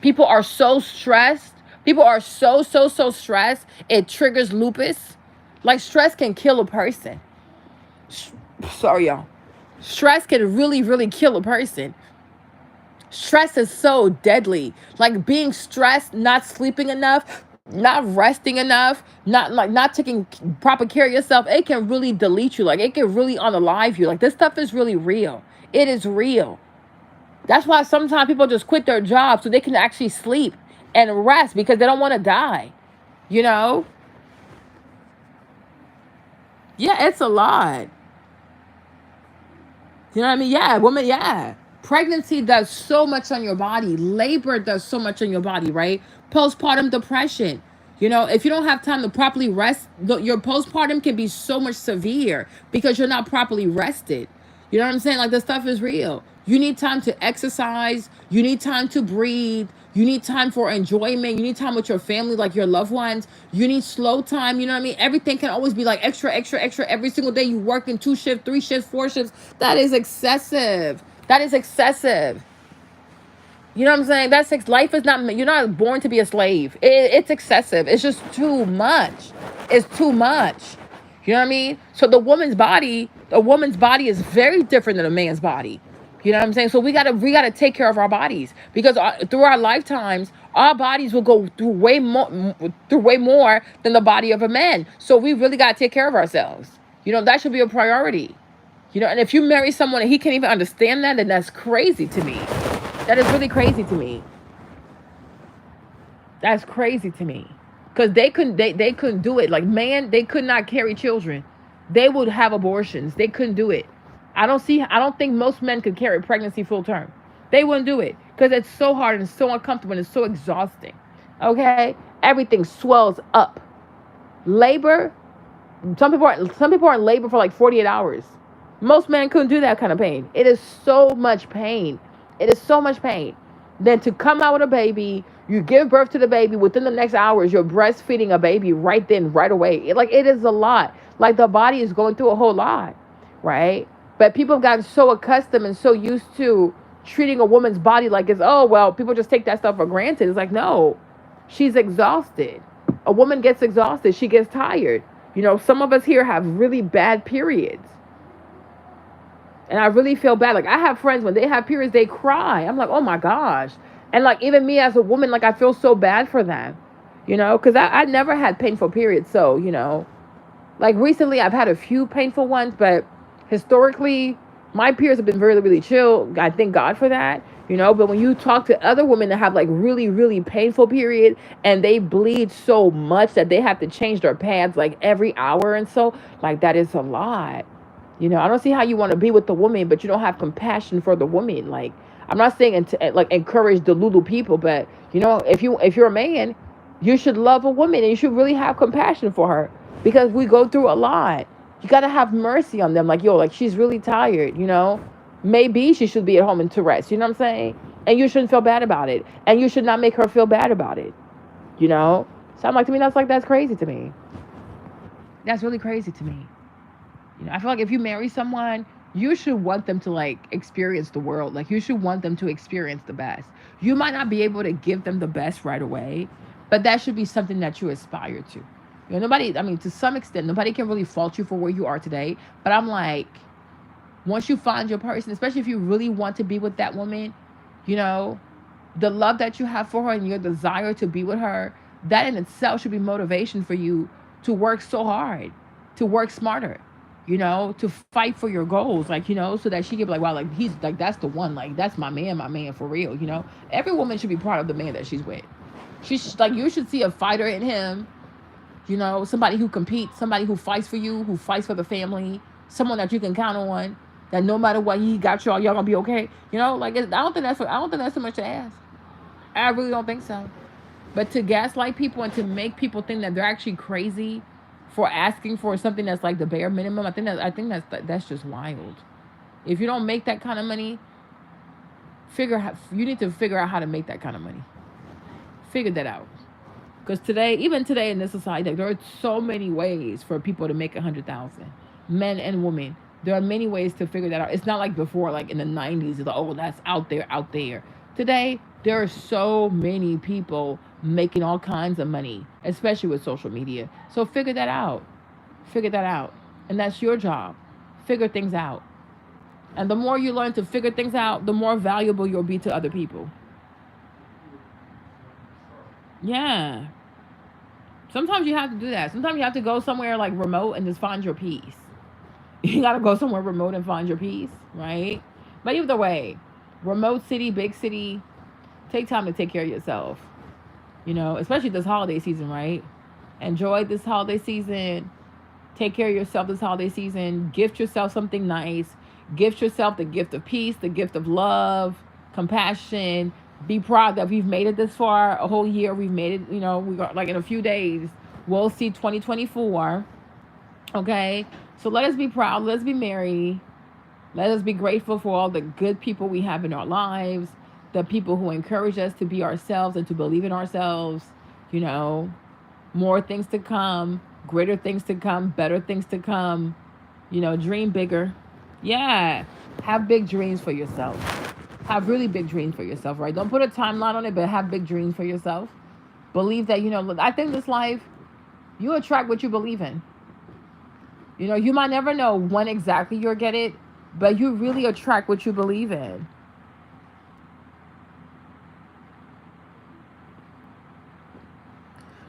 People are so stressed. People are so stressed. It triggers lupus. Like, stress can kill a person. Sorry, y'all. Stress can really kill a person. Stress is so deadly. Like, being stressed, not sleeping enough, not resting enough, not taking proper care of yourself, it can really delete you. Like, it can really unalive you. Like, this stuff is really real. It is real. That's why sometimes people just quit their job so they can actually sleep and rest because they don't want to die. You know? Yeah, it's a lot. You know what I mean? Yeah, woman, yeah. Pregnancy does so much on your body. Labor does so much on your body, right? Postpartum depression. You know, if you don't have time to properly rest, your postpartum can be so much severe because you're not properly rested. You know what I'm saying? Like, this stuff is real. You need time to exercise. You need time to breathe. You need time for enjoyment. You need time with your family, like your loved ones. You need slow time. You know what I mean? Everything can always be like extra every single day. You work in 2 shifts, 3 shifts, 4 shifts. That is excessive. That is excessive. You know what I'm saying? Life is not, you're not born to be a slave. It's excessive. It's just too much. It's too much. You know what I mean? So a woman's body is very different than a man's body. You know what I'm saying? So we gotta take care of our bodies because through our lifetimes, our bodies will go through way more than the body of a man. So we really gotta take care of ourselves. You know, that should be a priority. You know, and if you marry someone and he can't even understand that, then that's crazy to me. That is really crazy to me. That's crazy to me. Because they couldn't do it. Like, man, they could not carry children. They would have abortions. They couldn't do it. I don't think most men could carry pregnancy full term. They wouldn't do it. Because it's so hard and so uncomfortable and it's so exhausting. Okay? Everything swells up. Labor, some people are in labor for like 48 hours. Most men couldn't do that kind of pain. It is so much pain. It is so much pain. Then to come out with a baby, you give birth to the baby, within the next hours, you're breastfeeding a baby right then, right away. It is a lot. Like, the body is going through a whole lot, right? But people have gotten so accustomed and so used to treating a woman's body like it's, oh, well, people just take that stuff for granted. It's like, no, she's exhausted. A woman gets exhausted. She gets tired. You know, some of us here have really bad periods. And I really feel bad. Like, I have friends, when they have periods, they cry. I'm like, oh my gosh. And like, even me as a woman, like, I feel so bad for them, you know, because I never had painful periods. So, you know, like, recently I've had a few painful ones, but historically my periods have been really chill. I thank God for that, you know. But when you talk to other women that have like really painful period and they bleed so much that they have to change their pads like every hour, and so, like, that is a lot. You know, I don't see how you want to be with the woman, but you don't have compassion for the woman. Like, I'm not saying like encourage the Lulu people, but you know, if you're a man, you should love a woman and you should really have compassion for her because we go through a lot. You got to have mercy on them. Like, yo, like, she's really tired, you know. Maybe she should be at home and to rest. You know what I'm saying? And you shouldn't feel bad about it. And you should not make her feel bad about it. You know? So I'm like, to me, that's crazy to me. That's really crazy to me. You know, I feel like if you marry someone, you should want them to like experience the world. Like, you should want them to experience the best. You might not be able to give them the best right away, But that should be something that you aspire to. You know, nobody, I mean, to some extent, nobody can really fault you for where you are today. But I'm like, once you find your person, especially if you really want to be with that woman, you know, the love that you have for her and your desire to be with her, that in itself should be motivation for you to work so hard, to work smarter, you know, to fight for your goals, like, you know, so that she can be like, wow, like, he's like, that's the one, like, that's my man for real, you know. Every woman should be proud of the man that she's with. She's like, you should see a fighter in him, you know, somebody who competes, somebody who fights for you, who fights for the family, someone that you can count on, that no matter what, he got y'all gonna be okay, you know. Like, I don't think that's so much to ask. I really don't think so. But to gaslight people and to make people think that they're actually crazy for asking for something that's like the bare minimum, I think that's just wild. If you don't make that kind of money, you need to figure out how to make that kind of money. Figure that out. Because even today in this society, like, there are so many ways for people to make 100,000, men and women. There are many ways to figure that out. It's not like before, like in the 90s, it's like, oh, that's out there. Today, there are so many people making all kinds of money, especially with social media. So figure that out. And that's your job. Figure things out. And the more you learn to figure things out, the more valuable you'll be to other people. Yeah. Sometimes you have to do that. Sometimes you have to go somewhere like remote and just find your peace. You got to go somewhere remote and find your peace, right? But either way, remote city, big city, take time to take care of yourself. You know, especially this holiday season, right? Enjoy this holiday season. Take care of yourself this holiday season. Gift yourself something nice. Gift yourself the gift of peace, the gift of love, compassion. Be proud that we've made it this far, a whole year. We've made it, you know, we got like in a few days, we'll see 2024. Okay? So let us be proud. Let us be merry. Let us be grateful for all the good people we have in our lives, the people who encourage us to be ourselves and to believe in ourselves. You know, more things to come, greater things to come, better things to come. You know, dream bigger. Yeah. Have big dreams for yourself. Have really big dreams for yourself, right? Don't put a timeline on it, but have big dreams for yourself. Believe that, you know, I think this life, you attract what you believe in. You know, you might never know when exactly you'll get it, but you really attract what you believe in.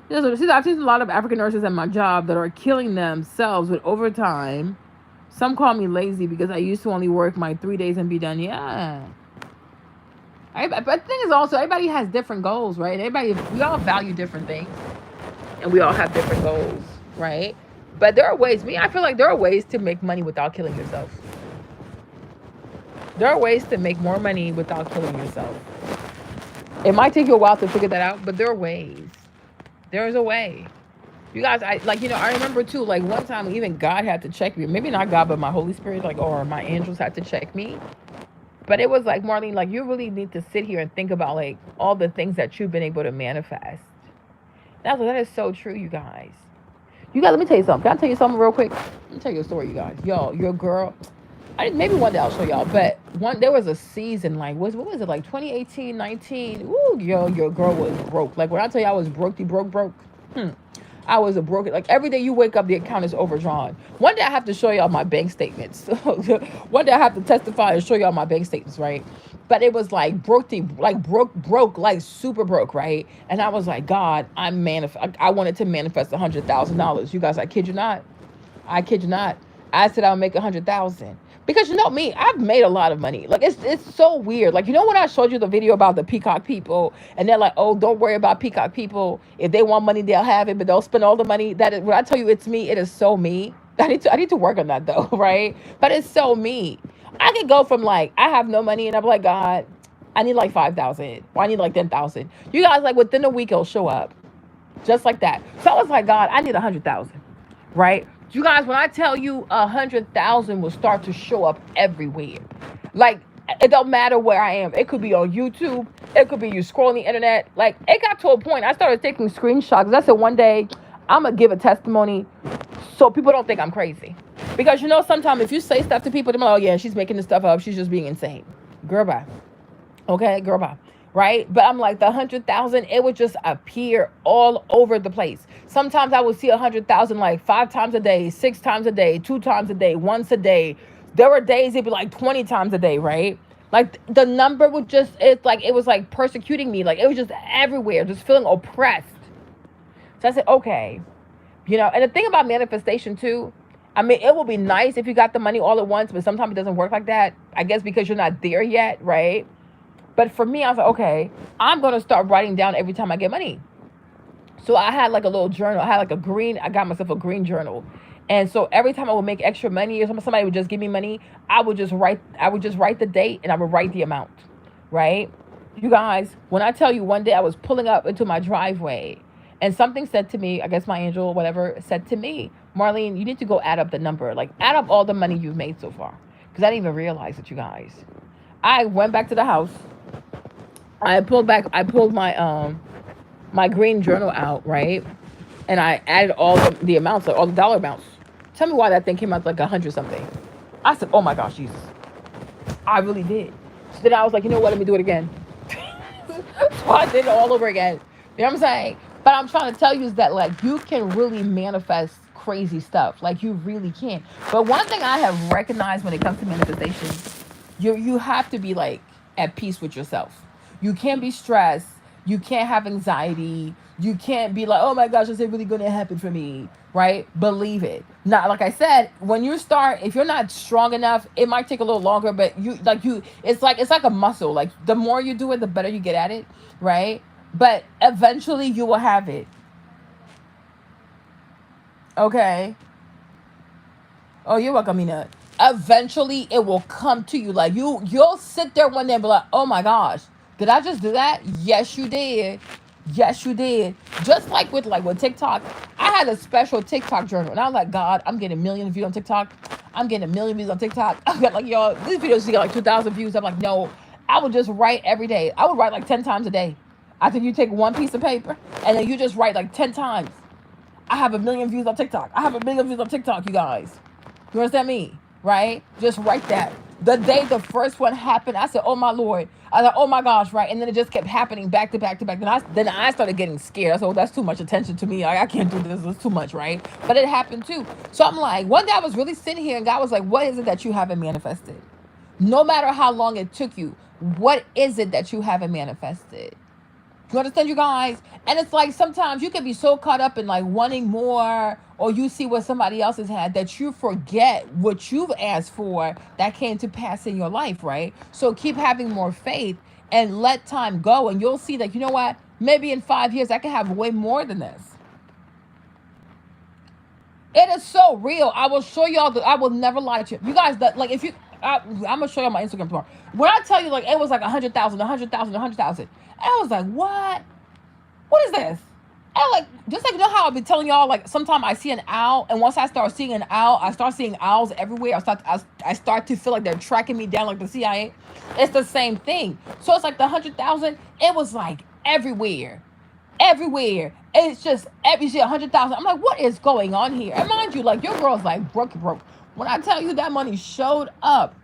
See, I've seen a lot of African nurses at my job that are killing themselves with overtime. Some call me lazy because I used to only work my 3 days and be done. Yeah. But the thing is also, everybody has different goals, right? We all value different things. And we all have different goals, right? But there are ways, I feel like there are ways to make money without killing yourself. There are ways to make more money without killing yourself. It might take you a while to figure that out, but there are ways. There is a way. You guys, I remember too, like one time even God had to check me. Maybe not God, but my Holy Spirit, or my angels had to check me. But it was like, Marlene, like you really need to sit here and think about like all the things that you've been able to manifest. That is so true, you guys. You guys, let me tell you something. Can I tell you something real quick? Let me tell you a story, you guys. Yo, your girl, maybe one day I'll show y'all, but there was a season, like, what was it, like 2018, 19? Ooh, yo, your girl was broke. Like, when I tell you I was broke. I was a broken, like every day you wake up, the account is overdrawn. One day I have to show y'all my bank statements. One day I have to testify and show y'all my bank statements, right? But it was like broke, like super broke, right? And I was like, God, I wanted to manifest $100,000. You guys, I kid you not. I said I'll make 100,000. Because you know me, I've made a lot of money. Like, it's so weird. Like, you know when I showed you the video about the peacock people, and they're like, oh, don't worry about peacock people. If they want money, they'll have it, but they'll spend all the money. When I tell you it's me, it is so me. I need to work on that, though, right? But it's so me. I could go from, like, I have no money, and I'm like, God, I need, like, 5,000. Or I need, like, 10,000. You guys, like, within a week, it'll show up. Just like that. So I was like, God, I need 100,000, right? You guys, when I tell you 100,000 will start to show up everywhere. Like, it don't matter where I am. It could be on YouTube. It could be you scrolling the internet. Like, it got to a point, I started taking screenshots. I said, one day, I'm going to give a testimony so people don't think I'm crazy. Because, you know, sometimes if you say stuff to people, they're like, oh, yeah, she's making this stuff up. She's just being insane. Girl, bye. Okay, girl, bye. right? But I'm like, the 100,000, it would just appear all over the place. Sometimes I would see 100,000 like 5 times a day, 6 times a day, 2 times a day, once a day. There were days it'd be like 20 times a day, right? Like the number would just, it's like, it was like persecuting me. Like it was just everywhere, just feeling oppressed. So I said, okay, and the thing about manifestation too, I mean, it will be nice if you got the money all at once, but sometimes it doesn't work like that. I guess because you're not there yet, right? But for me, I was like, okay, I'm going to start writing down every time I get money. So I had like a little journal. I got myself a green journal. And so every time I would make extra money or somebody would just give me money, I would just write the date and I would write the amount, right? You guys, when I tell you one day I was pulling up into my driveway and something said to me, I guess my angel or whatever said to me, Marlene, you need to go add up the number. Like add up all the money you've made so far. Because I didn't even realize it, you guys. I went back to the house. I pulled my green journal out, right? And I added all the amounts, like all the dollar amounts. Tell me why that thing came out like 100 something. I said, oh my gosh, Jesus. I really did. So then I was like, you know what? Let me do it again. So I did it all over again. You know what I'm saying? But I'm trying to tell you is that like you can really manifest crazy stuff. Like you really can. But one thing I have recognized when it comes to manifestation, you have to be like at peace with yourself. You can't be stressed. You can't have anxiety. You can't be like, oh my gosh, is it really going to happen for me? Right? Believe it. Not like I said, when you start, if you're not strong enough, it might take a little longer, but it's like a muscle. Like the more you do it, the better you get at it, right? But eventually you will have it. Okay. Oh, you're welcome, Mina. Eventually it will come to you. Like you'll sit there one day and be like, oh my gosh, did I just do that? Yes, you did. Yes, you did. Just like with TikTok, I had a special TikTok journal, and I was like, God, I'm getting a million views on TikTok. I'm getting a million views on TikTok. I got like, y'all, these videos get like 2,000 views. I'm like, no, I would just write every day. I would write like 10 times a day. I think you take one piece of paper and then you just write like 10 times. I have a million views on TikTok. I have a million views on TikTok, you guys. You understand me? Right? Just write that. The day the first one happened, I said, oh my Lord. I thought, oh my gosh, right? And then it just kept happening back to back to back. Then I started getting scared. I said, oh, that's too much attention to me. I can't do this. It's too much, right? But it happened too. So I'm like, one day I was really sitting here and God was like, what is it that you haven't manifested? No matter how long it took you, what is it that you haven't manifested? You understand, you guys? And it's like sometimes you can be so caught up in like wanting more, or you see what somebody else has had, that you forget what you've asked for that came to pass in your life, right? So keep having more faith and let time go, and you'll see that, you know what? Maybe in 5 years I can have way more than this. It is so real. I will show y'all I will never lie to you. You guys, that like if you I'm gonna show you on my Instagram tomorrow. When I tell you like it was like 100,000, 100,000, 100,000, I was like, what? What is this? And like just like you know how I've been telling y'all, like sometimes I see an owl, and once I start seeing an owl, I start seeing owls everywhere. I start to feel like they're tracking me down like the CIA. It's the same thing. So it's like the 100,000. It was like everywhere. Everywhere. It's just every shit, 100,000. I'm like, what is going on here? And mind you, like your girl's like broke. When I tell you that money showed up,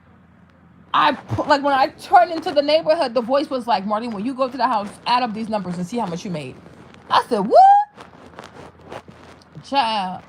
like when I turned into the neighborhood, the voice was like, Marty, when you go to the house, add up these numbers and see how much you made. I said, what? Child.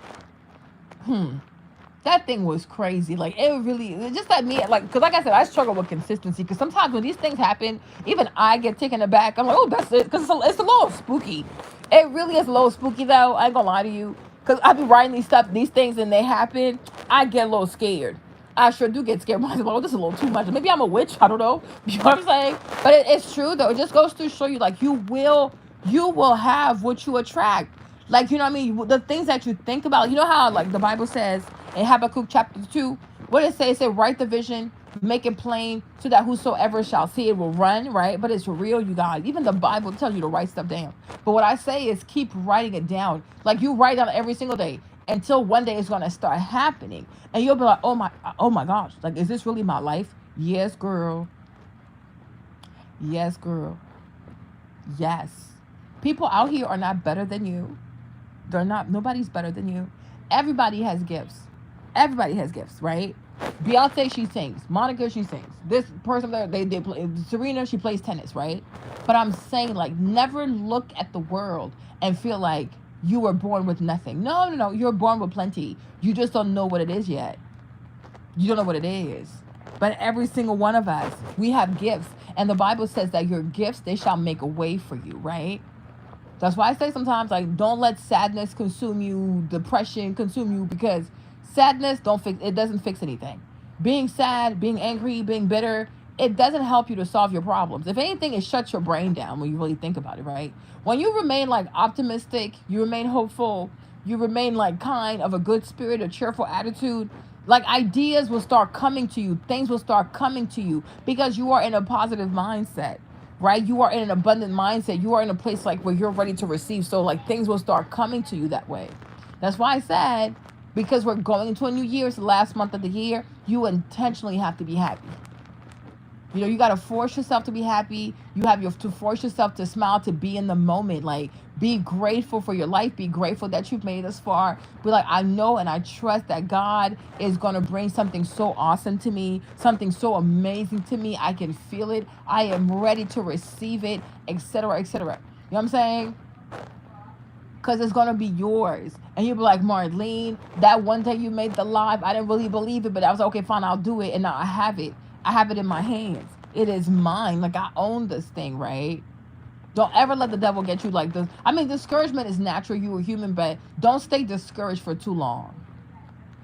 That thing was crazy. Like it really, just like me, like, because like I said, I struggle with consistency. Because sometimes when these things happen, even I get taken aback. I'm like, oh, that's it. Because it's a little spooky. It really is a little spooky though. I ain't gonna lie to you. Because I be writing these things, and they happen. I get a little scared. I sure do get scared. I'm like, oh, this is a little too much. Maybe I'm a witch. I don't know. You know what I'm saying? But it's true though. It just goes to show you, like, you will have what you attract. Like, you know what I mean? The things that you think about. You know how, like, the Bible says in Habakkuk chapter 2, what it say? It said, write the vision, make it plain, so that whosoever shall see it will run, right? But it's real, you guys. Even the Bible tells you to write stuff down. But what I say is keep writing it down. Like, you write down every single day until one day it's going to start happening. And you'll be like, oh my gosh. Like, is this really my life? Yes, girl. Yes, girl. Yes. People out here are not better than you. They're not. Nobody's better than you. Everybody has gifts. Everybody has gifts, right? Beyonce, she sings. Monica, she sings. This person there, they play. Serena, she plays tennis, right? But I'm saying, like, never look at the world and feel like you were born with nothing. No, no, no. You're born with plenty. You just don't know what it is yet. You don't know what it is. But every single one of us, we have gifts. And the Bible says that your gifts, they shall make a way for you, right? That's why I say sometimes, like, don't let sadness consume you, depression consume you, because sadness it doesn't fix anything. Being sad, being angry, being bitter, it doesn't help you to solve your problems. If anything, it shuts your brain down when you really think about it, right? When you remain like optimistic, you remain hopeful, you remain like kind, of a good spirit, a cheerful attitude, like ideas will start coming to you, things will start coming to you because you are in a positive mindset, right? You are in an abundant mindset. You are in a place like where you're ready to receive. So like things will start coming to you that way. That's why I said, because we're going into a new year, it's the last month of the year, you intentionally have to be happy. You know, you got to force yourself to be happy. You have to force yourself to smile, to be in the moment. Like, be grateful for your life. Be grateful that you've made this far. Be like, I know and I trust that God is going to bring something so awesome to me, something so amazing to me. I can feel it. I am ready to receive it, etc., etc. You know what I'm saying? Because it's going to be yours. And you'll be like, Marlene, that one day you made the live, I didn't really believe it, but I was like, okay, fine, I'll do it. And now I have it. I have it in my hands. It is mine. Like, I own this thing, right? Don't ever let the devil get you like this. I mean, discouragement is natural. You are human, but don't stay discouraged for too long,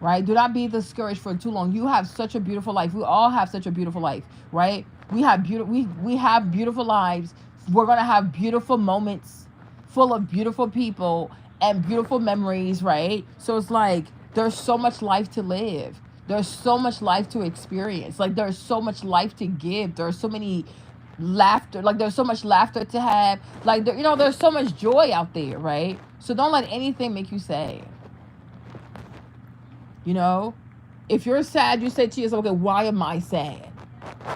right? Do not be discouraged for too long. You have such a beautiful life. We all have such a beautiful life, right? We have beautiful lives. We're going to have beautiful moments full of beautiful people and beautiful memories, right? So it's like, there's so much life to live. There's so much life to experience. Like, there's so much life to give. There's so many laughter. Like, there's so much laughter to have. Like, you know, there's so much joy out there, right? So don't let anything make you sad. You know? If you're sad, you say to yourself, okay, why am I sad?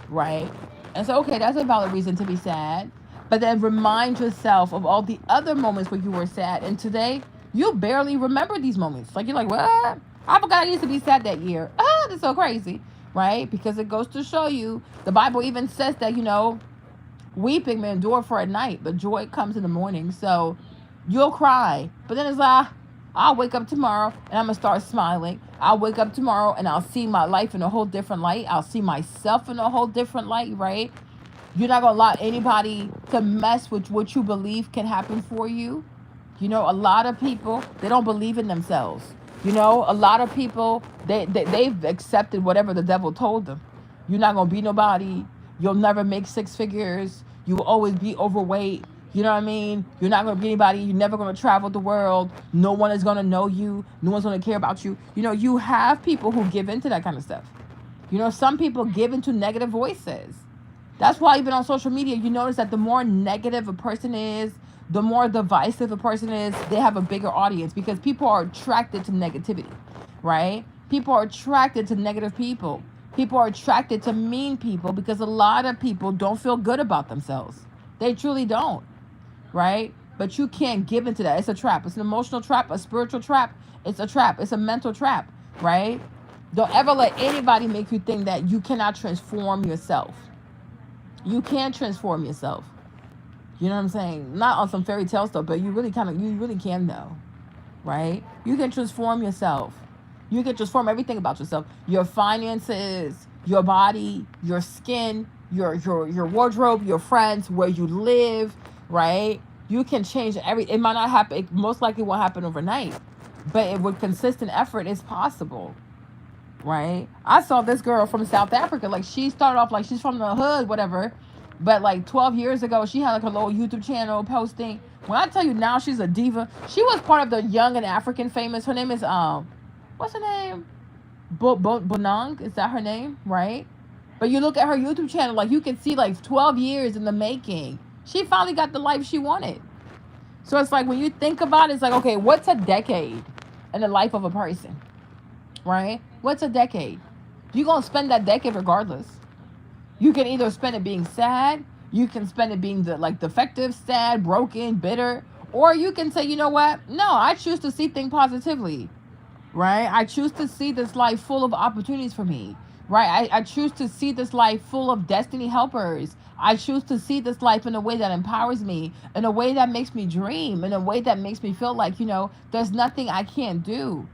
Right? And so, okay, that's a valid reason to be sad. But then remind yourself of all the other moments where you were sad. And today, you'll barely remember these moments. Like, you're like, what? I forgot I used to be sad that year. Ah, that's so crazy, right? Because it goes to show you, the Bible even says that, you know, weeping may endure for a night, but joy comes in the morning. So you'll cry, but then it's like, I'll wake up tomorrow and I'm going to start smiling. I'll wake up tomorrow and I'll see my life in a whole different light. I'll see myself in a whole different light, right? You're not going to allow anybody to mess with what you believe can happen for you. You know, a lot of people, they don't believe in themselves. You know, a lot of people, they've accepted whatever the devil told them. You're not going to be nobody. You'll never make six figures. You will always be overweight. You know what I mean? You're not going to be anybody. You're never going to travel the world. No one is going to know you. No one's going to care about you. You know, you have people who give into that kind of stuff. You know, some people give into negative voices. That's why even on social media, you notice that the more negative a person is, the more divisive a person is, they have a bigger audience because people are attracted to negativity, right? People are attracted to negative people. People are attracted to mean people because a lot of people don't feel good about themselves. They truly don't, right? But you can't give into that. It's a trap. It's an emotional trap, a spiritual trap. It's a trap. It's a mental trap, right? Don't ever let anybody make you think that you cannot transform yourself. You can transform yourself. You know what I'm saying? Not on some fairy tale stuff, but you really can though, right? You can transform yourself. You can transform everything about yourself. Your finances, your body, your skin, your wardrobe, your friends, where you live, right? You can change it might not happen. It most likely won't happen overnight, but with consistent effort, it's possible, right? I saw this girl from South Africa. Like, she started off like she's from the hood, whatever. But like 12 years ago, she had like a little YouTube channel posting. When I tell you now she's a diva, she was part of the Young and African Famous. Her name is, what's her name? Bonang, is that her name, right? But you look at her YouTube channel, like you can see like 12 years in the making. She finally got the life she wanted. So it's like when you think about it, it's like, okay, what's a decade in the life of a person, right? What's a decade? You're going to spend that decade regardless. You can either spend it being sad, you can spend it being defective, sad, broken, bitter, or you can say, you know what? No, I choose to see things positively. right? I choose to see this life full of opportunities for me, right? I choose to see this life full of destiny helpers. I choose to see this life in a way that empowers me, in a way that makes me dream, in a way that makes me feel like, there's nothing I can't do,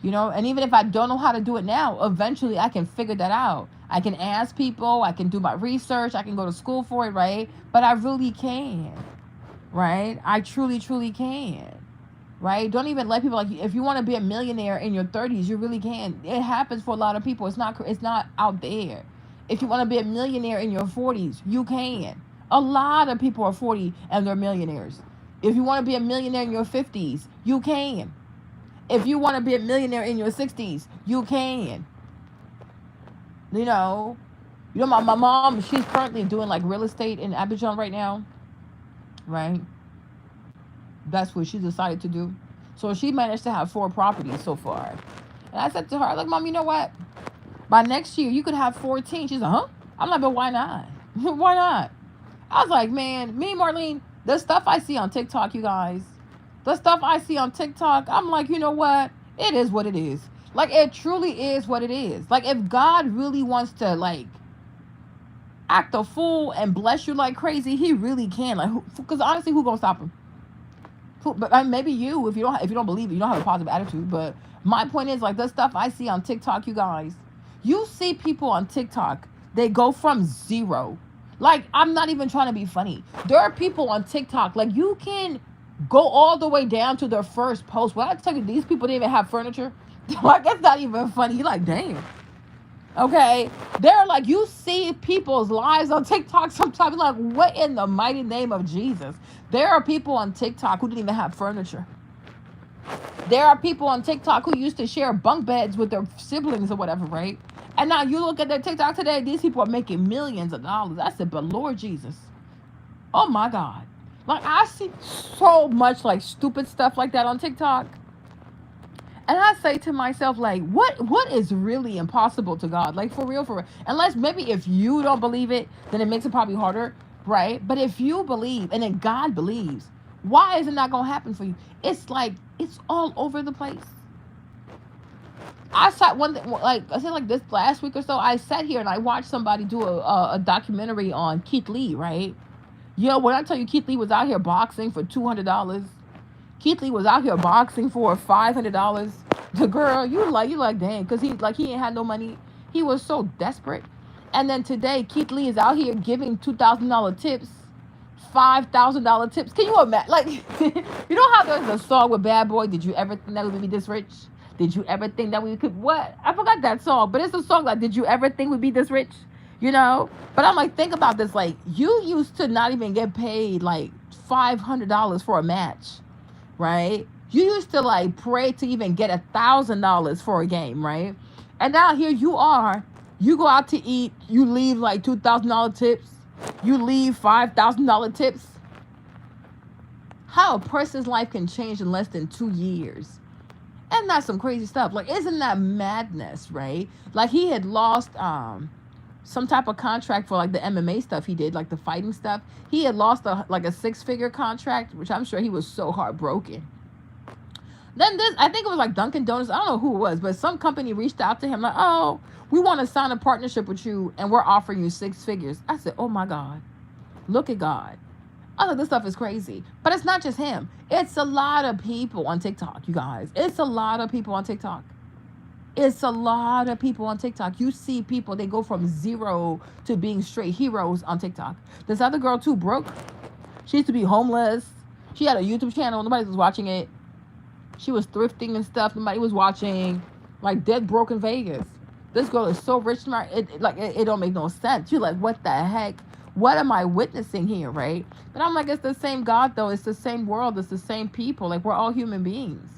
and even if I don't know how to do it now, eventually I can figure that out. I can ask people, I can do my research, I can go to school for it, right? But I really can, right? I truly, truly can. Right? Don't even let people, like, if you want to be a millionaire in your 30s, you really can. It happens for a lot of people. It's not out there. If you want to be a millionaire in your 40s, you can. A lot of people are 40 and they're millionaires. If you want to be a millionaire in your 50s, you can. If you want to be a millionaire in your 60s, you can. You know, my mom, she's currently doing like real estate in Abidjan right now, right? That's what she decided to do. So she managed to have 4 properties so far. And I said to her, like, Mom, you know what? By next year, you could have 14. She's like, huh? I'm like, but why not? Why not? I was like, man, me, Marlene, the stuff I see on TikTok, you guys, the stuff I see on TikTok, I'm like, you know what? It is what it is. Like, it truly is what it is. Like, if God really wants to, like, act a fool and bless you like crazy, he really can. Like, because honestly, who gonna stop him? But maybe you, if you don't believe it, you don't have a positive attitude. But my point is, like, the stuff I see on TikTok, you guys, you see people on TikTok, they go from zero. Like, I'm not even trying to be funny. There are people on TikTok, like, you can go all the way down to their first post. When I tell you these people didn't even have furniture, like, it's not even funny. You're like, damn. Okay, they're like, you see people's lives on TikTok sometimes, like, what in the mighty name of Jesus? There are people on TikTok who didn't even have furniture. There are people on TikTok who used to share bunk beds with their siblings or whatever, right? And now you look at their TikTok today, these people are making millions of dollars. I said, but Lord Jesus, oh my God. Like, I see so much like stupid stuff like that on TikTok. And I say to myself, like, what is really impossible to God? Like, for real, for real. Unless maybe if you don't believe it, then it makes it probably harder, right? But if you believe and then God believes, why is it not going to happen for you? It's like, it's all over the place. I sat I said, like, this last week or so, I sat here and I watched somebody do a documentary on Keith Lee, right? When I tell you Keith Lee was out here boxing for $200, Keith Lee was out here boxing for $500. The girl, you like, dang, because he ain't had no money. He was so desperate. And then today, Keith Lee is out here giving $2,000 tips, $5,000 tips. Can you imagine? Like, you know how there's a song with Bad Boy? Did you ever think that we would be this rich? Did you ever think that we could? What? I forgot that song, but it's a song like, did you ever think we'd be this rich? But I'm like, think about this. Like, you used to not even get paid like $500 for a match, right? You used to like pray to even get $1,000 for a game, right? And now here you are. You go out to eat. You leave like $2,000 tips. You leave $5,000 tips. How a person's life can change in less than 2 years. And that's some crazy stuff. Like, isn't that madness, right? Like, he had lost some type of contract for like the MMA stuff he did, like the fighting stuff. He had lost a 6-figure contract, which I'm sure he was so heartbroken. Then I think it was like Dunkin' Donuts. I don't know who it was, but some company reached out to him like, oh, we want to sign a partnership with you and we're offering you 6 figures. I said, oh my God, look at God. I thought this stuff is crazy. But it's not just him. It's a lot of people on TikTok, you guys. It's a lot of people on TikTok. It's a lot of people on TikTok. You see people, they go from zero to being straight heroes on TikTok. This other girl too, Brooke. She used to be homeless. She had a YouTube channel. Nobody was watching it. She was thrifting and stuff. Nobody was watching. Like, dead broke in Vegas. This girl is so rich, smart. It don't make no sense. You're like, what the heck? What am I witnessing here, right? But I'm like, it's the same God, though. It's the same world. It's the same people. Like, we're all human beings.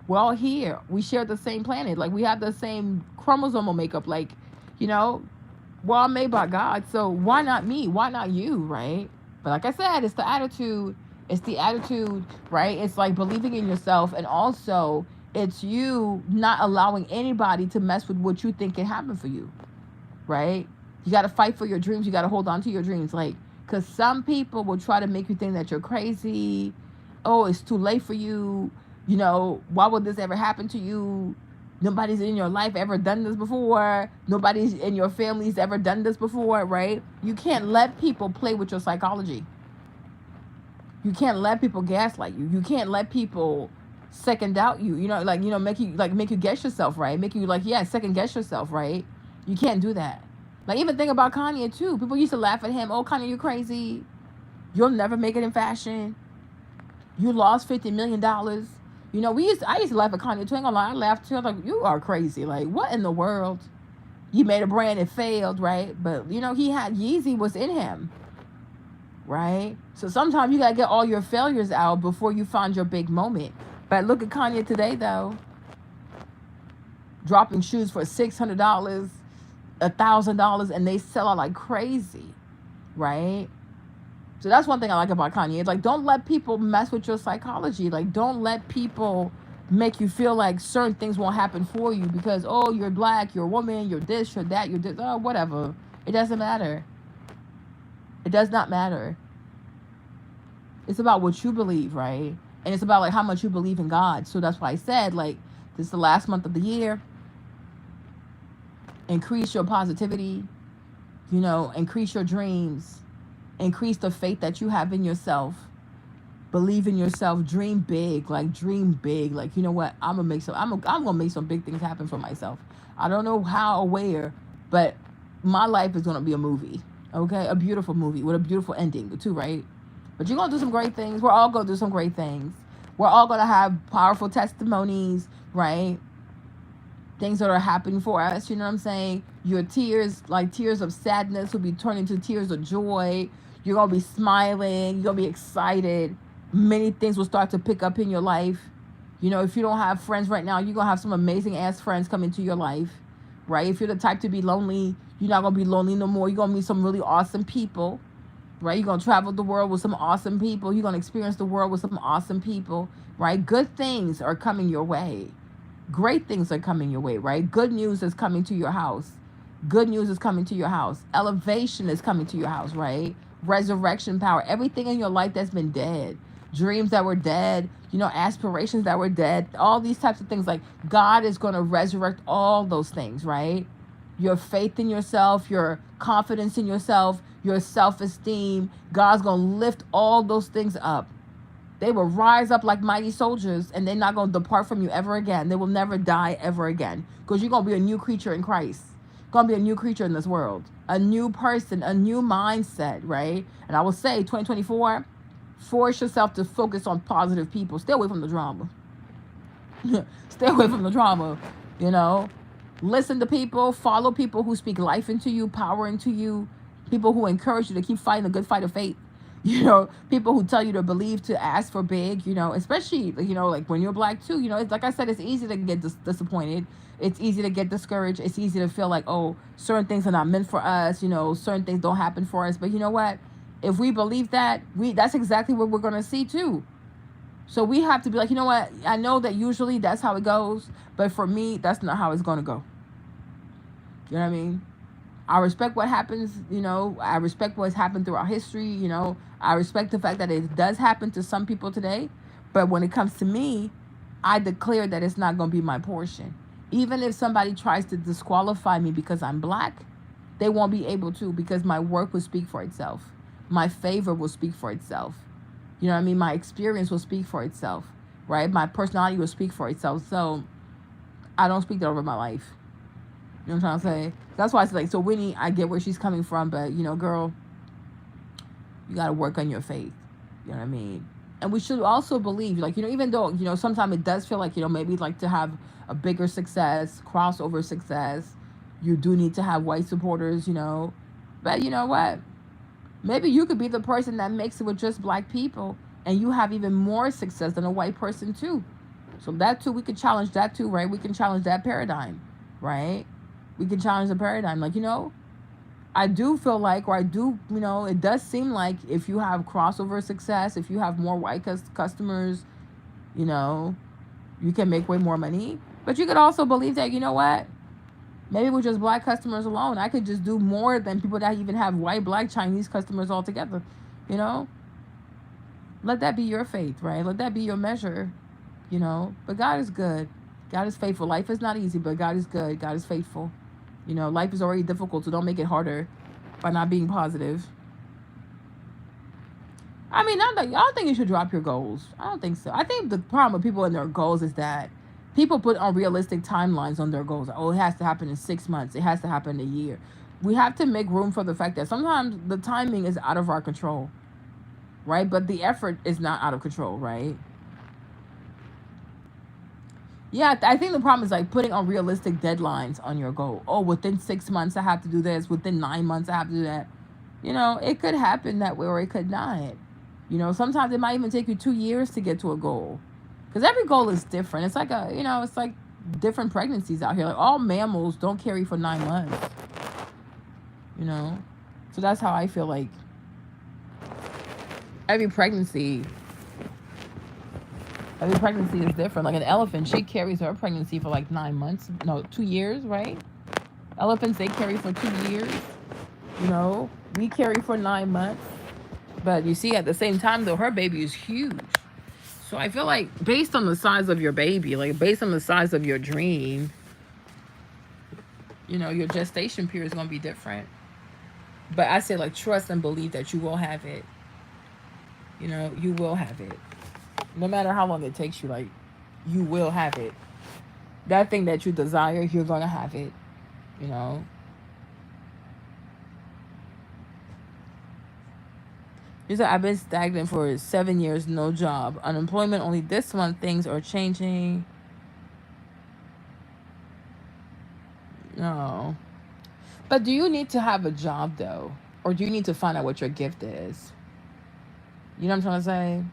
We're all here. We share the same planet. Like, we have the same chromosomal makeup. Like, we're all made by God. So why not me? Why not you, right? But like I said, it's the attitude. It's the attitude, right? It's like believing in yourself. And also, it's you not allowing anybody to mess with what you think can happen for you, right? You got to fight for your dreams. You got to hold on to your dreams. Like, because some people will try to make you think that you're crazy. Oh, it's too late for you. Why would this ever happen to you? Nobody's in your life ever done this before. Nobody's in your family's ever done this before, right? You can't let people play with your psychology. You can't let people gaslight you. You can't let people second doubt you. Make you guess yourself, right? Make you second guess yourself, right? You can't do that. Like, even think about Kanye too. People used to laugh at him. Oh, Kanye, you crazy. You'll never make it in fashion. You lost $50 million. I used to laugh at Kanye too. Ain't gonna lie, I laughed too. I was like, you are crazy. Like, what in the world? You made a brand, it failed, right? But he had Yeezy was in him. Right? So sometimes you gotta get all your failures out before you find your big moment. But look at Kanye today though. Dropping shoes for $600, $1,000, and they sell out like crazy. Right? So that's one thing I like about Kanye. It's like, don't let people mess with your psychology. Like, don't let people make you feel like certain things won't happen for you because, oh, you're black, you're a woman, you're this, you're that, you're this, oh, whatever. It doesn't matter. It does not matter. It's about what you believe, right? And it's about like how much you believe in God. So that's why I said, like, this is the last month of the year. Increase your positivity, increase your dreams, increase the faith that you have in yourself. Believe in yourself, dream big, like you know what? I'm gonna make some big things happen for myself. I don't know how or where, but my life is gonna be a movie. Okay, a beautiful movie with a beautiful ending too, right? But you're gonna do some great things. We're all gonna do some great things. We're all gonna have powerful testimonies, right? Things that are happening for us, you know what I'm saying? Your tears, like tears of sadness, will be turned into tears of joy. You're gonna be smiling. You're gonna be excited. Many things will start to pick up in your life. If you don't have friends right now, you're gonna have some amazing ass friends come into your life, right? If you're the type to be lonely, you're not going to be lonely no more. You're going to meet some really awesome people, right? You're going to travel the world with some awesome people. You're going to experience the world with some awesome people, right? Good things are coming your way. Great things are coming your way, right? Good news is coming to your house. Good news is coming to your house. Elevation is coming to your house, right? Resurrection power. Everything in your life that's been dead. Dreams that were dead, aspirations that were dead. All these types of things. Like, God is going to resurrect all those things, right? Your faith in yourself, your confidence in yourself, your self-esteem. God's going to lift all those things up. They will rise up like mighty soldiers, and they're not going to depart from you ever again. They will never die ever again, because you're going to be a new creature in Christ. Going to be a new creature in this world. A new person, a new mindset, right? And I will say, 2024, force yourself to focus on positive people. Stay away from the drama. Stay away from the drama, Listen to people, follow people who speak life into you, power into you, people who encourage you to keep fighting the good fight of faith. People who tell you to believe, to ask for big, especially, like when you're black too, it's like I said, it's easy to get disappointed. It's easy to get discouraged. It's easy to feel like, oh, certain things are not meant for us, certain things don't happen for us. But you know what? If we believe that, that's exactly what we're going to see too. So we have to be like, you know what? I know that usually that's how it goes, but for me, that's not how it's going to go. You know what I mean? I respect what happens, I respect what's happened throughout history, I respect the fact that it does happen to some people today. But when it comes to me, I declare that it's not going to be my portion. Even if somebody tries to disqualify me because I'm black, they won't be able to, because my work will speak for itself. My favor will speak for itself. You know what I mean? My experience will speak for itself, right? My personality will speak for itself. So I don't speak that over my life. You know what I'm trying to say? That's why it's like, so Winnie, I get where she's coming from, but, girl, you got to work on your faith. You know what I mean? And we should also believe, like, even though, sometimes it does feel like, maybe like to have a bigger success, crossover success, you do need to have white supporters, But you know what? Maybe you could be the person that makes it with just black people, and you have even more success than a white person too. So that too, we could challenge that too, right? We can challenge that paradigm, right? We can challenge the paradigm. Like, I do feel like, or I do, it does seem like if you have crossover success, if you have more white customers, you can make way more money. But you could also believe that, what? Maybe with just black customers alone, I could just do more than people that even have white, black, Chinese customers all together, Let that be your faith, right? Let that be your measure, But God is good. God is faithful. Life is not easy, but God is good. God is faithful. You know, life is already difficult, so don't make it harder by not being positive. I mean, I don't think you should drop your goals. I don't think so. I think the problem with people and their goals is that people put unrealistic timelines on their goals. Oh, it has to happen in 6 months. It has to happen in a year. We have to make room for the fact that sometimes the timing is out of our control, right? But the effort is not out of control, right? Yeah, I think the problem is like putting unrealistic deadlines on your goal. Oh, within 6 months I have to do this. Within 9 months I have to do that. You know, it could happen that way or it could not. You know, sometimes it might even take you 2 years to get to a goal, because every goal is different. It's like it's like different pregnancies out here. Like all mammals don't carry for 9 months. You know, so that's how I feel like every pregnancy Every pregnancy is different. Like an elephant, she carries her pregnancy for like 9 months. No, 2 years, right? Elephants, they carry for 2 years. You know, we carry for 9 months. But you see, at the same time, though, her baby is huge. So I feel like based on the size of your baby, like based on the size of your dream, you know, your gestation period is going to be different. But I say, like, trust and believe that you will have it. You know, you will have it. No matter how long it takes you, like, you will have it. That thing that you desire, you're going to have it. You know? He said, I've been stagnant for 7 years, no job. Unemployment only this month, things are changing. No. But do you need to have a job, though? Or do you need to find out what your gift is? You know what I'm trying to say?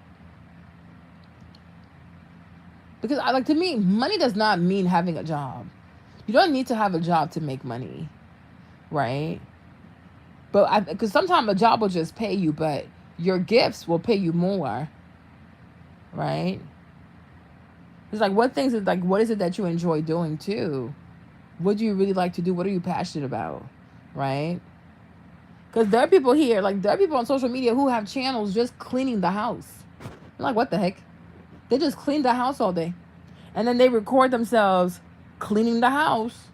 Because, like, to me, money does not mean having a job. You don't need to have a job to make money, right? But because sometimes a job will just pay you, but your gifts will pay you more, right? It's like, what is it that you enjoy doing too? What do you really like to do? What are you passionate about, right? Because there are people here, like, there are people on social media who have channels just cleaning the house. I'm like, what the heck? They just clean the house all day. And then they record themselves cleaning the house.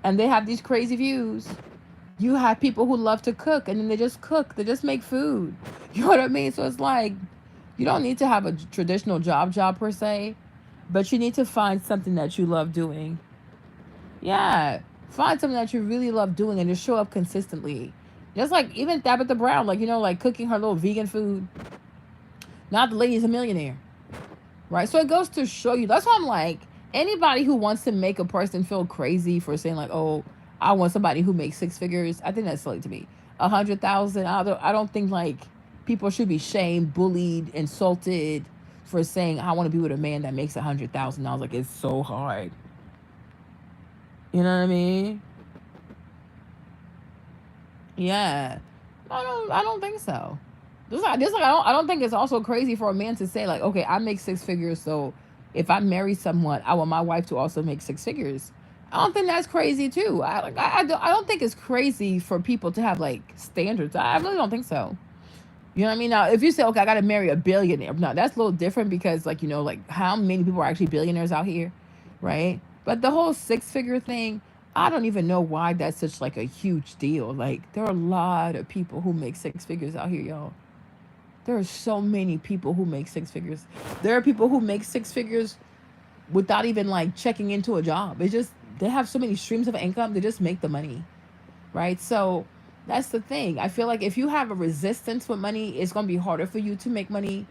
And they have these crazy views. You have people who love to cook, and then they just cook. They just make food. You know what I mean? So it's like, you don't need to have a traditional job per se. But you need to find something that you love doing. Yeah. Find something that you really love doing and just show up consistently. Just like even Tabitha Brown, like, you know, like cooking her little vegan food. Now the lady's a millionaire. Right? So it goes to show you. That's why I'm like, anybody who wants to make a person feel crazy for saying like, oh, I want somebody who makes 6 figures, I think that's silly to me. 100,000, I don't think like people should be shamed, bullied, insulted for saying I want to be with a man that makes $100,000. Like, it's so hard. You know what I mean? Yeah. I don't think so. I don't think it's also crazy for a man to say like, okay, I make 6 figures, so if I marry someone, I want my wife to also make 6 figures. I don't think that's crazy too. I don't think it's crazy for people to have like standards. I really don't think so. You know what I mean? Now, if you say, okay, I got to marry a billionaire, no, that's a little different because, like, you know, like how many people are actually billionaires out here, right? But the whole 6-figure thing, I don't even know why that's such like a huge deal. Like, there are a lot of people who make 6 figures out here, y'all. There are so many people who make 6 figures. There are people who make 6 figures without even like checking into a job. It's just, they have so many streams of income, they just make the money, right? So that's the thing. I feel like if you have a resistance with money, it's going to be harder for you to make money.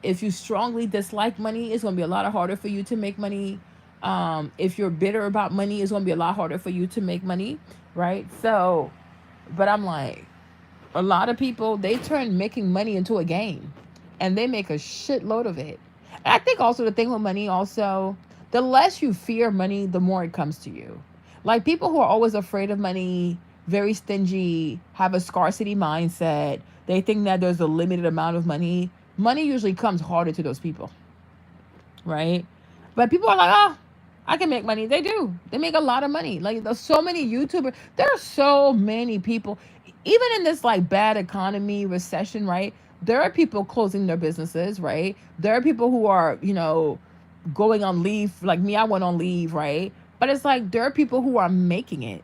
If you strongly dislike money, it's going to be a lot harder for you to make money. If you're bitter about money, it's going to be a lot harder for you to make money, right? So, but I'm like, a lot of people, they turn making money into a game, and they make a shitload of it. And I think also the thing with money also, the less you fear money, the more it comes to you. Like, people who are always afraid of money, very stingy, have a scarcity mindset, they think that there's a limited amount of money. Money usually comes harder to those people, right? But people are like, oh, I can make money. They do. They make a lot of money. Like, there's so many YouTubers. There are so many people. Even in this like bad economy, recession, right? There are people closing their businesses, right? There are people who are, you know, going on leave. Like me, I went on leave, right? But it's like there are people who are making it.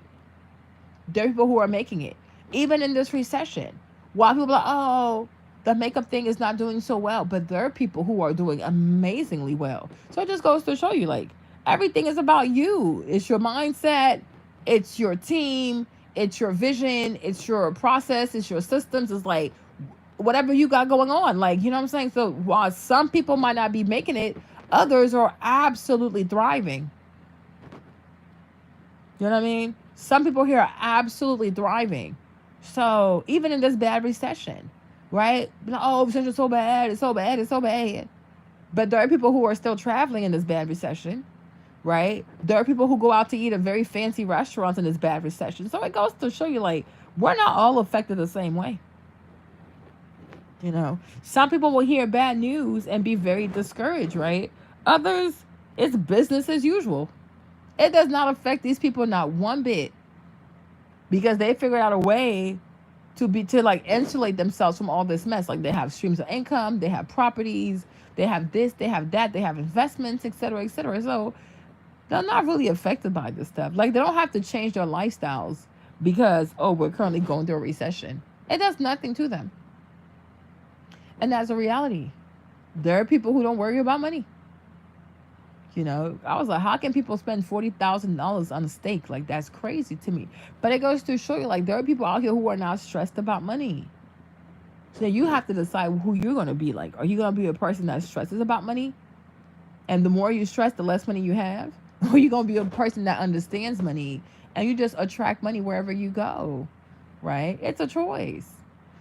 There are people who are making it. Even in this recession. While people are like, oh, the makeup thing is not doing so well. But there are people who are doing amazingly well. So it just goes to show you, like, everything is about you. It's your mindset, it's your team, it's your vision, it's your process, it's your systems. It's like whatever you got going on. Like, you know what I'm saying? So while some people might not be making it, others are absolutely thriving. You know what I mean? Some people here are absolutely thriving. So even in this bad recession, right? Oh, recession's so bad, it's so bad, it's so bad. But there are people who are still traveling in this bad recession, right? There are people who go out to eat at very fancy restaurants in this bad recession. So it goes to show you, like, we're not all affected the same way. You know, some people will hear bad news and be very discouraged, right? Others, it's business as usual. It does not affect these people not one bit because they figured out a way to like insulate themselves from all this mess. Like they have streams of income, they have properties, they have this, they have that, they have investments, etc., etc. So they're not really affected by this stuff. Like they don't have to change their lifestyles because, oh, we're currently going through a recession. It does nothing to them. And that's a reality. There are people who don't worry about money. You know, I was like, how can people spend $40,000 on a steak? Like, that's crazy to me. But it goes to show you, like, there are people out here who are not stressed about money. So you have to decide who you're going to be like. Are you going to be a person that stresses about money? And the more you stress, the less money you have? Or are you going to be a person that understands money and you just attract money wherever you go? Right? It's a choice.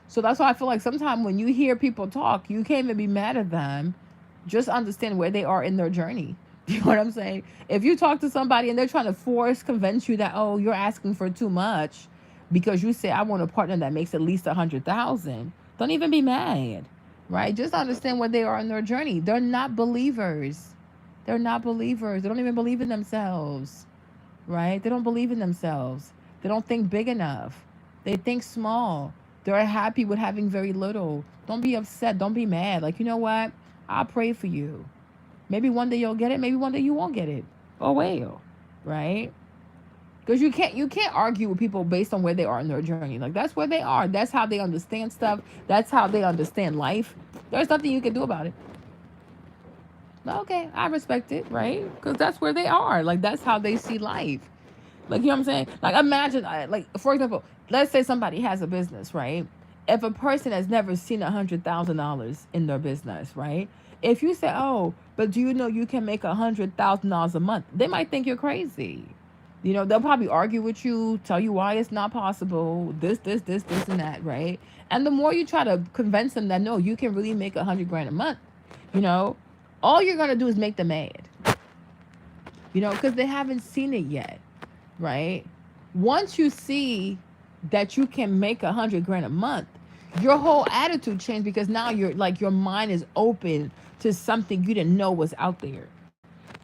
So that's why I feel like sometimes when you hear people talk, you can't even be mad at them. Just understand where they are in their journey. You know what I'm saying? If you talk to somebody and they're trying to convince you that, oh, you're asking for too much because you say, I want a partner that makes at least 100,000, don't even be mad, right? Just understand where they are in their journey. They're not believers. They're not believers. They don't even believe in themselves, right? They don't believe in themselves. They don't think big enough. They think small. They're happy with having very little. Don't be upset. Don't be mad. Like, you know what? I'll pray for you. Maybe one day you'll get it. Maybe one day you won't get it. Oh well, right? Because you can't argue with people based on where they are in their journey. Like that's where they are. That's how they understand stuff. That's how they understand life. There's nothing you can do about it. Okay, I respect it, right? Because that's where they are. Like that's how they see life. Like, you know what I'm saying? Like imagine, like for example, let's say somebody has a business, right? If a person has never seen $100,000 in their business, right? If you say, oh, but do you know you can make $100,000 a month? They might think you're crazy. You know, they'll probably argue with you, tell you why it's not possible, this, and that, right? And the more you try to convince them that, no, you can really make 100 grand a month, you know, all you're going to do is make them mad, you know, because they haven't seen it yet, right? Once you see that you can make 100 grand a month, your whole attitude changed because now you're like your mind is open to something you didn't know was out there.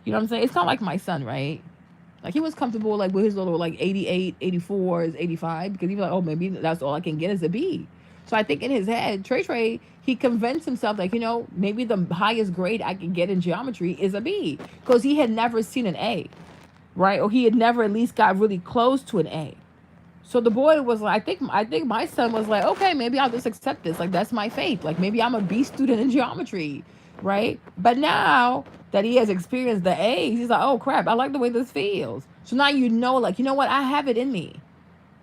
You know what I'm saying? It's kind of like my son, right? Like he was comfortable like with his little like 88, 84s, 85 because he was like, oh, maybe that's all I can get is a B. So I think in his head, Trey, he convinced himself like, you know, maybe the highest grade I can get in geometry is a B because he had never seen an A, right? Or he had never at least got really close to an A. So the boy was like, I think my son was like, okay, maybe I'll just accept this. Like, that's my fate. Like, maybe I'm a B student in geometry, right? But now that he has experienced the A's, he's like, oh, crap, I like the way this feels. So now you know, like, you know what? I have it in me.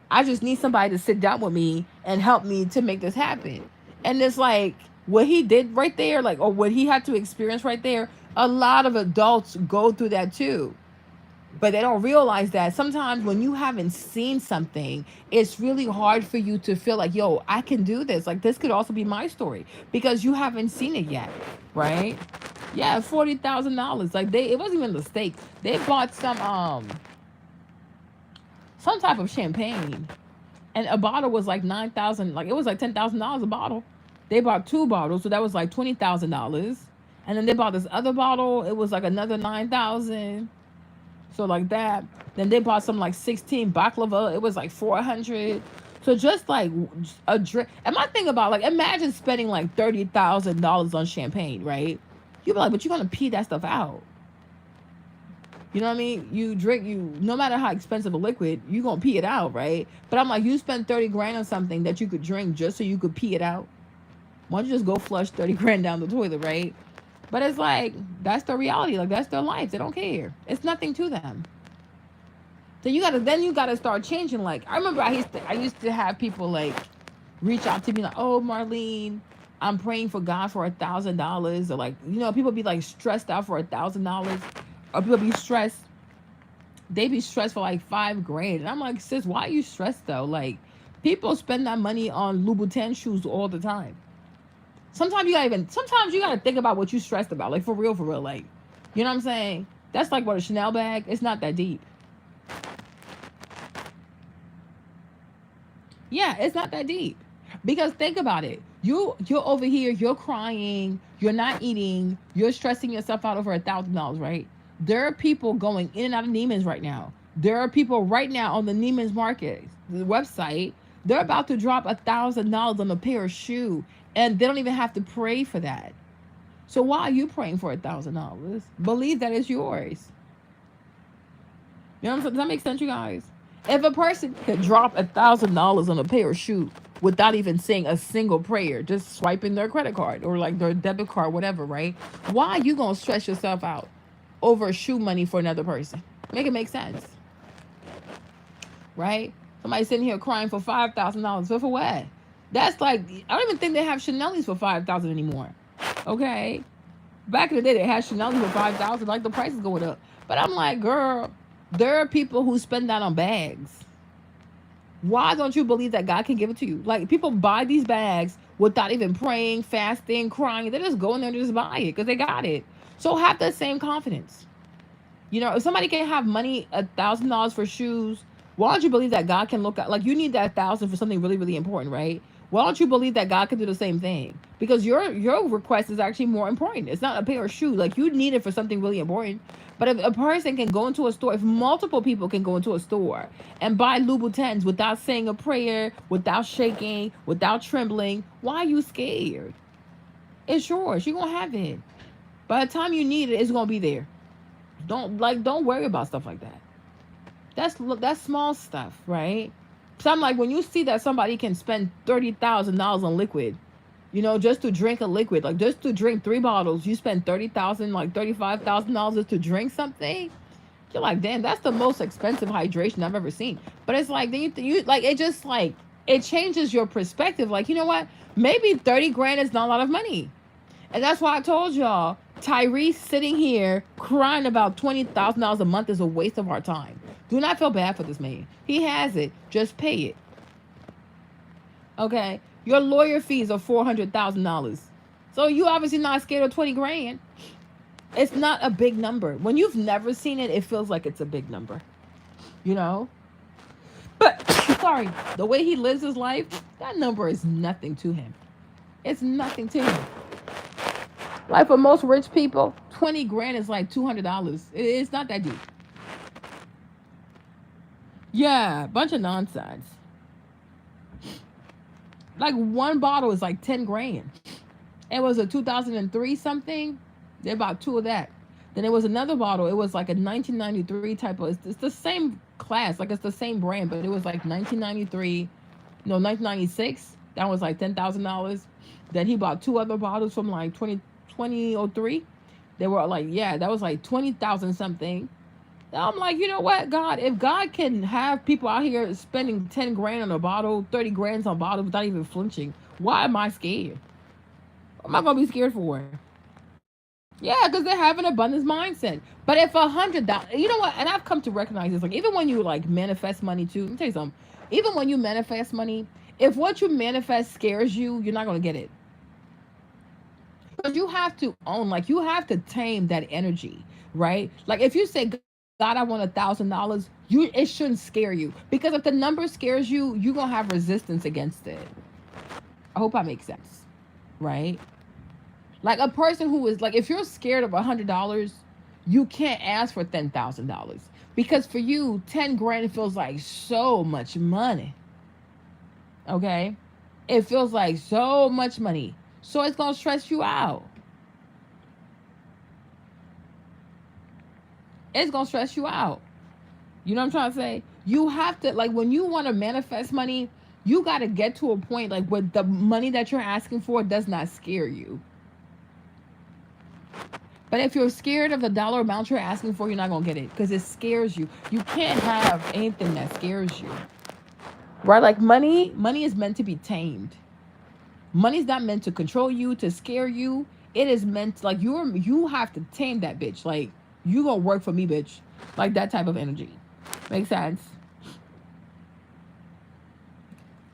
I just need somebody to sit down with me and help me to make this happen. And it's like, what he did right there, like, or what he had to experience right there, a lot of adults go through that too. But they don't realize that sometimes when you haven't seen something, it's really hard for you to feel like, yo, I can do this. Like, this could also be my story because you haven't seen it yet, right? Yeah, $40,000. Like, it wasn't even the steak. They bought some type of champagne, and a bottle was like $9,000. Like, it was like $10,000 a bottle. They bought 2 bottles, so that was like $20,000. And then they bought this other bottle. It was like another $9,000. So like that. Then they bought some like 16 baklava. It was like 400. So just like a drink. And my thing about like, imagine spending like $30,000 on champagne, right? You'd be like, but you're gonna pee that stuff out. You know what I mean? You drink, no matter how expensive a liquid, you gonna pee it out, right? But I'm like, you spend 30 grand on something that you could drink just so you could pee it out. Why don't you just go flush 30 grand down the toilet, right? But it's like, that's the reality. Like, that's their life. They don't care. It's nothing to them. So you gotta start changing. Like, I remember I used to have people like reach out to me like, oh, Marlene, I'm praying for God for $1,000, or like, people be like stressed out for $1,000, or people be stressed. They be stressed for like 5 grand, and I'm like, sis, why are you stressed though? Like, people spend that money on Louboutin shoes all the time. Sometimes you gotta think about what you stressed about, like for real, like, you know what I'm saying? That's like what, a Chanel bag. It's not that deep. Yeah, it's not that deep. Because think about it. You're over here, you're crying, you're not eating, you're stressing yourself out over $1,000, right? There are people going in and out of Neiman's right now. There are people right now on the Neiman's Market, the website. They're about to drop $1,000 on a pair of shoes, and they don't even have to pray for that. So why are you praying for $1,000? Believe that it's yours. You know what I'm saying? Does that make sense, you guys? If a person could drop $1,000 on a pair of shoes without even saying a single prayer, just swiping their credit card or like their debit card, whatever, right? Why are you gonna stress yourself out over shoe money for another person? Make it make sense, right? Somebody sitting here crying for $5,000, but for what? That's like, I don't even think they have Chanel's for $5,000 anymore. Okay, back in the day they had Chanel's for $5,000. Like, the price is going up, but I'm like, girl, there are people who spend that on bags. Why don't you believe that God can give it to you? Like, people buy these bags without even praying, fasting, crying. They just go in there and just buy it because they got it. So have that same confidence. If somebody can have money, $1,000 for shoes, why don't you believe that God can look at, like, you need that 1,000 for something really, really important, right? Why don't you believe that God can do the same thing? Because your request is actually more important. It's not a pair of shoes. Like, you need it for something really important. But if a person can go into a store, if multiple people can go into a store and buy Louboutins without saying a prayer, without shaking, without trembling, why are you scared? It's yours. You're going to have it. By the time you need it, it's going to be there. Don't worry about stuff like that. That's small stuff, right? So I'm like, when you see that somebody can spend $30,000 on liquid, just to drink a liquid, like just to drink 3 bottles, you spend $30,000, like $35,000 just to drink something. You're like, damn, that's the most expensive hydration I've ever seen. But it's like, then you like, it just like, it changes your perspective. Like, you know what? Maybe 30 grand is not a lot of money. And that's why I told y'all, Tyrese sitting here crying about $20,000 a month is a waste of our time. Do not feel bad for this man. He has it. Just pay it. Okay? Your lawyer fees are $400,000. So you obviously not scared of 20 grand. It's not a big number. When you've never seen it, it feels like it's a big number. But, sorry, the way he lives his life, that number is nothing to him. It's nothing to him. Like, for most rich people, 20 grand is like $200. It's not that deep. Yeah, bunch of nonsense. Like, one bottle is like 10 grand. It was a 2003 something. They bought 2 of that. Then there was another bottle. It was like a 1993 type of. It's the same class, like it's the same brand, but it was like 1996. That was like $10,000. Then he bought 2 other bottles from like 2003. They were like, yeah, that was like 20,000 something. I'm like, you know what, God, if God can have people out here spending 10 grand on a bottle, 30 grand on a bottle without even flinching, why am I scared? What am I going to be scared for? Yeah, because they have an abundance mindset. But if $100, you know what, and I've come to recognize this, like, even when you like manifest money too, let me tell you something, even when you manifest money, if what you manifest scares you, you're not going to get it. Because you have to own, like, you have to tame that energy, right? Like, if you say, God, I want $1,000, it shouldn't scare you. Because if the number scares you, you're going to have resistance against it. I hope that makes sense, right? Like, a person who is, like, if you're scared of $100, you can't ask for $10,000. Because for you, 10 grand feels like so much money. Okay? It feels like so much money. So it's going to stress you out. It's gonna stress you out. You know what I'm trying to say? You have to, like, when you want to manifest money, you got to get to a point like where the money that you're asking for does not scare you. But if you're scared of the dollar amount you're asking for, you're not gonna get it because it scares you. You can't have anything that scares you, right? Like money is meant to be tamed. Money's not meant to control you, to scare you. It is meant to, like, you have to tame that bitch. Like, you gonna work for me, bitch. Like that type of energy. Makes sense?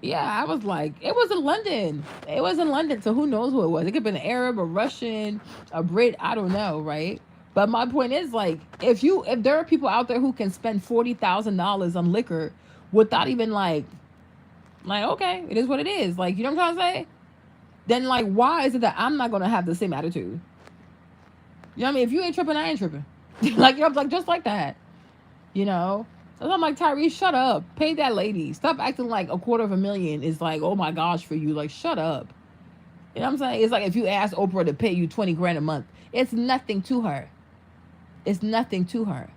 Yeah, I was like, it was in London. It was in London, so who knows who it was? It could have been an Arab, a Russian, a Brit. I don't know, right? But my point is, like, if there are people out there who can spend $40,000 on liquor without even like, okay, it is what it is. Like, you know what I'm trying to say? Then, like, why is it that I'm not gonna have the same attitude? You know what I mean? If you ain't tripping, I ain't tripping. Like, you know, like, just like that. You know? So I'm like, Tyrese, shut up. Pay that lady. Stop acting like $250,000 is like, oh my gosh, for you. Like, shut up. You know what I'm saying? It's like if you ask Oprah to pay you 20 grand a month, it's nothing to her. It's nothing to her.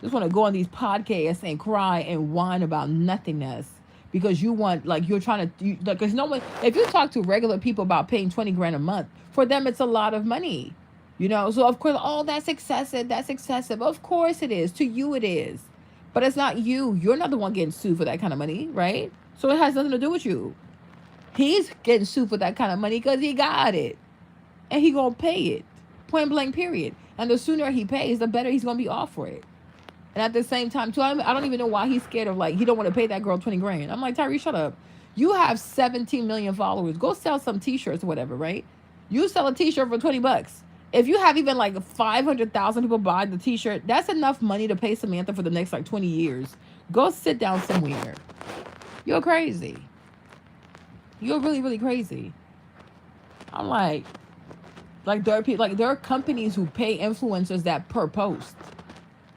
Just want to go on these podcasts and cry and whine about nothingness because you want, like, you're trying to, because no one, if you talk to regular people about paying 20 grand a month, for them, it's a lot of money. You know, so of course, oh, that's excessive. That's excessive. Of course it is. To you, it is. But it's not you. You're not the one getting sued for that kind of money, right? So it has nothing to do with you. He's getting sued for that kind of money because he got it. And he going to pay it. Point blank, period. And the sooner he pays, the better he's going to be off for it. And at the same time, too, I don't even know why he's scared of, like, he don't want to pay that girl 20 grand. I'm like, Tyrese, shut up. You have 17 million followers. Go sell some t-shirts or whatever, right? You sell a t-shirt for $20. If you have even like 500,000 people buy the t-shirt, that's enough money to pay Samantha for the next like 20 years. Go sit down somewhere. You're crazy. You're really, really crazy. I'm like there are people, like, there are companies who pay influencers that per post.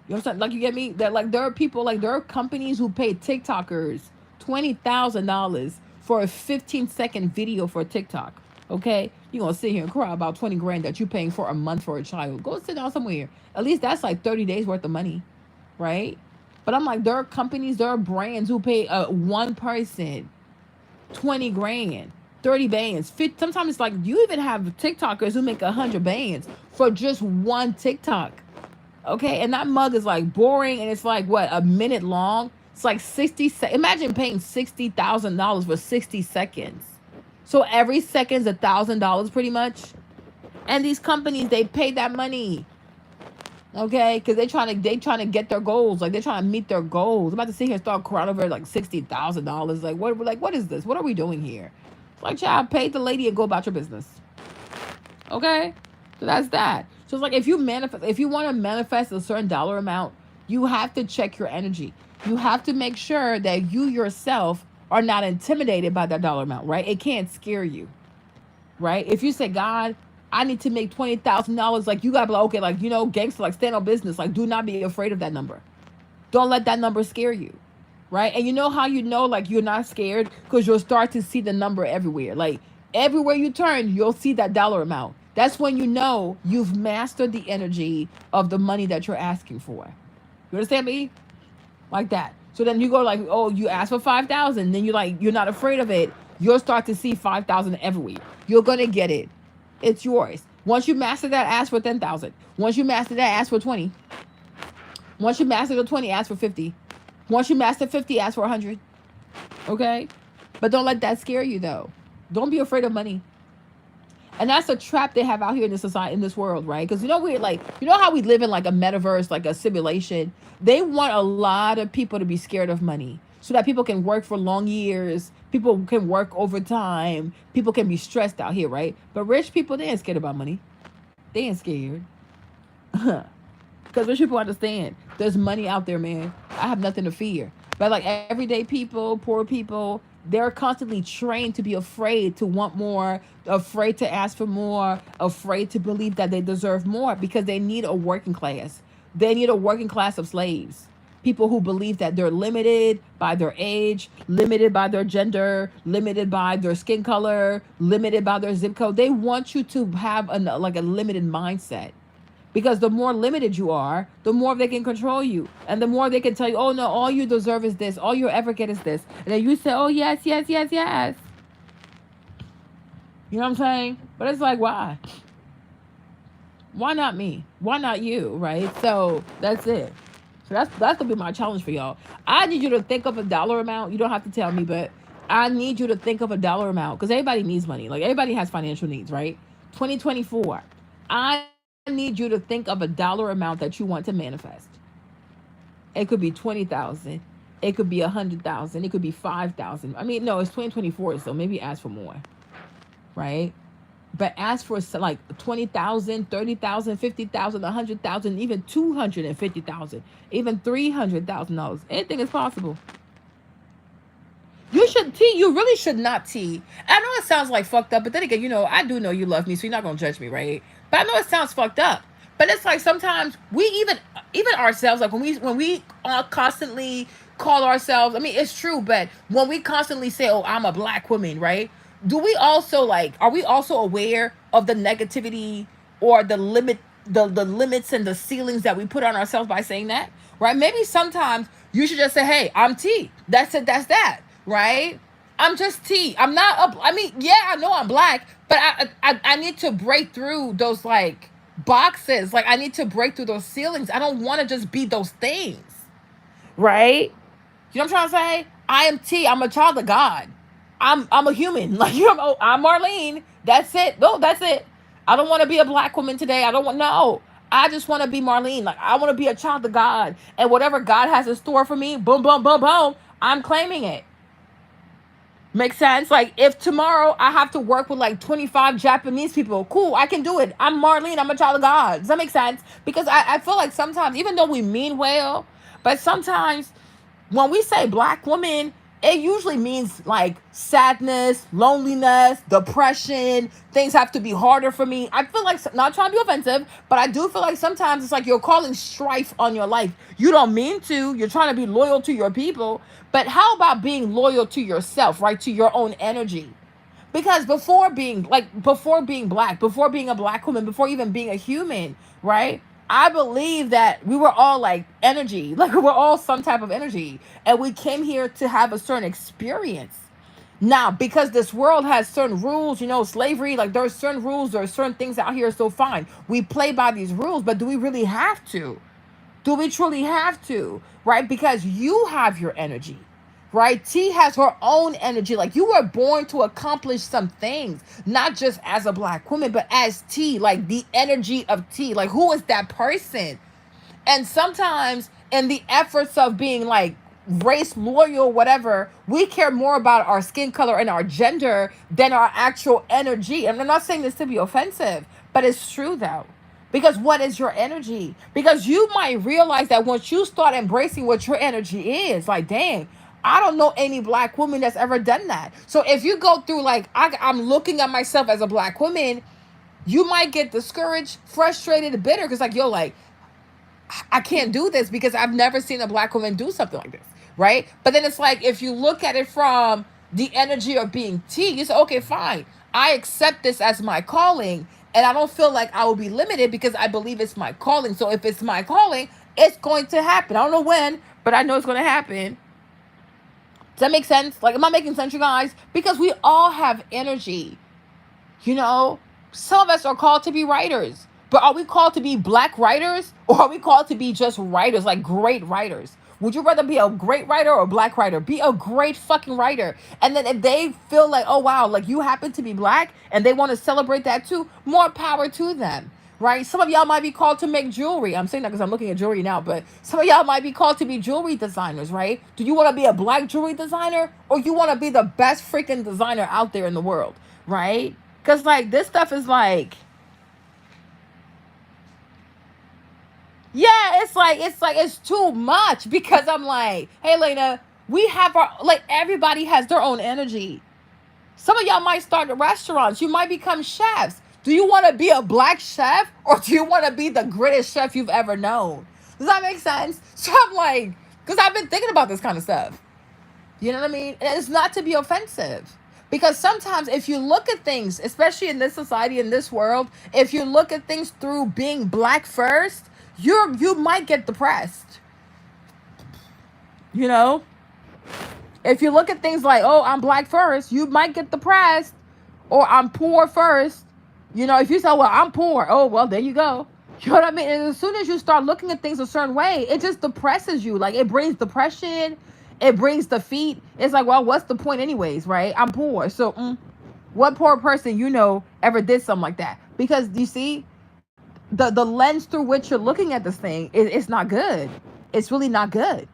You know what I'm saying? Like, you get me? That, like, there are people, like, there are companies who pay TikTokers $20,000 for a 15-second video for TikTok. Okay, you're gonna sit here and cry about 20 grand that you're paying for a month for a child. Go sit down somewhere. At least that's like 30 days worth of money, right? But I'm like, there are companies, there are brands who pay one person 20 grand, 30 bands. Sometimes it's like, you even have TikTokers who make 100 bands for just one TikTok. Okay, and that mug is like boring, and it's like, what, a minute long? It's like 60 seconds. Imagine paying $60,000 for 60 seconds. So every second's $1,000 pretty much. And these companies, they pay that money. Okay? Because they trying to get their goals. Like, they're trying to meet their goals. I'm about to sit here and start crying over like $60,000. What is this? What are we doing here? It's like, child, pay the lady and go about your business. Okay? So that's that. So it's like, if you want to manifest a certain dollar amount, you have to check your energy. You have to make sure that you yourself are not intimidated by that dollar amount, right? It can't scare you, right? If you say, God, I need to make $20,000, like, you gotta be like, okay, like, you know, gangster, like, stand on business. Like, do not be afraid of that number. Don't let that number scare you, right? And you know how you know, like, you're not scared? Because you'll start to see the number everywhere. Like, everywhere you turn, you'll see that dollar amount. That's when you know you've mastered the energy of the money that you're asking for. You understand me? Like that. So then you go like, oh, you ask for 5,000. Then you're not afraid of it. You'll start to see 5,000 everywhere. You're going to get it. It's yours. Once you master that, ask for 10,000. Once you master that, ask for 20. Once you master the 20, ask for 50. Once you master 50, ask for 100. Okay? But don't let that scare you, though. Don't be afraid of money. And that's a trap they have out here in this society, in this world, right? Because you know how we live in like a metaverse, like a simulation. They want a lot of people to be scared of money, so that people can work for long years. People can work overtime. People can be stressed out here, right? But rich people, they ain't scared about money. They ain't scared. Because rich people understand there's money out there, man. I have nothing to fear. But like everyday people, poor people, they're constantly trained to be afraid, to want more, afraid to ask for more, afraid to believe that they deserve more, because they need a working class. They need a working class of slaves. People who believe that they're limited by their age, limited by their gender, limited by their skin color, limited by their zip code. They want you to have a limited mindset. Because the more limited you are, the more they can control you. And the more they can tell you, oh no, all you deserve is this. All you ever get is this. And then you say, oh yes, yes, yes, yes. You know what I'm saying? But it's like, why? Why not me? Why not you? Right? So that's it. So that's gonna be my challenge for y'all. I need you to think of a dollar amount. You don't have to tell me, but I need you to think of a dollar amount because everybody needs money. Like everybody has financial needs, right? 2024. I need you to think of a dollar amount that you want to manifest. It could be 20,000. It could be 100,000. It could be 5,000. I mean, no, it's 2024, so maybe ask for more, right? But ask for like 20,000, 30,000, 50,000, 100,000, even 250,000, even $300,000. Anything is possible. You should T. You really should not T. I know it sounds like fucked up, but then again, I do know you love me, so you're not gonna judge me, right? But I know it sounds fucked up. But it's like sometimes we even ourselves, like when we constantly call ourselves. I mean, it's true, but when we constantly say, "Oh, I'm a black woman," right? Do we also like? Are we also aware of the negativity or the limits and the ceilings that we put on ourselves by saying that? Right? Maybe sometimes you should just say, "Hey, I'm T. That's it. That's that." Right? I'm just T. I'm not a. I mean, yeah, I know I'm black, but I need to break through those like boxes. Like I need to break through those ceilings. I don't want to just be those things. Right? You know what I'm trying to say? I am T. I'm a child of God. I'm a human. Like I'm Marlene. That's it. No, that's it. I don't want to be a black woman today. I don't want no. I just want to be Marlene. Like I want to be a child of God. And whatever God has in store for me, boom, boom, boom, boom, I'm claiming it. Makes sense? Like if tomorrow I have to work with like 25 Japanese people, cool, I can do it. I'm Marlene, I'm a child of God. Does that make sense? Because I feel like sometimes, even though we mean well, but sometimes when we say black woman, it usually means like sadness, loneliness, depression. Things have to be harder for me. I feel like, not trying to be offensive, but I do feel like sometimes it's like you're calling strife on your life. You don't mean to. You're trying to be loyal to your people. But how about being loyal to yourself, right? To your own energy. Because before being black, before being a black woman, before even being a human, right? I believe that we were all like energy, like we're all some type of energy, and we came here to have a certain experience. Now, because this world has certain rules, slavery, like there's certain rules, there are certain things out here, so fine. We play by these rules, but do we really have to? Do we truly have to? Right? Because you have your energy. Right? T has her own energy. Like you were born to accomplish some things, not just as a black woman, but as T, like the energy of T. Like who is that person? And sometimes in the efforts of being like race loyal, whatever, we care more about our skin color and our gender than our actual energy. And I'm not saying this to be offensive, but it's true though. Because what is your energy? Because you might realize that once you start embracing what your energy is, like, dang, I don't know any black woman that's ever done that. So if you go through, like, I'm looking at myself as a black woman, you might get discouraged, frustrated, bitter, because, like, yo, like, I can't do this because I've never seen a black woman do something like this, right? But then it's like, if you look at it from the energy of being T, you say, okay, fine. I accept this as my calling, and I don't feel like I will be limited because I believe it's my calling. So if it's my calling, it's going to happen. I don't know when, but I know it's going to happen. Does that make sense? Like, am I making sense, you guys? Because we all have energy. Some of us are called to be writers. But are we called to be black writers? Or are we called to be just writers, like great writers? Would you rather be a great writer or a black writer? Be a great fucking writer. And then if they feel like, oh, wow, like you happen to be black and they want to celebrate that too, more power to them, right? Some of y'all might be called to make jewelry. I'm saying that because I'm looking at jewelry now, but some of y'all might be called to be jewelry designers, right? Do you want to be a black jewelry designer or you want to be the best freaking designer out there in the world, right? Because like this stuff is like, yeah, it's too much because I'm like, hey, Lena, we have everybody has their own energy. Some of y'all might start restaurants. You might become chefs. Do you want to be a black chef or do you want to be the greatest chef you've ever known? Does that make sense? So I'm like, because I've been thinking about this kind of stuff. You know what I mean? And it's not to be offensive. Because sometimes if you look at things, especially in this society, in this world, if you look at things through being black first, you might get depressed. You know, if you look at things like, oh, I'm black first, you might get depressed, or I'm poor first. You know, if you say, well, I'm poor, oh, well, there you go. You know what I mean? And as soon as you start looking at things a certain way, it just depresses you. Like, it brings depression, it brings defeat. It's like, well, what's the point, anyways, right? I'm poor. So, what poor person you know ever did something like that? Because you see, the lens through which you're looking at this thing, it's not good. It's really not good,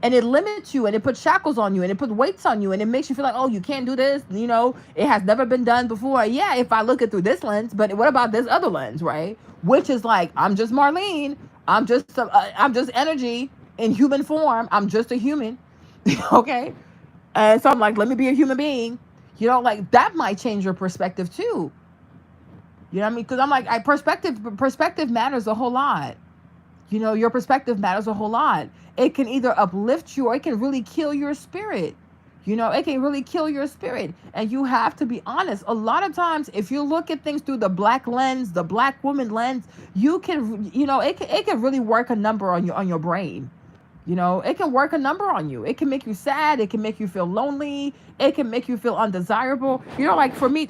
and it limits you, and it puts shackles on you, and it puts weights on you, and it makes you feel like, oh, you can't do this, you know, it has never been done before. Yeah, if I look it through this lens, but what about this other lens, right? Which is like, I'm just Marlene, I'm just energy in human form, I'm just a human. Okay, and so I'm like, let me be a human being. You know, like, that might change your perspective too. You know what I mean? Because I'm like, perspective matters a whole lot. You know, your perspective matters a whole lot. It can either uplift you, or it can really kill your spirit. You know, it can really kill your spirit. And you have to be honest. A lot of times, if you look at things through the black lens, the black woman lens, you can, you know, it can really work a number on your brain. You know, it can work a number on you. It can make you sad. It can make you feel lonely. It can make you feel undesirable. You know, like for me,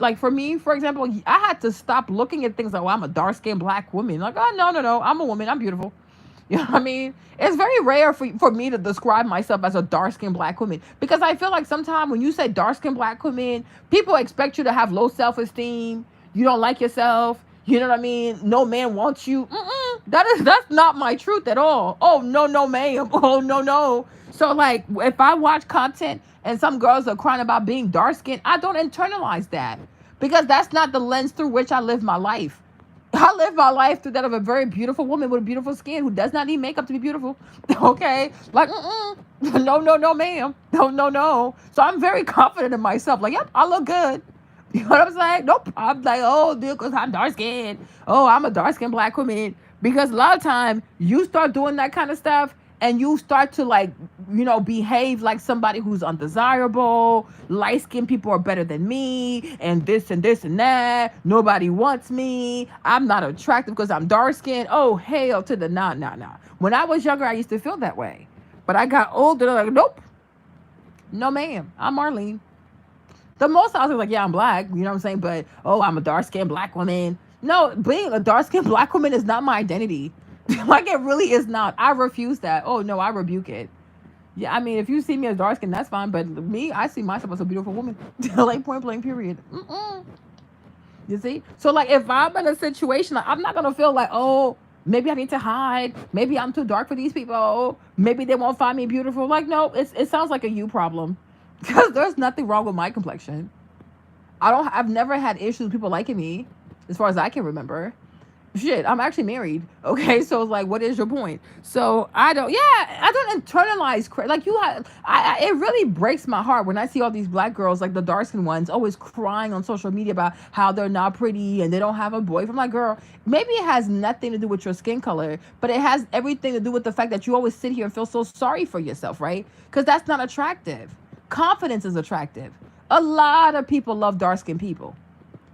for example, I had to stop looking at things like, well, I'm a dark skinned black woman. Like, oh, no, no, no. I'm a woman. I'm beautiful. You know what I mean? It's very rare for me to describe myself as a dark skinned black woman, because I feel like sometimes when you say dark skinned black woman, people expect you to have low self esteem. You don't like yourself. You know what I mean? No man wants you. That's not my truth at all. Oh, no, no, ma'am. Oh, no, no. So, like, if I watch content and some girls are crying about being dark skinned, I don't internalize that, because that's not the lens through which I live my life. I live my life through that of a very beautiful woman with a beautiful skin who does not need makeup to be beautiful. Okay? Like, no, no, no, ma'am. No, no, no. So I'm very confident in myself. Like, yep, I look good. You know what I'm saying? Nope. I'm like, oh, dude, because I'm dark skinned. Oh, I'm a dark skinned black woman. Because a lot of time you start doing that kind of stuff, and you start to, like, you know, behave like somebody who's undesirable. Light skinned people are better than me, and this and that. Nobody wants me. I'm not attractive because I'm dark skinned. Oh, hell to the nah, nah, nah. When I was younger, I used to feel that way. But I got older, like, nope. No, ma'am. I'm Marlene. The most I was like, yeah, I'm black, you know what I'm saying? But, oh, I'm a dark skinned black woman. No, being a dark skinned black woman is not my identity. Like, it really is not. I refuse that. Oh, no, I rebuke it. Yeah, I mean, if you see me as dark skinned, that's fine. But me, I see myself as a beautiful woman. Like, point blank, period. You see? So, like, if I'm in a situation, like, I'm not going to feel like, oh, maybe I need to hide. Maybe I'm too dark for these people. Maybe they won't find me beautiful. Like, no, it sounds like a you problem. Because there's nothing wrong with my complexion. I've never had issues with people liking me, as far as I can remember. Shit, I'm actually married. Okay, so it's like, what is your point? So I don't internalize like you have. It really breaks my heart when I see all these black girls, like the dark skinned ones, always crying on social media about how they're not pretty and they don't have a boyfriend. I'm like, girl, maybe it has nothing to do with your skin color, but it has everything to do with the fact that you always sit here and feel so sorry for yourself, right? Because that's not attractive. Confidence is attractive. A lot of people love dark skinned people,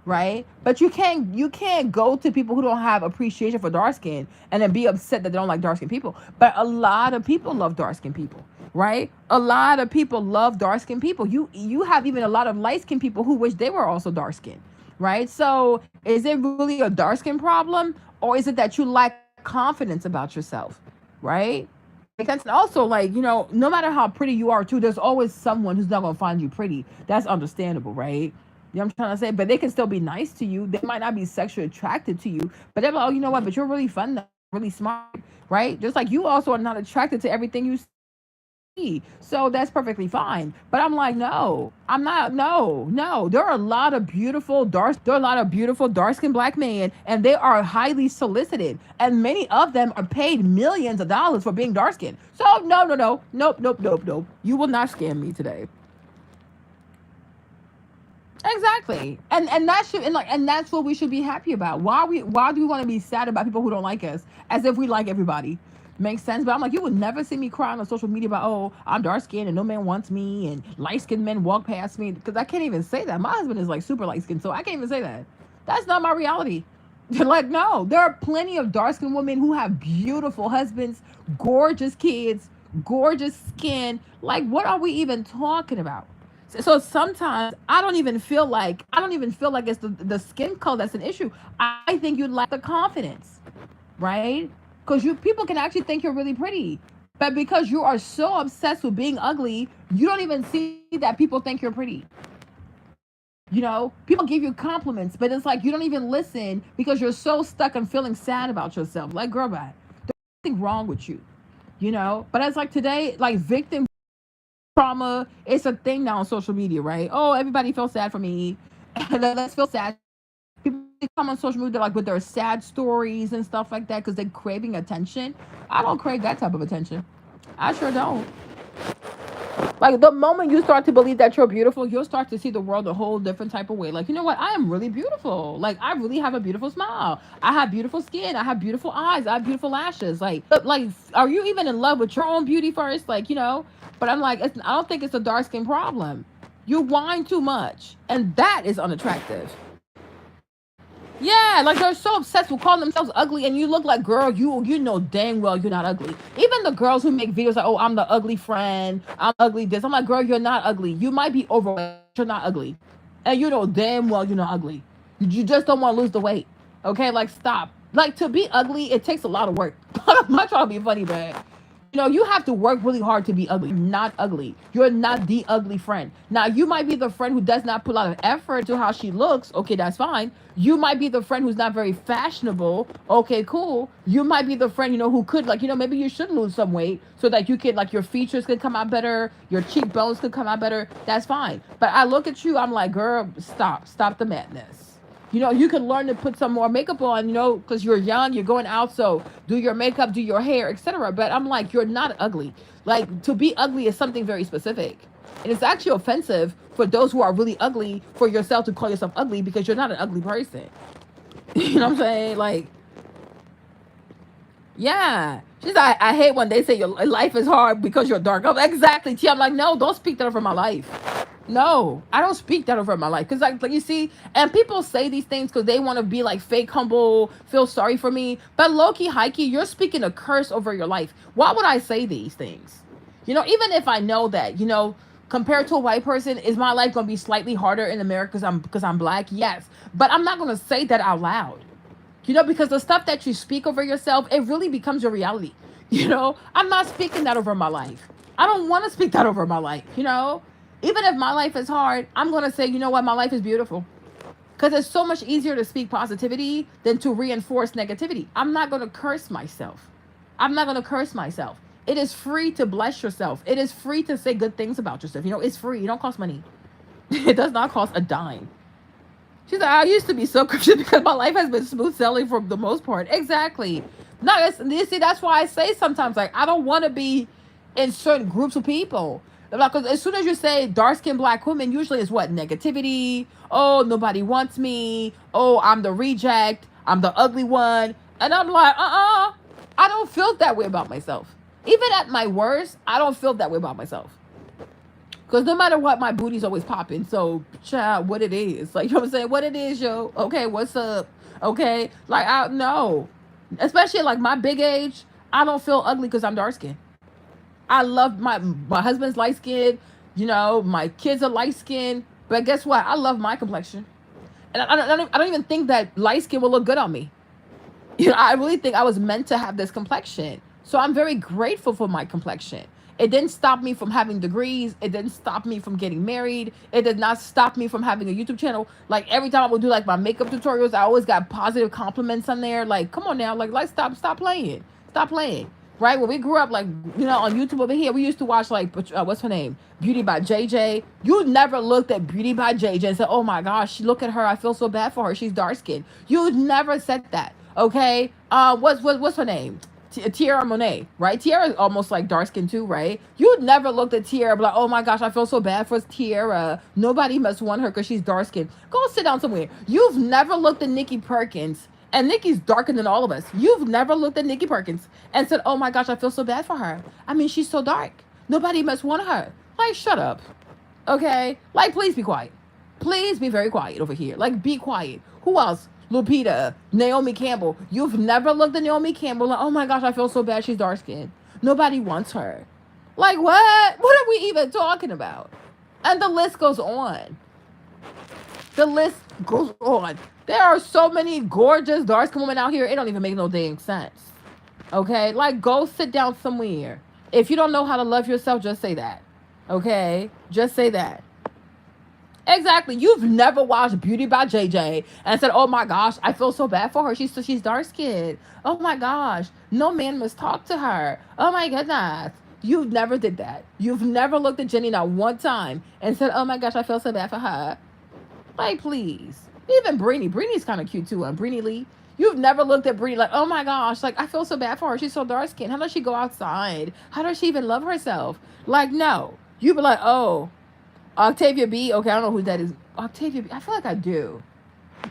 right? But you can't go to people who don't have appreciation for dark skin and then be upset that they don't like dark skinned people. But a lot of people love dark skinned people, right? A lot of people love dark skinned people. You have even a lot of light skinned people who wish they were also dark skinned, right? So is it really a dark skin problem, or is it that you lack confidence about yourself, right? Make sense? And also, like, you know, no matter how pretty you are too, there's always someone who's not gonna find you pretty. That's understandable, right? You know what I'm trying to say? But they can still be nice to you. They might not be sexually attracted to you, but they're like, oh, you know what? But you're really fun, though, really smart, right? Just like you also are not attracted to everything you see. So that's perfectly fine. But I'm like, no, I'm not. No, no. There are a lot of beautiful dark skinned black men, and they are highly solicited. And many of them are paid millions of dollars for being dark skinned. So no, no, no. Nope, nope, nope, nope. You will not scam me today. Exactly. And that should and that's what we should be happy about. Why do we want to be sad about people who don't like us, as if we like everybody? Makes sense, but I'm like, you would never see me crying on social media about, oh, I'm dark skinned and no man wants me, and light skinned men walk past me, because I can't even say that. My husband is like super light skinned, so I can't even say that. That's not my reality. Like, no, there are plenty of dark skinned women who have beautiful husbands, gorgeous kids, gorgeous skin. Like, what are we even talking about? So sometimes I don't even feel like it's the skin color that's an issue. I think you lack the confidence, right? Because you people can actually think you're really pretty, but because you are so obsessed with being ugly, you don't even see that people think you're pretty. People give you compliments, but it's like you don't even listen because you're so stuck on feeling sad about yourself. Like, girl, bye. There's nothing wrong with you. But it's like today, like victim trauma, it's a thing now on social media, right? Oh, everybody feels sad for me. Let's feel sad. People come on social media like with their sad stories and stuff like that because they're craving attention. I don't crave that type of attention. I sure don't. Like, the moment you start to believe that you're beautiful, you'll start to see the world a whole different type of way. Like, you know what? I am really beautiful. Like, I really have a beautiful smile. I have beautiful skin. I have beautiful eyes. I have beautiful lashes. Like, are you even in love with your own beauty first? But I'm like, I don't think it's a dark skin problem. You whine too much, and that is unattractive. Yeah, like they're so obsessed with calling themselves ugly, and you look like, girl, you know dang well you're not ugly. Even the girls who make videos like, oh, I'm the ugly friend, I'm ugly this. I'm like, girl, you're not ugly. You might be overweight, you're not ugly, and you know damn well you're not ugly. You just don't want to lose the weight. Okay, like stop. Like to be ugly, it takes a lot of work. I'm not trying to be funny, but you have to work really hard to be ugly. You're not ugly. You're not the ugly friend. Now, you might be the friend who does not put a lot of effort to how she looks. Okay, that's fine. You might be the friend who's not very fashionable. Okay, cool. You might be the friend, who could, maybe you should lose some weight so that you can, your features could come out better, your cheekbones could come out better. That's fine. But I look at you, I'm like, girl, stop. Stop the madness. You can learn to put some more makeup on, because you're young, you're going out, so do your makeup, do your hair, etc. But I'm like, you're not ugly. Like, to be ugly is something very specific. And it's actually offensive for those who are really ugly for yourself to call yourself ugly because you're not an ugly person. You know what I'm saying? Like, yeah. She's like, I hate when they say your life is hard because you're dark. I'm like, exactly, T. I'm like, no, don't speak that over my life. No, I don't speak that over my life. Because, like you see, and people say these things because they want to be, like, fake humble, feel sorry for me. But low-key, high-key, you're speaking a curse over your life. Why would I say these things? Even if I know that, compared to a white person, is my life going to be slightly harder in America because I'm black? Yes. But I'm not going to say that out loud. Because the stuff that you speak over yourself, it really becomes your reality. I'm not speaking that over my life. I don't want to speak that over my life. Even if my life is hard, I'm going to say, you know what, my life is beautiful. Because it's so much easier to speak positivity than to reinforce negativity. I'm not going to curse myself. I'm not going to curse myself. It is free to bless yourself. It is free to say good things about yourself. It's free. It don't cost money. It does not cost a dime. She's like, I used to be so Christian because my life has been smooth sailing for the most part. Exactly. No, you see, that's why I say sometimes, like, I don't want to be in certain groups of people. Because as soon as you say dark-skinned black women, usually it's what? Negativity. Oh, nobody wants me. Oh, I'm the reject. I'm the ugly one. And I'm like, I don't feel that way about myself. Even at my worst, I don't feel that way about myself. Because no matter what, my booty's always popping. So, child, what it is. Like, you know what I'm saying? What it is, yo. Okay, what's up? Okay? Like, I no. Especially, like, my big age, I don't feel ugly because I'm dark-skinned. I love my husband's light skin. My kids are light skinned. But guess what? I love my complexion. And I don't even think that light skin will look good on me. I really think I was meant to have this complexion. So I'm very grateful for my complexion. It didn't stop me from having degrees. It didn't stop me from getting married. It did not stop me from having a YouTube channel. Like, every time I would do, like, my makeup tutorials, I always got positive compliments on there. Like, come on now. Like stop playing. Stop playing. Right? When we grew up, like, on YouTube over here, we used to watch, like, what's her name? Beauty by JJ. You never looked at Beauty by JJ and said, oh my gosh, look at her. I feel so bad for her. She's dark skinned. You never said that. Okay? What's her name? Tierra Monet, right? Tierra is almost like dark skin too, right? You never looked at Tierra like, oh my gosh, I feel so bad for Tierra. Nobody must want her because she's dark skinned. Go sit down somewhere. You've never looked at Nikki Perkins And Nikki's darker than all of us. You've never looked at Nikki Perkins and said, "Oh my gosh, I feel so bad for her. I mean, she's so dark. Nobody must want her." Like, shut up. Okay? Like, please be quiet. Please be very quiet over here. Like, be quiet. Who else? Lupita, Naomi Campbell. You've never looked at Naomi Campbell like, "Oh my gosh, I feel so bad. She's dark skinned. Nobody wants her." Like, what? What are we even talking about? And the list goes on. The list goes on. There are so many gorgeous dark skinned women out here. It don't even make no dang sense. Okay? Like, go sit down somewhere. If you don't know how to love yourself, just say that. Okay? Just say that. Exactly. You've never watched Beauty by JJ and said, "Oh my gosh, I feel so bad for her. She's dark skinned. Oh my gosh, no man must talk to her. Oh my goodness." You've never did that. You've never looked at Jenny not one time and said, "Oh my gosh, I feel so bad for her." Like, please. Even Brittany. Brittany's kind of cute too. And Brittany Lee. You've never looked at Brittany like, "Oh my gosh, like I feel so bad for her. She's so dark skinned. How does she go outside? How does she even love herself?" Like, no. You'd be like, "Oh, Octavia B." Okay, I don't know who that is. Octavia B. I feel like I do.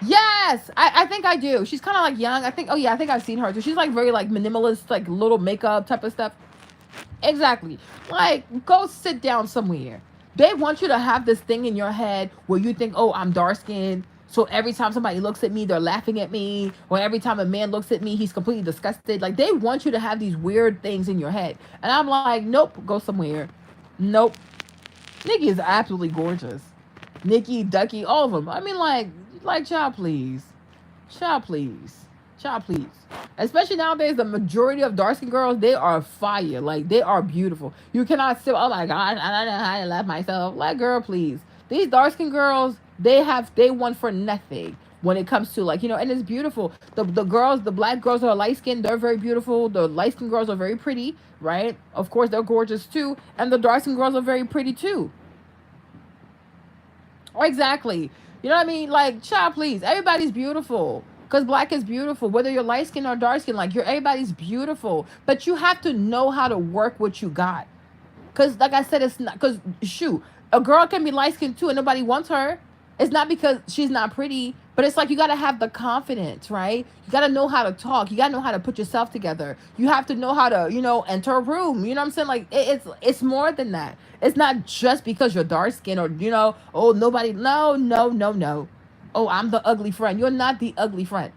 Yes, I think I do. She's kind of like young. I think. Oh yeah, I think I've seen her too. She's like very like minimalist, like little makeup type of stuff. Exactly. Like, go sit down somewhere. They want you to have this thing in your head where you think, "Oh, I'm dark skinned. So every time somebody looks at me, they're laughing at me. Or every time a man looks at me, he's completely disgusted." Like, they want you to have these weird things in your head. And I'm like, nope, go somewhere. Nope. Nikki is absolutely gorgeous. Nikki, Ducky, all of them. I mean, like, child, please. Child, please. Child, please. Especially nowadays, the majority of dark-skinned girls, they are fire. Like, they are beautiful. You cannot say, "Oh my gosh, I don't know how to love myself." Like, girl, please. These dark-skinned girls, they want for nothing when it comes to, like, and it's beautiful. The girls, the black girls who are light-skinned, they're very beautiful. The light-skinned girls are very pretty, right? Of course, they're gorgeous too. And the dark-skinned girls are very pretty too. Exactly. You know what I mean? Like, child, please. Everybody's beautiful. Because black is beautiful. Whether you're light skin or dark skin, like, everybody's beautiful. But you have to know how to work what you got. Because, like I said, it's not, because, shoot, a girl can be light skinned too and nobody wants her. It's not because she's not pretty, but it's like you got to have the confidence, right? You got to know how to talk. You got to know how to put yourself together. You have to know how to, enter a room. You know what I'm saying? Like, it's more than that. It's not just because you're dark skinned or, "Oh, nobody." No, no, no, no. "Oh, I'm the ugly friend." You're not the ugly friend.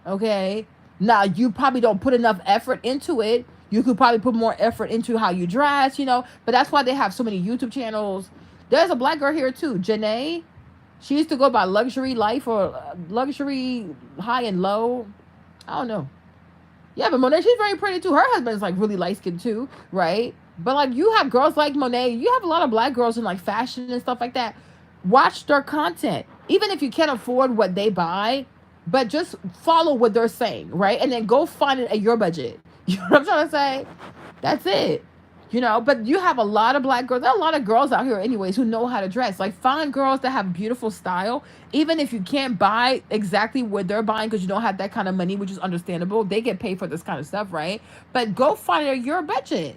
Okay? Now, you probably don't put enough effort into it. You could probably put more effort into how you dress, but that's why they have so many YouTube channels. There's a black girl here too, Janae. She used to go by Luxury Life or Luxury High and Low. I don't know. Yeah, but Monet, she's very pretty too. Her husband's like really light skinned too, right? But like, you have girls like Monet. You have a lot of black girls in like fashion and stuff like that. Watch their content. Even if you can't afford what they buy, but just follow what they're saying, right? And then go find it at your budget. You know what I'm trying to say? That's it. But you have a lot of black girls. There are a lot of girls out here anyways who know how to dress. Like, find girls that have beautiful style. Even if you can't buy exactly what they're buying because you don't have that kind of money, which is understandable. They get paid for this kind of stuff, right? But go find it at your budget.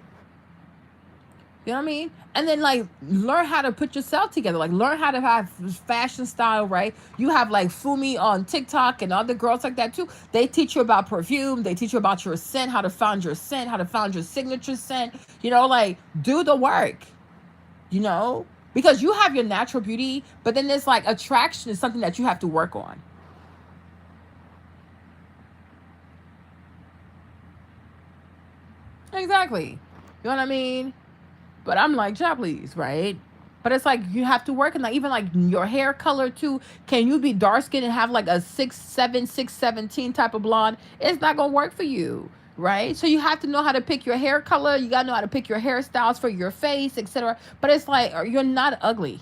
You know what I mean? And then, like, learn how to put yourself together. Like, learn how to have fashion style, right? You have, like, Fumi on TikTok and other girls like that, too. They teach you about perfume. They teach you about your scent, how to find your scent, how to find your signature scent. Like, do the work, Because you have your natural beauty, but then there's, like, attraction is something that you have to work on. Exactly. You know what I mean? But I'm like, child, please, right? But it's like you have to work, and like even like your hair color too. Can you be dark skinned and have like a 6'7", 6'17" type of blonde? It's not gonna work for you, right? So you have to know how to pick your hair color. You gotta know how to pick your hairstyles for your face, etc. But it's like, you're not ugly,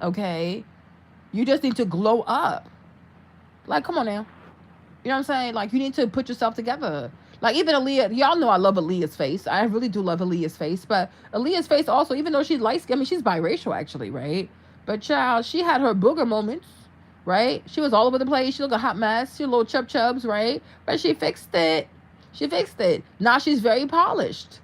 okay? You just need to glow up. Like, come on now. You know what I'm saying? Like, you need to put yourself together. Like, even Aaliyah, y'all know I love Aaliyah's face. I really do love Aaliyah's face. But Aaliyah's face also, even though she's light skinned, I mean, she's biracial actually, right? But child, she had her booger moments, right? She was all over the place. She looked a hot mess. She had little chubs, right? But she fixed it. She fixed it. Now she's very polished.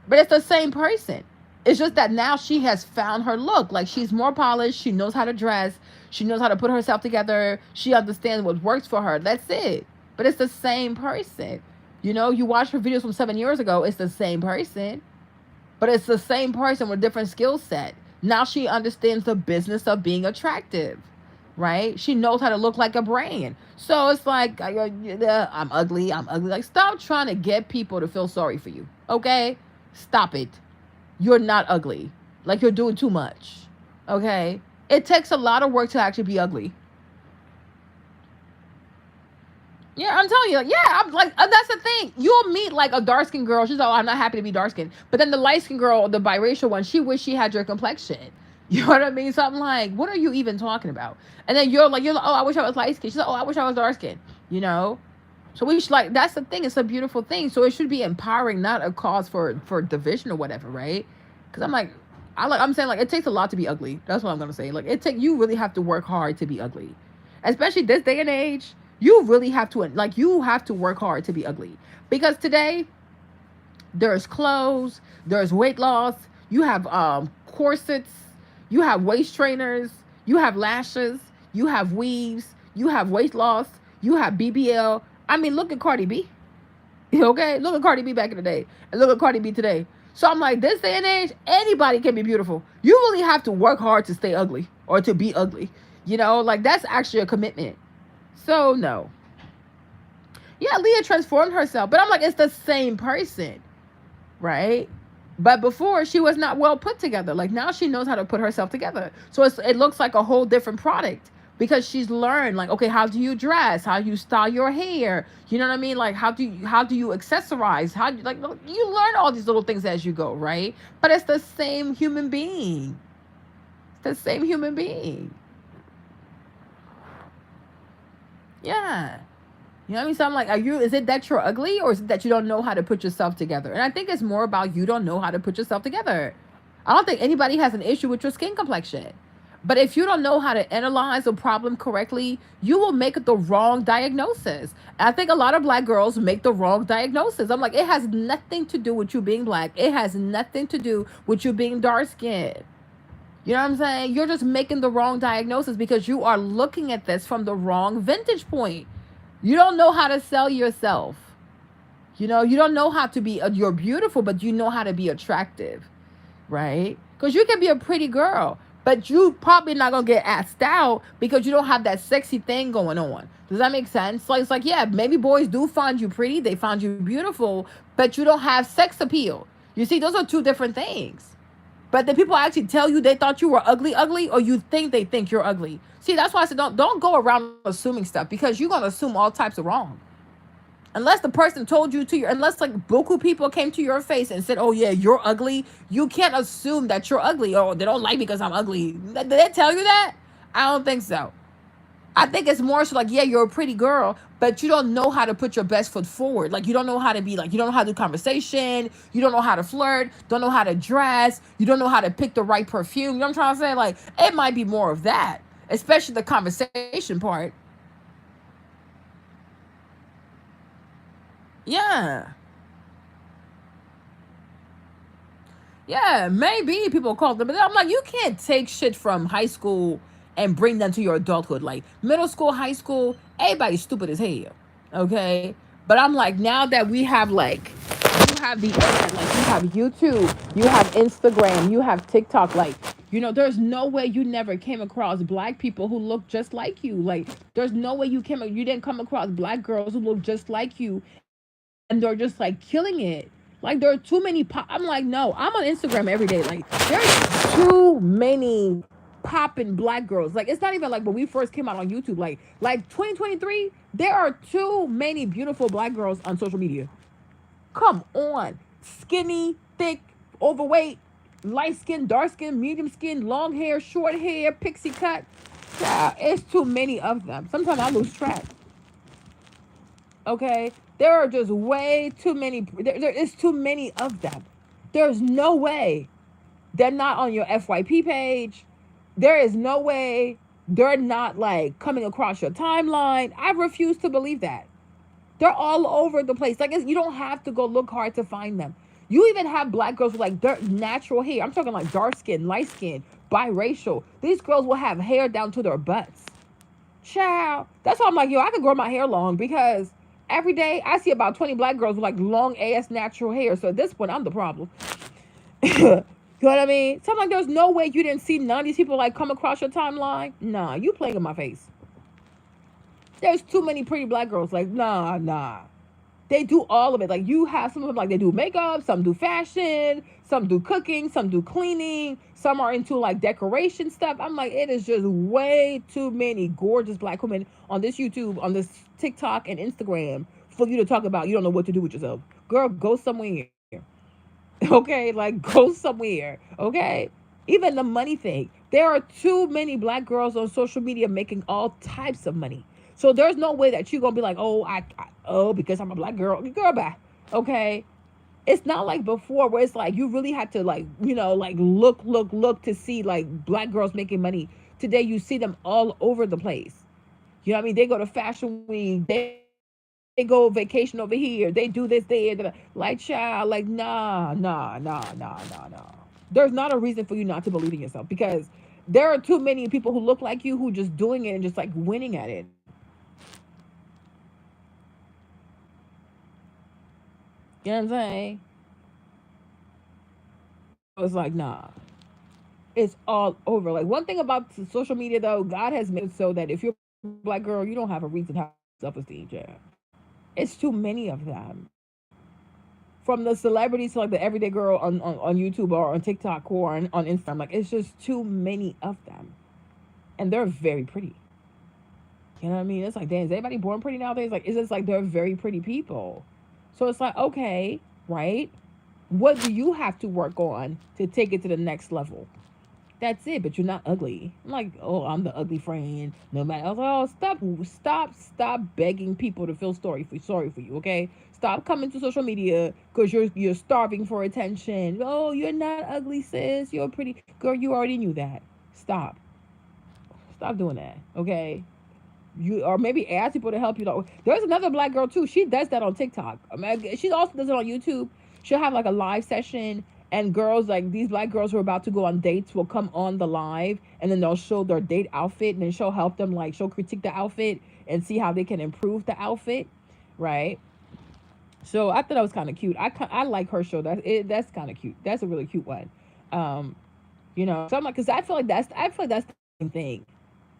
But it's the same person. It's just that now she has found her look. Like, she's more polished. She knows how to dress. She knows how to put herself together. She understands what works for her. That's it. but it's the same person. You know, you watch her videos from 7 years ago, it's the same person, but it's the same person with a different skill set. Now she understands the business of being attractive, right? She knows how to look like a brand. So it's like, I'm ugly, I'm ugly. Like, stop trying to get people to feel sorry for you, okay? Stop it. You're not ugly. Like, you're doing too much, okay? It takes a lot of work to actually be ugly. Yeah, I'm telling you, like, yeah, I'm like, that's the thing. You'll meet like a dark skinned girl. She's like, oh, I'm not happy to be dark skinned. But then the light skinned girl, the biracial one, she wish she had your complexion. You know what I mean? So I'm like, what are you even talking about? And then you're like, oh, I wish I was light skinned. She's like, oh, I wish I was dark skinned. You know? So we should, like, that's the thing. It's a beautiful thing. So it should be empowering, not a cause for division or whatever, right? Because I'm saying, like, it takes a lot to be ugly. That's what I'm gonna say. Like, you really have to work hard to be ugly, especially this day and age. You really have to, like, you have to work hard to be ugly, because today there's clothes, there's weight loss, you have corsets, you have waist trainers, you have lashes, you have weaves, you have weight loss, you have BBL. I mean, look at Cardi B. Okay, look at Cardi B back in the day, and look at Cardi B today. So I'm like, this day and age, anybody can be beautiful. You really have to work hard to stay ugly or to be ugly. You know, like, that's actually a commitment. So no. Yeah, Leah transformed herself, but I'm like, it's the same person, right? But before, she was not well put together. Like, now she knows how to put herself together. So it looks like a whole different product, because she's learned, like, okay, how do you dress? How do you style your hair? You know what I mean? Like, how do you accessorize? You learn all these little things as you go, right? But it's the same human being. It's the same human being. Yeah. You know what I mean? So I'm like, is it that you're ugly, or is it that you don't know how to put yourself together? And I think it's more about you don't know how to put yourself together. I don't think anybody has an issue with your skin complexion. But if you don't know how to analyze a problem correctly, you will make the wrong diagnosis. And I think a lot of Black girls make the wrong diagnosis. I'm like, it has nothing to do with you being Black. It has nothing to do with you being dark skinned. You know what I'm saying? You're just making the wrong diagnosis because you are looking at this from the wrong vantage point. You don't know how to sell yourself. You know, you don't know how to be, you're beautiful, but you know how to be attractive, right? Because you can be a pretty girl, but you probably not going to get asked out because you don't have that sexy thing going on. Does that make sense? So it's like, yeah, maybe boys do find you pretty, they find you beautiful, but you don't have sex appeal. You see, those are two different things. But the people actually tell you they thought you were ugly, or you think they think you're ugly. See, that's why I said don't go around assuming stuff, because you're gonna assume all types of wrong. Unless the person told you unless like buku people came to your face and said, oh yeah, you're ugly, you can't assume that you're ugly. Oh, they don't like me because I'm ugly. Did they tell you that? I don't think so. I think it's more so like, yeah, you're a pretty girl, but you don't know how to put your best foot forward. Like, you don't know how to be like, you don't know how to do conversation. You don't know how to flirt. Don't know how to dress. You don't know how to pick the right perfume. You know what I'm trying to say? Like, it might be more of that, especially the conversation part. Yeah. Yeah, maybe people call them, but I'm like, you can't take shit from high school and bring them to your adulthood. Like, middle school, high school, everybody's stupid as hell. Okay? But I'm like, now that we have, like, you have the internet, like, you have YouTube, you have Instagram, you have TikTok, like, you know, there's no way you never came across Black people who look just like you. Like, there's no way you didn't come across Black girls who look just like you, and they're just, like, killing it. Like, there are too many I'm like, no, I'm on Instagram every day. Like, there's too many popping Black girls. Like, it's not even like when we first came out on YouTube. Like 2023, there are too many beautiful Black girls on social media. Come on. Skinny, thick, overweight, light skin, dark skin, medium skin, long hair, short hair, pixie cut. Yeah, it's too many of them. Sometimes I lose track. Okay? There are just way too many. There is too many of them. There's no way they're not on your FYP page. There is no way they're not, like, coming across your timeline. I refuse to believe that. They're all over the place. Like, you don't have to go look hard to find them. You even have Black girls with, like, their natural hair. I'm talking like dark skin, light skin, biracial. These girls will have hair down to their butts. Child. That's why I'm like, yo, I could grow my hair long, because Every day, I see about 20 black girls with like long ass natural hair. So at this point, I'm the problem. You know what I mean? So I'm like, there's no way you didn't see none of these people like come across your timeline. Nah, you playing in my face. There's too many pretty black girls. Like, nah, nah. They do all of it. Like you have some of them like they do makeup, some do fashion, some do cooking, some do cleaning, some are into like decoration stuff. I'm like, it is just way too many gorgeous black women on this YouTube, on this TikTok and Instagram for you to talk about. You don't know what to do with yourself. Girl, go somewhere. Okay, like go somewhere. Okay. Even the money thing. There are too many black girls on social media making all types of money. So there's no way that you're gonna be like, oh, oh, because I'm a black girl. Girl, bye. Okay. It's not like before where it's like you really had to like, like look to see like black girls making money. Today you see them all over the place. You know what I mean? They go to Fashion Week. They go vacation over here. They do this, there. Like, child, like, nah. There's not a reason for you not to believe in yourself because there are too many people who look like you who just doing it and just like winning at it. You know what I'm saying? It's like, nah. It's all over. Like, one thing about social media, though, God has made it so that if you're a black girl, you don't have a reason to have self esteem, yeah. It's too many of them. From the celebrities to like the everyday girl on YouTube or on TikTok or on Instagram. Like it's just too many of them. And they're very pretty. You know what I mean? It's like, damn, is anybody born pretty nowadays? Like, it's just like they're very pretty people. So it's like, okay, right? What do you have to work on to take it to the next level? That's it, but you're not ugly. I'm like, oh, I'm the ugly friend. No matter. I was like, oh, stop begging people to feel sorry for you, okay? Stop coming to social media because you're starving for attention. Oh, you're not ugly, sis. You're pretty. Girl, you already knew that. Stop. Stop doing that, okay? You or maybe ask people to help you. There's another black girl too. She does that on TikTok. I mean, she also does it on YouTube. She'll have like a live session, and girls like these black girls who are about to go on dates will come on the live, and then they'll show their date outfit, and then she'll help them like she'll critique the outfit and see how they can improve the outfit, right? So I thought that was kind of cute. I like her show. That's kind of cute. That's a really cute one. Um, so I'm like, because I feel like that's the main thing.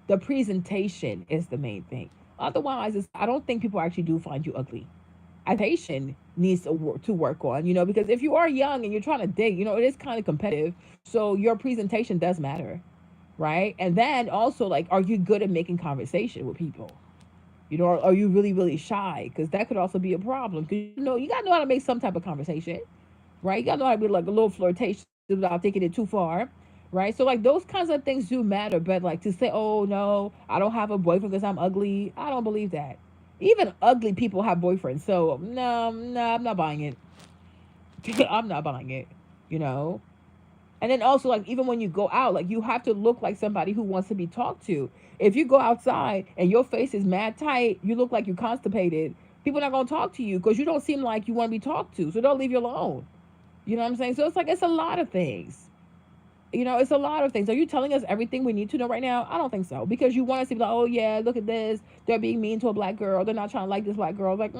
The presentation is the main thing. Otherwise, I don't think people actually do find you ugly. Presentation needs to work on, because if you are young and you're trying to date, it is kind of competitive. So your presentation does matter, right? And then also, like, are you good at making conversation with people? Or are you really, really shy? Because that could also be a problem. Because, you got to know how to make some type of conversation, right? You got to know how to be like a little flirtatious without taking it too far, right? So, like, those kinds of things do matter. But, like, to say, oh, no, I don't have a boyfriend because I'm ugly, I don't believe that. Even ugly people have boyfriends. So, no, I'm not buying it. I'm not buying it, you know? And then also, like, even when you go out, like, you have to look like somebody who wants to be talked to. If you go outside and your face is mad tight, you look like you're constipated, people are not going to talk to you because you don't seem like you want to be talked to. So they'll leave you alone. You know what I'm saying? So it's like, it's a lot of things. It's a lot of things. Are you telling us everything we need to know right now? I don't think so. Because you want us to be like, oh, yeah, look at this. They're being mean to a black girl. They're not trying to like this black girl. Like,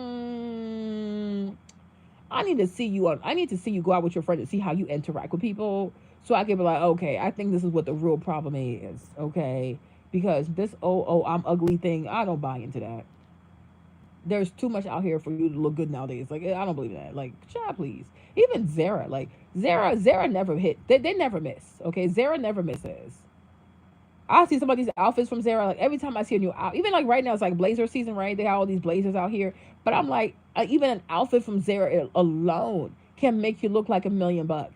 I need to see you go out with your friends and see how you interact with people. So I can be like, okay, I think this is what the real problem is. Okay. Because this, I'm ugly thing, I don't buy into that. There's too much out here for you to look good nowadays. Like, I don't believe that. Like, child, please. Even Zara, like, Zara never hit. They never miss. Okay. Zara never misses. I see some of these outfits from Zara. Like every time I see a new out, even like right now it's like blazer season, right? They have all these blazers out here. But I'm like, even an outfit from Zara alone can make you look like $1,000,000.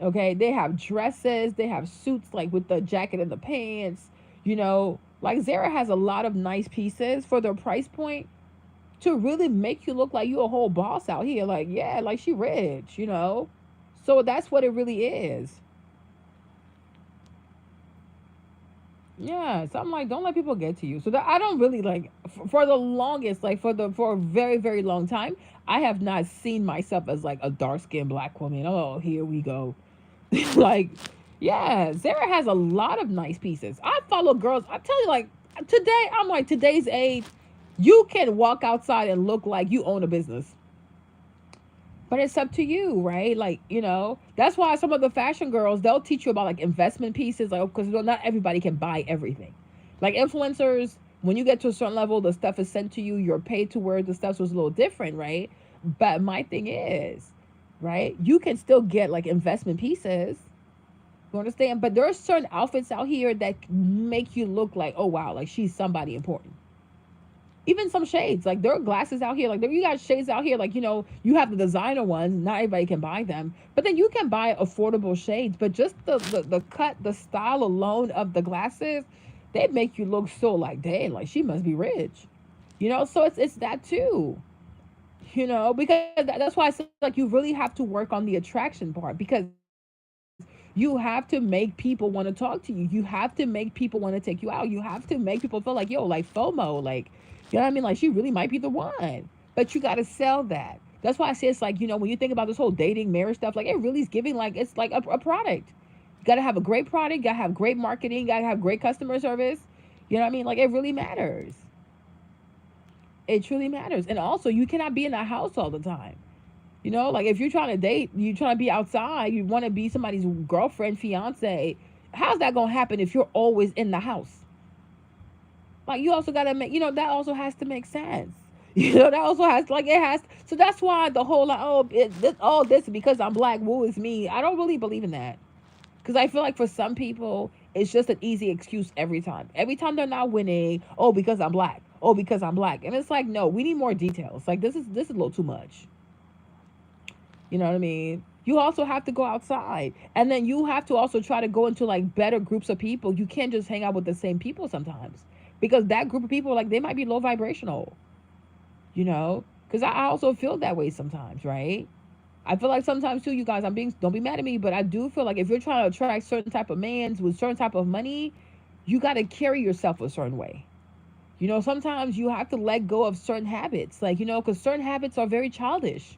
Okay, they have dresses, they have suits like with the jacket and the pants. Like Zara has a lot of nice pieces for their price point to really make you look like you a whole boss out here. Like, yeah, like she rich. So that's what it really is. Yeah, so I'm like, don't let people get to you. So that I don't really like for the longest, like for a very, very long time, I have not seen myself as like a dark skinned black woman. Oh, here we go. Like, yeah, Zara has a lot of nice pieces. I follow girls. I tell you, like today, I'm like today's age. You can walk outside and look like you own a business. But it's up to you, right? Like, that's why some of the fashion girls, they'll teach you about like investment pieces, like, because not everybody can buy everything. Like influencers, when you get to a certain level, the stuff is sent to you, you're paid to wear the stuff, so it's a little different, right? But my thing is, right, you can still get like investment pieces. You understand? But there are certain outfits out here that make you look like, oh wow, like she's somebody important. Even some shades, like there are glasses out here, like you got shades out here, like you have the designer ones, not everybody can buy them, but then you can buy affordable shades, but just the cut, the style alone of the glasses, they make you look so like, dang, like she must be rich, so it's that too, because that's why I said like you really have to work on the attraction part, because you have to make people want to talk to you. You have to make people want to take you out. You have to make people feel like, yo, like FOMO, like, you know what I mean? Like, she really might be the one. But you got to sell that. That's why I say it's like, when you think about this whole dating, marriage stuff, like, it really is giving, like, it's like a product. You got to have a great product. You got to have great marketing. You got to have great customer service. You know what I mean? Like, it really matters. It truly matters. And also, you cannot be in the house all the time. Like if you're trying to date, you're trying to be outside, you want to be somebody's girlfriend, fiance. How's that going to happen if you're always in the house? Like you also got to make, that also has to make sense. That also has, like, it has. So that's why the whole, like, oh, all this because I'm black, woo is me. I don't really believe in that. Because I feel like for some people, it's just an easy excuse every time. Every time they're not winning, oh, because I'm black. Oh, because I'm black. And it's like, no, we need more details. Like this is a little too much. You know what I mean? You also have to go outside. And then you have to also try to go into like better groups of people. You can't just hang out with the same people sometimes. Because that group of people, like, they might be low vibrational, Because I also feel that way sometimes, right? I feel like sometimes too, you guys, don't be mad at me, but I do feel like if you're trying to attract certain type of mans with certain type of money, you got to carry yourself a certain way. Sometimes you have to let go of certain habits, like, because certain habits are very childish.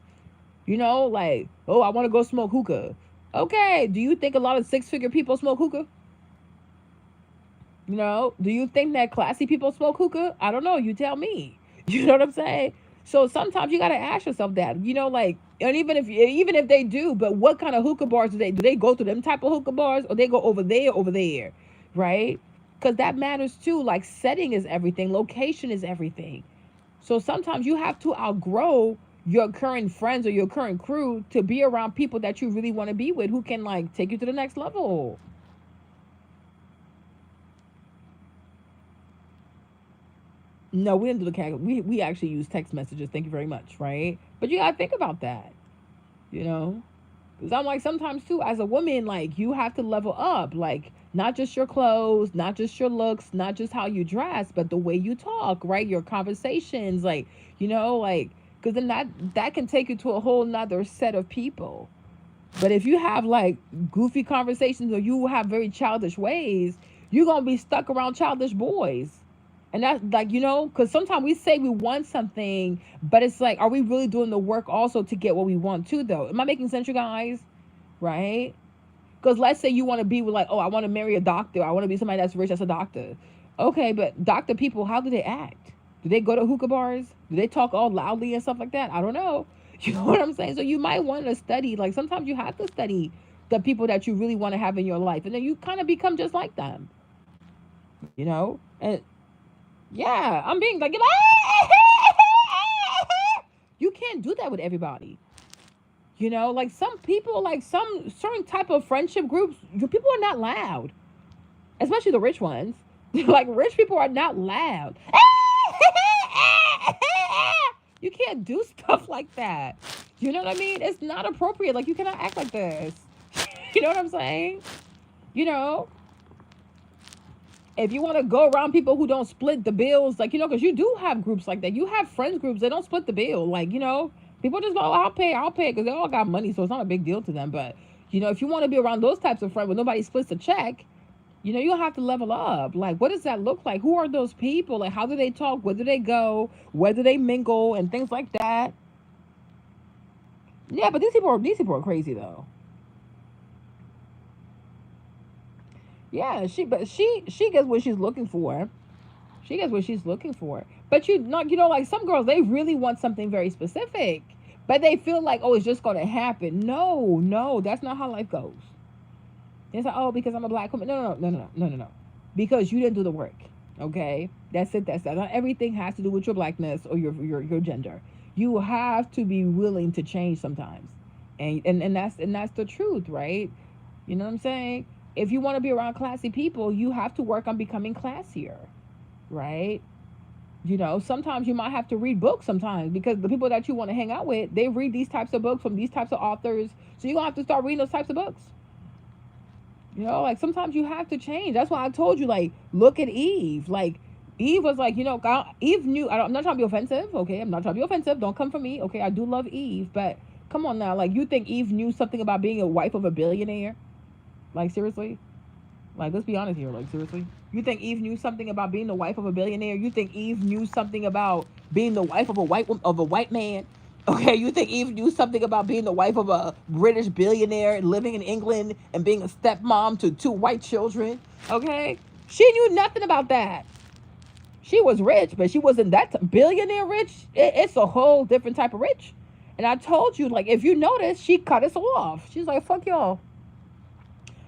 Like, oh, I want to go smoke hookah. Okay, do you think a lot of six-figure people smoke hookah? Do you think that classy people smoke hookah? I don't know. You tell me. You know what I'm saying? So sometimes you got to ask yourself that, like, and even if they do, but what kind of hookah bars do they go to them type of hookah bars, or they go over there, right? Because that matters too. Like, setting is everything, location is everything. So sometimes you have to outgrow your current friends or your current crew to be around people that you really want to be with, who can like take you to the next level. No, we didn't do the cat. We actually use text messages. Thank you very much, right? But you gotta think about that, you know. Because I'm like, sometimes too, as a woman, like, you have to level up, like, not just your clothes, not just your looks, not just how you dress, but the way you talk, right? Your conversations, like, like, because then that can take you to a whole nother set of people. But if you have like goofy conversations or you have very childish ways, you're gonna be stuck around childish boys. And that's like, because sometimes we say we want something, but it's like, are we really doing the work also to get what we want to, though? Am I making sense, you guys? Right? Because let's say you want to be with, like, oh, I want to marry a doctor. I want to be somebody that's rich, that's a doctor. Okay, but doctor people, how do they act? Do they go to hookah bars? Do they talk all loudly and stuff like that? I don't know. You know what I'm saying? So you might want to study. Like, sometimes you have to study the people that you really want to have in your life. And then you kind of become just like them. And yeah, I'm being like, you can't do that with everybody. Like some people, like some certain type of friendship groups, people are not loud, especially the rich ones. Like, rich people are not loud. You can't do stuff like that. You know what I mean? It's not appropriate. Like, you cannot act like this. You know what I'm saying? If you want to go around people who don't split the bills, like, because you do have groups like that. You have friends groups that don't split the bill. Like, people just go, oh, I'll pay because they all got money, so it's not a big deal to them. But, if you want to be around those types of friends where nobody splits the check, you'll have to level up. Like, what does that look like? Who are those people? Like, how do they talk? Where do they go? Where do they mingle? And things like that. Yeah, but these people are crazy, though. Yeah, she gets what she's looking for. She gets what she's looking for. But you not, like some girls, they really want something very specific, but they feel like, oh, it's just gonna happen. No, no, that's not how life goes. It's like, oh, because I'm a black woman. No, no, no, no, no, no, no, no. Because you didn't do the work. Okay, that's it. That's that. Not everything has to do with your blackness or your gender. You have to be willing to change sometimes, and that's the truth, right? You know what I'm saying? If you want to be around classy people, you have to work on becoming classier, right? Sometimes you might have to read books sometimes because the people that you want to hang out with, they read these types of books from these types of authors. So you're going to have to start reading those types of books. Like sometimes you have to change. That's why I told you, like, look at Eve. Like, Eve was like, Eve knew. I'm not trying to be offensive, okay? I'm not trying to be offensive. Don't come for me, okay? I do love Eve, but come on now. Like, you think Eve knew something about being a wife of a billionaire? Like, seriously? Like, let's be honest here. Like, seriously? You think Eve knew something about being the wife of a billionaire? You think Eve knew something about being the wife of a white man? Okay, you think Eve knew something about being the wife of a British billionaire living in England and being a stepmom to two white children? Okay, she knew nothing about that. She was rich, but she wasn't that billionaire rich. It's a whole different type of rich. And I told you, like, if you notice, she cut us off. She's like, fuck y'all.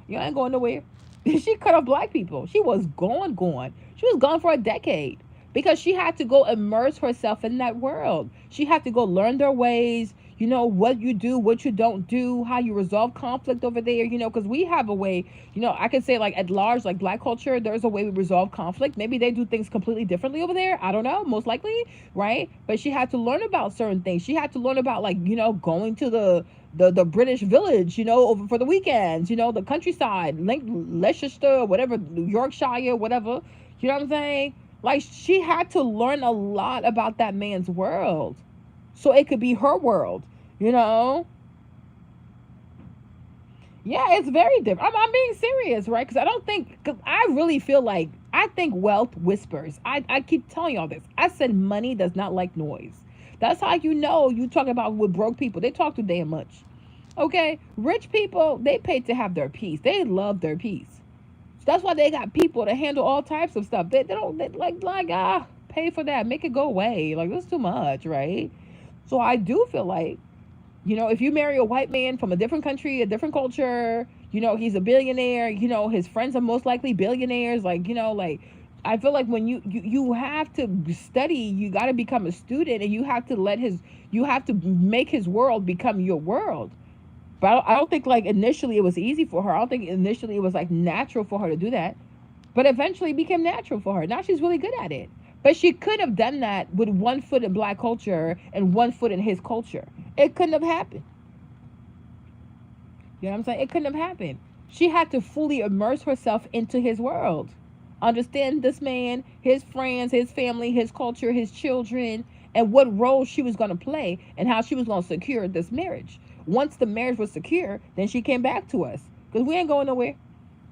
Y'all ain't going nowhere. She cut off black people. She was gone. She was gone for a decade because she had to go immerse herself in that world. She had to go learn their ways, what you do, what you don't do, how you resolve conflict over there, because we have a way, I could say, like, at large, like black culture, there's a way we resolve conflict. Maybe they do things completely differently over there. I don't know, most likely, right? But she had to learn about certain things. She had to learn about, like, going to the British village, over for the weekends, the countryside, Leicestershire, whatever, Yorkshire, whatever. You know what I'm saying? Like, she had to learn a lot about that man's world so it could be her world, you know? Yeah, it's very different. I'm being serious, right? Because I really feel like, I think wealth whispers. I keep telling y'all this. I said money does not like noise. That's how you talk about with broke people. They talk too damn much. Okay? Rich people, they pay to have their peace. They love their peace. So that's why they got people to handle all types of stuff. They don't, pay for that. Make it go away. Like, that's too much, right? So I do feel like, if you marry a white man from a different country, a different culture, he's a billionaire, his friends are most likely billionaires. Like, I feel like when you have to study, you got to become a student, and you have to make his world become your world. But I don't think, like, initially it was easy for her. I don't think initially it was, like, natural for her to do that. But eventually it became natural for her. Now she's really good at it. But she could have done that with one foot in black culture and one foot in his culture. It couldn't have happened. You know what I'm saying? It couldn't have happened. She had to fully immerse herself into his world. Understand this man, his friends, his family, his culture, his children, and what role she was going to play and how she was going to secure this marriage. Once the marriage was secure, then she came back to us. Because we ain't going nowhere.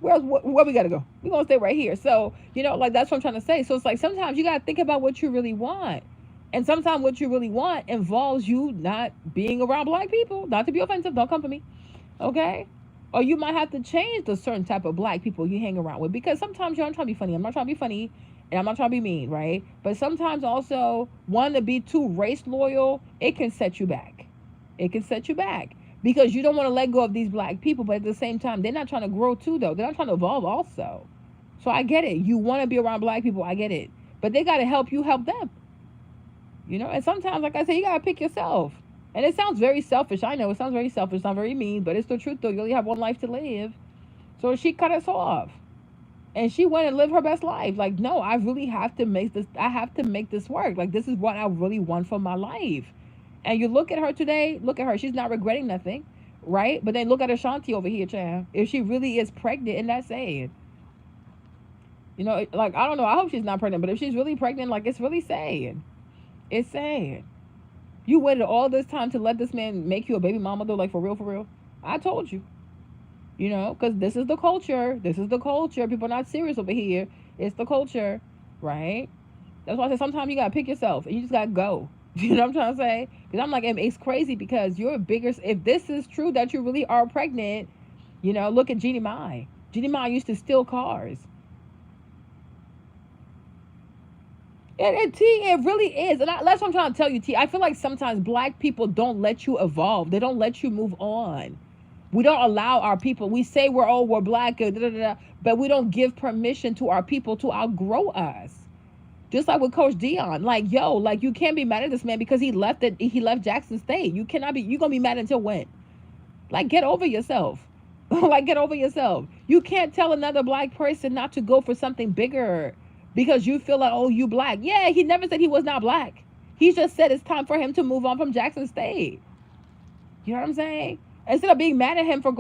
Where we got to go? We're going to stay right here. So, like, that's what I'm trying to say. So it's like sometimes you got to think about what you really want. And sometimes what you really want involves you not being around black people. Not to be offensive. Don't come for me. Okay? Or you might have to change the certain type of black people you hang around with. Because sometimes I'm trying to be funny. I'm not trying to be funny. And I'm not trying to be mean, right? But sometimes also, wanting to be too race loyal, it can set you back. It can set you back. Because you don't want to let go of these black people, but at the same time, they're not trying to grow too, though. They're not trying to evolve also. So I get it. You want to be around black people, I get it. But they got to help you help them. And sometimes, like I said, you got to pick yourself. And it sounds very selfish. I know it sounds very selfish. It's not very mean, but it's the truth, though. You only have one life to live. So she cut us off. And she went and lived her best life. Like, no, I really have to make this. I have to make this work. Like, this is what I really want for my life. And you look at her today, look at her. She's not regretting nothing, right? But then look at Ashanti over here, child. If she really is pregnant, and that's sad. Like, I don't know. I hope she's not pregnant. But if she's really pregnant, like, it's really sad. It's sad. You waited all this time to let this man make you a baby mama, though, like, for real, for real. I told you. Because this is the culture. This is the culture. People are not serious over here. It's the culture, right? That's why I said sometimes you got to pick yourself and you just got to go. You know what I'm trying to say? Because I'm like, it's crazy because you're a bigger... If this is true that you really are pregnant, look at Jeannie Mai. Jeannie Mai used to steal cars. It really is. And that's what I'm trying to tell you, T. I feel like sometimes black people don't let you evolve. They don't let you move on. We don't allow our people. We say we're black, but we don't give permission to our people to outgrow us. Just like with Coach Dion, like yo, like you can't be mad at this man because he left Jackson State. You cannot be. You gonna be mad until when? Like get over yourself. Like get over yourself. You can't tell another black person not to go for something bigger because you feel like, oh, you black. Yeah, he never said he was not black. He just said it's time for him to move on from Jackson State. You know what I'm saying? Instead of being mad at him for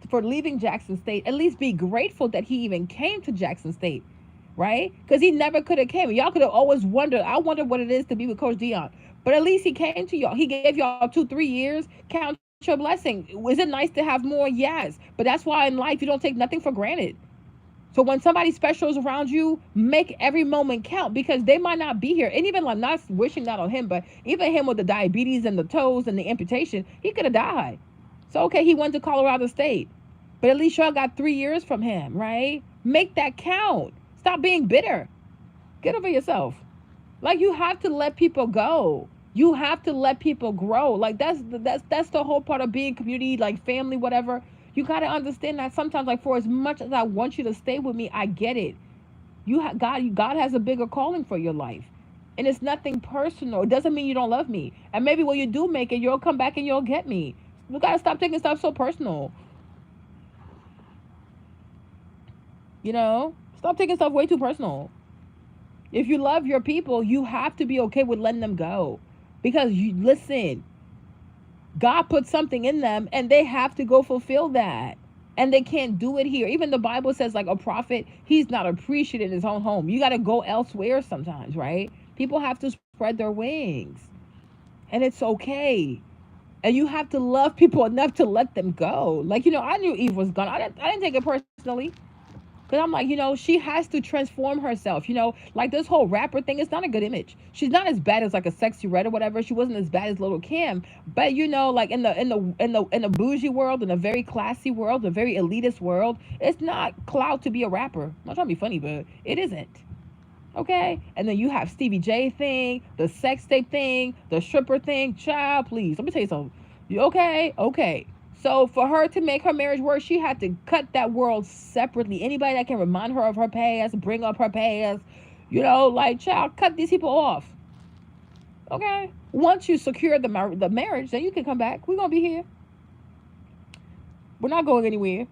for leaving Jackson State, at least be grateful that he even came to Jackson State, right? Because he never could have came. Y'all could have always wondered. I wonder what it is to be with Coach Dion. But at least he came to y'all. He gave y'all 2-3 years. Count your blessing. Is it nice to have more? Yes. But that's why in life you don't take nothing for granted. So when somebody special is around you, make every moment count because they might not be here. And even like not wishing that on him, but even him with the diabetes and the toes and the amputation, he could have died. So okay, he went to Colorado State. But at least y'all got 3 years from him, right? Make that count. Stop being bitter. Get over yourself. Like you have to let people go. You have to let people grow. Like that's the whole part of being community, like family, whatever. You got to understand that sometimes, like for as much as I want you to stay with me, I get it. God has a bigger calling for your life, and it's nothing personal. It doesn't mean you don't love me. And maybe when you do make it, you'll come back and you'll get me. You got to stop taking stuff so personal. You know, stop taking stuff way too personal. If you love your people, you have to be okay with letting them go, because you listen. God put something in them and they have to go fulfill that. And they can't do it here. Even the Bible says, like a prophet, he's not appreciated in his own home. You got to go elsewhere sometimes, right? People have to spread their wings. And it's okay. And you have to love people enough to let them go. Like, I knew Eve was gone. I didn't take it personally. Because I'm like, she has to transform herself. Like this whole rapper thing is not a good image. She's not as bad as like a Sexy Red or whatever. She wasn't as bad as Little Kim. But like in the bougie world, in a very classy world, a very elitist world, it's not clout to be a rapper. I'm not trying to be funny, but it isn't. Okay? And then you have Stevie J thing, the sex tape thing, the stripper thing. Child, please. Let me tell you something. You okay? Okay. So for her to make her marriage work, she had to cut that world separately. Anybody that can remind her of her past, bring up her past, like, child, cut these people off. Okay? Once you secure the marriage, then you can come back. We're going to be here. We're not going anywhere.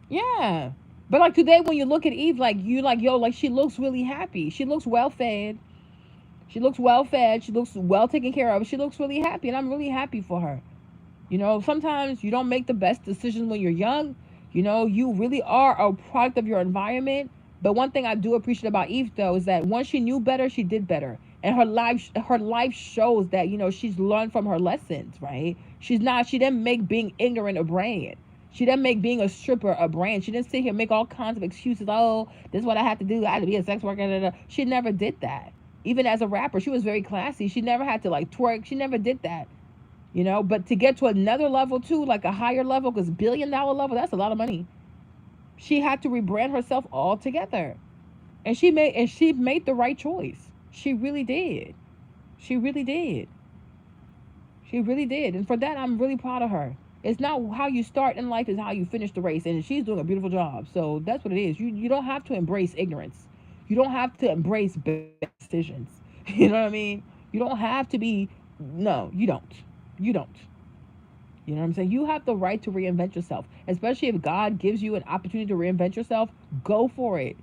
Yeah. But like today when you look at Eve, like you like, yo, like she looks really happy. She looks well fed. She looks well fed. She looks well taken care of. She looks really happy, and I'm really happy for her. Sometimes you don't make the best decisions when you're young. You really are a product of your environment. But one thing I do appreciate about Eve, though, is that once she knew better, she did better. And her life shows that, she's learned from her lessons, right? She didn't make being ignorant a brand. She didn't make being a stripper a brand. She didn't sit here and make all kinds of excuses. Oh, this is what I have to do. I had to be a sex worker. Da, da, da. She never did that. Even as a rapper, she was very classy. She never had to like twerk. She never did that. But to get to another level too, like a higher level, because $1 billion level, that's a lot of money. She had to rebrand herself altogether. And she made the right choice. She really did. She really did. She really did. And for that, I'm really proud of her. It's not how you start in life, it's how you finish the race. And she's doing a beautiful job. So that's what it is. You don't have to embrace ignorance. You don't have to embrace bad decisions. You know what I mean? You don't have to be, no, you don't. You don't. You know what I'm saying? You have the right to reinvent yourself. Especially if God gives you an opportunity to reinvent yourself, go for it.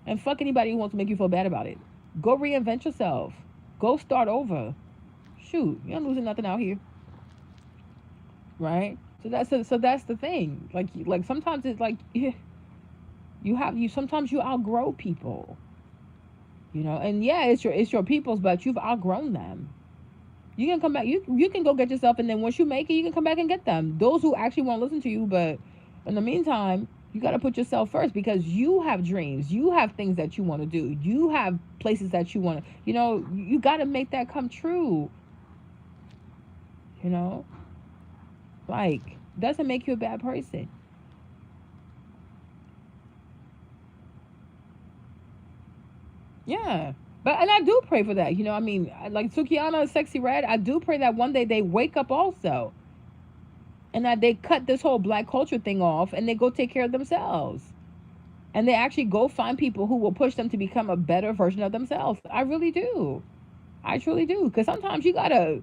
And fuck anybody who wants to make you feel bad about it. Go reinvent yourself. Go start over. Shoot, you ain't losing nothing out here. Right? So that's the thing. Like sometimes it's like sometimes you outgrow people. And yeah, it's your people's, but you've outgrown them. You can come back. You can go get yourself, and then once you make it, you can come back and get them. Those who actually won't listen to you, but in the meantime, you got to put yourself first because you have dreams. You have things that you want to do. You have places that you want to. You got to make that come true. Like doesn't make you a bad person. Yeah. But and I do pray for that. I mean, like Sukiana, Sexy Red, I do pray that one day they wake up also, and that they cut this whole black culture thing off and they go take care of themselves. And they actually go find people who will push them to become a better version of themselves. I really do. I truly do. Because sometimes you gotta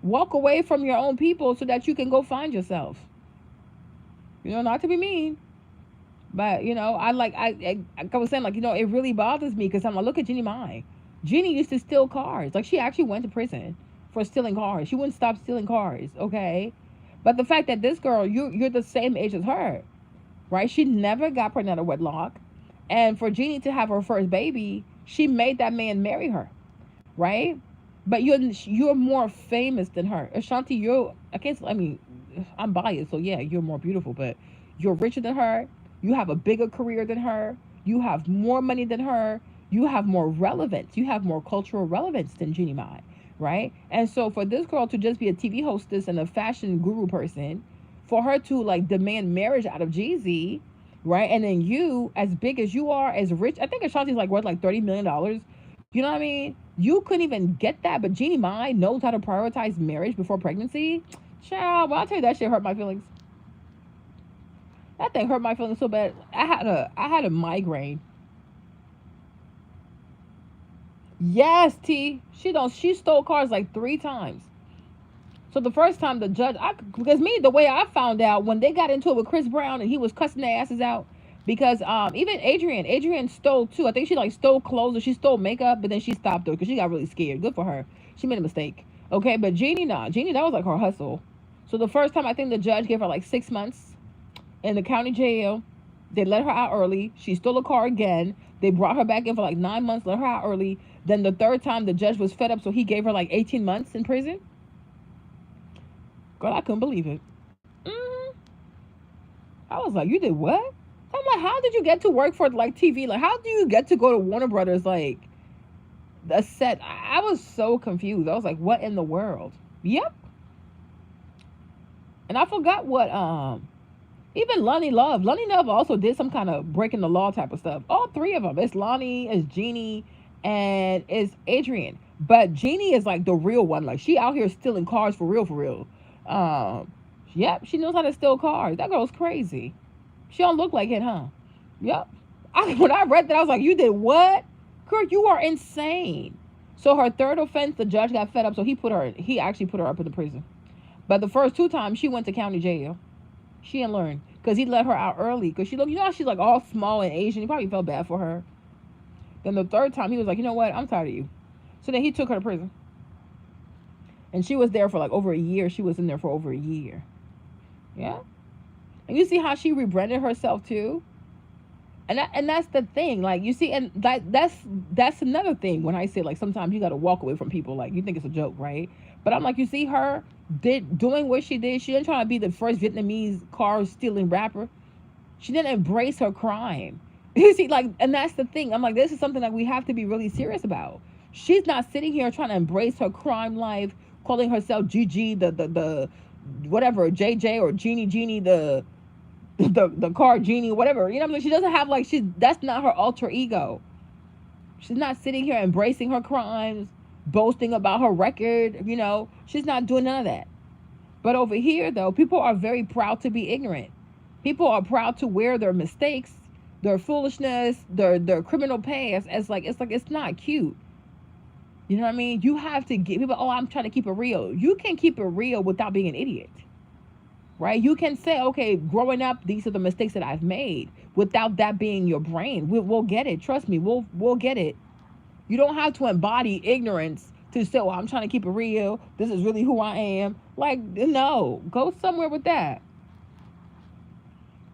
walk away from your own people so that you can go find yourself. Not to be mean, but I was saying, like, it really bothers me because I'm like, look at Jeannie Mai. Jeannie used to steal cars. Like, she actually went to prison for stealing cars. She wouldn't stop stealing cars, okay? But the fact that this girl, you're the same age as her, right? She never got pregnant out of wedlock. And for Jeannie to have her first baby, she made that man marry her, right? But you're more famous than her. Ashanti, I mean, I'm biased, so yeah, you're more beautiful, but you're richer than her. You have a bigger career than her. You have more money than her. You have more relevance. You have more cultural relevance than Jeannie Mai, right? And so for this girl to just be a TV hostess and a fashion guru person, for her to like demand marriage out of Jeezy, right? And then you, as big as you are, as rich, I think Ashanti's like worth like $30 million. You know what I mean? You couldn't even get that, but Jeannie Mai knows how to prioritize marriage before pregnancy. Child, well, I'll tell you, that shit hurt my feelings. That thing hurt my feelings so bad. I had a migraine. Yes, T. She stole cars like 3 times. So the first time the judge, because me, the way I found out when they got into it with Chris Brown and he was cussing their asses out, because even Adrian stole too. I think she like stole clothes or she stole makeup, but then she stopped her because she got really scared. Good for her. She made a mistake. Okay, but Jeannie, nah, Jeannie, that was like her hustle. So the first time I think the judge gave her like 6 months in the county jail. They let her out early. She stole a car again. They brought her back in for like 9 months, let her out early. Then the third time, the judge was fed up, so he gave her like 18 months in prison. Girl, I couldn't believe it. hmm I was like, you did what? I'm like, how did you get to work for like TV? Like, how do you get to go to Warner Brothers, like, a set? I was so confused. I was like, what in the world? Yep. And I forgot what even Lonnie Love. Lonnie Love also did some kind of breaking the law type of stuff. All three of them. It's Lonnie, it's Jeannie, and it's Adrian. But Jeannie is like the real one. Like, she out here stealing cars for real, for real. Um, yep, she knows how to steal cars. That girl's crazy. She don't look like it, huh? Yep. When I read that, I was like, you did what? Girl, you are insane. So her third offense, the judge got fed up, so he actually put her up in the prison. But the first 2 times, she went to county jail. She didn't learn because he let her out early. Because how she's like all small and Asian. He probably felt bad for her. Then the third time, he was like, you know what? I'm tired of you. So then he took her to prison. And she was there for like over a year. She was in there for over a year. Yeah. And you see how she rebranded herself too? And that's the thing. Like, you see, and that's another thing when I say, like, sometimes you got to walk away from people. Like, you think it's a joke, right? But I'm like, you see her doing what she did. She didn't try to be the first Vietnamese car stealing rapper. She didn't embrace her crime. You see, like, and that's the thing. I'm like, this is something that we have to be really serious about. She's not sitting here trying to embrace her crime life, calling herself Gigi, the whatever, JJ or Jeannie, the car genie, whatever. You know what I'm saying? She doesn't have like that's not her alter ego. She's not sitting here embracing her crimes, boasting about her record, She's not doing none of that. But over here though, people are very proud to be ignorant. People are proud to wear their mistakes, their foolishness, their criminal past as like it's not cute. You know what I mean? You have to get people, oh, I'm trying to keep it real. You can keep it real without being an idiot. Right? You can say, okay, growing up, these are the mistakes that I've made without that being your brain. We'll get it. Trust me, we'll get it. You don't have to embody ignorance to say, well, I'm trying to keep it real. This is really who I am. Like, no, go somewhere with that.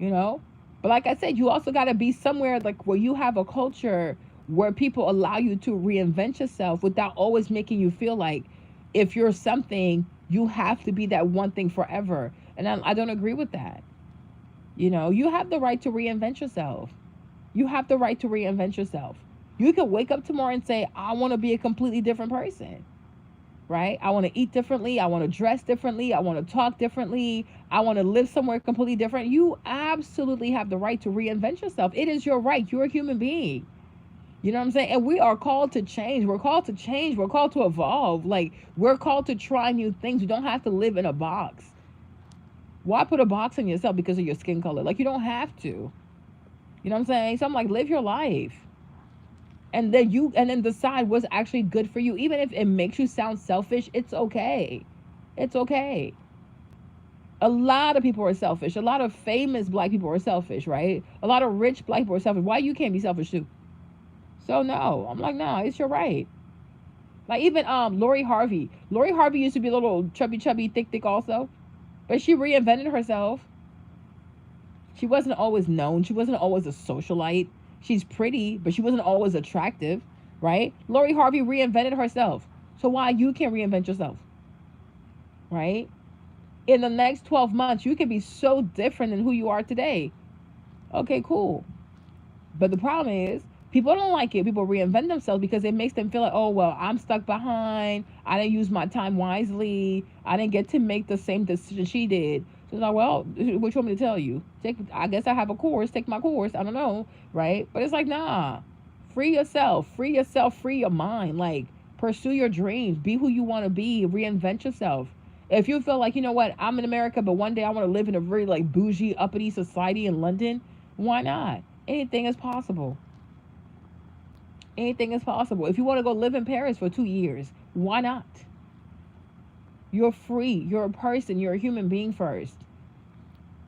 But like I said, you also got to be somewhere like where you have a culture where people allow you to reinvent yourself without always making you feel like if you're something, you have to be that one thing forever. And I don't agree with that. You have the right to reinvent yourself. You have the right to reinvent yourself. You can wake up tomorrow and say, I want to be a completely different person. Right? I want to eat differently. I want to dress differently. I want to talk differently. I want to live somewhere completely different. You absolutely have the right to reinvent yourself. It is your right. You're a human being. You know what I'm saying? And we are called to change. We're called to change. We're called to evolve. Like, we're called to try new things. You don't have to live in a box. Why put a box on yourself because of your skin color? Like, you don't have to. You know what I'm saying? So I'm like, live your life. And then decide what's actually good for you. Even if it makes you sound selfish, it's okay. It's okay. A lot of people are selfish. A lot of famous black people are selfish, right? A lot of rich black people are selfish. Why you can't be selfish too? So no, I'm like, no, it's your right. Like even Lori Harvey. Lori Harvey used to be a little chubby, thick also, but she reinvented herself. She wasn't always known. She wasn't always a socialite. She's pretty, but she wasn't always attractive, right? Lori Harvey reinvented herself. So why you can't reinvent yourself, right? In the next 12 months, you can be so different than who you are today. Okay, cool. But the problem is, people don't like it. People reinvent themselves because it makes them feel like, oh, well, I'm stuck behind. I didn't use my time wisely. I didn't get to make the same decision she did. So it's like, well, what you want me to tell you? I guess I have a course. Take my course. I don't know, right? But it's like, nah. Free yourself. Free yourself. Free your mind. Like, pursue your dreams. Be who you want to be. Reinvent yourself. If you feel like, you know what, I'm in America, but one day I want to live in a very like bougie, uppity society in London, why not? Anything is possible. Anything is possible. If you want to go live in Paris for 2 years, why not? You're free. You're a person. You're a human being first.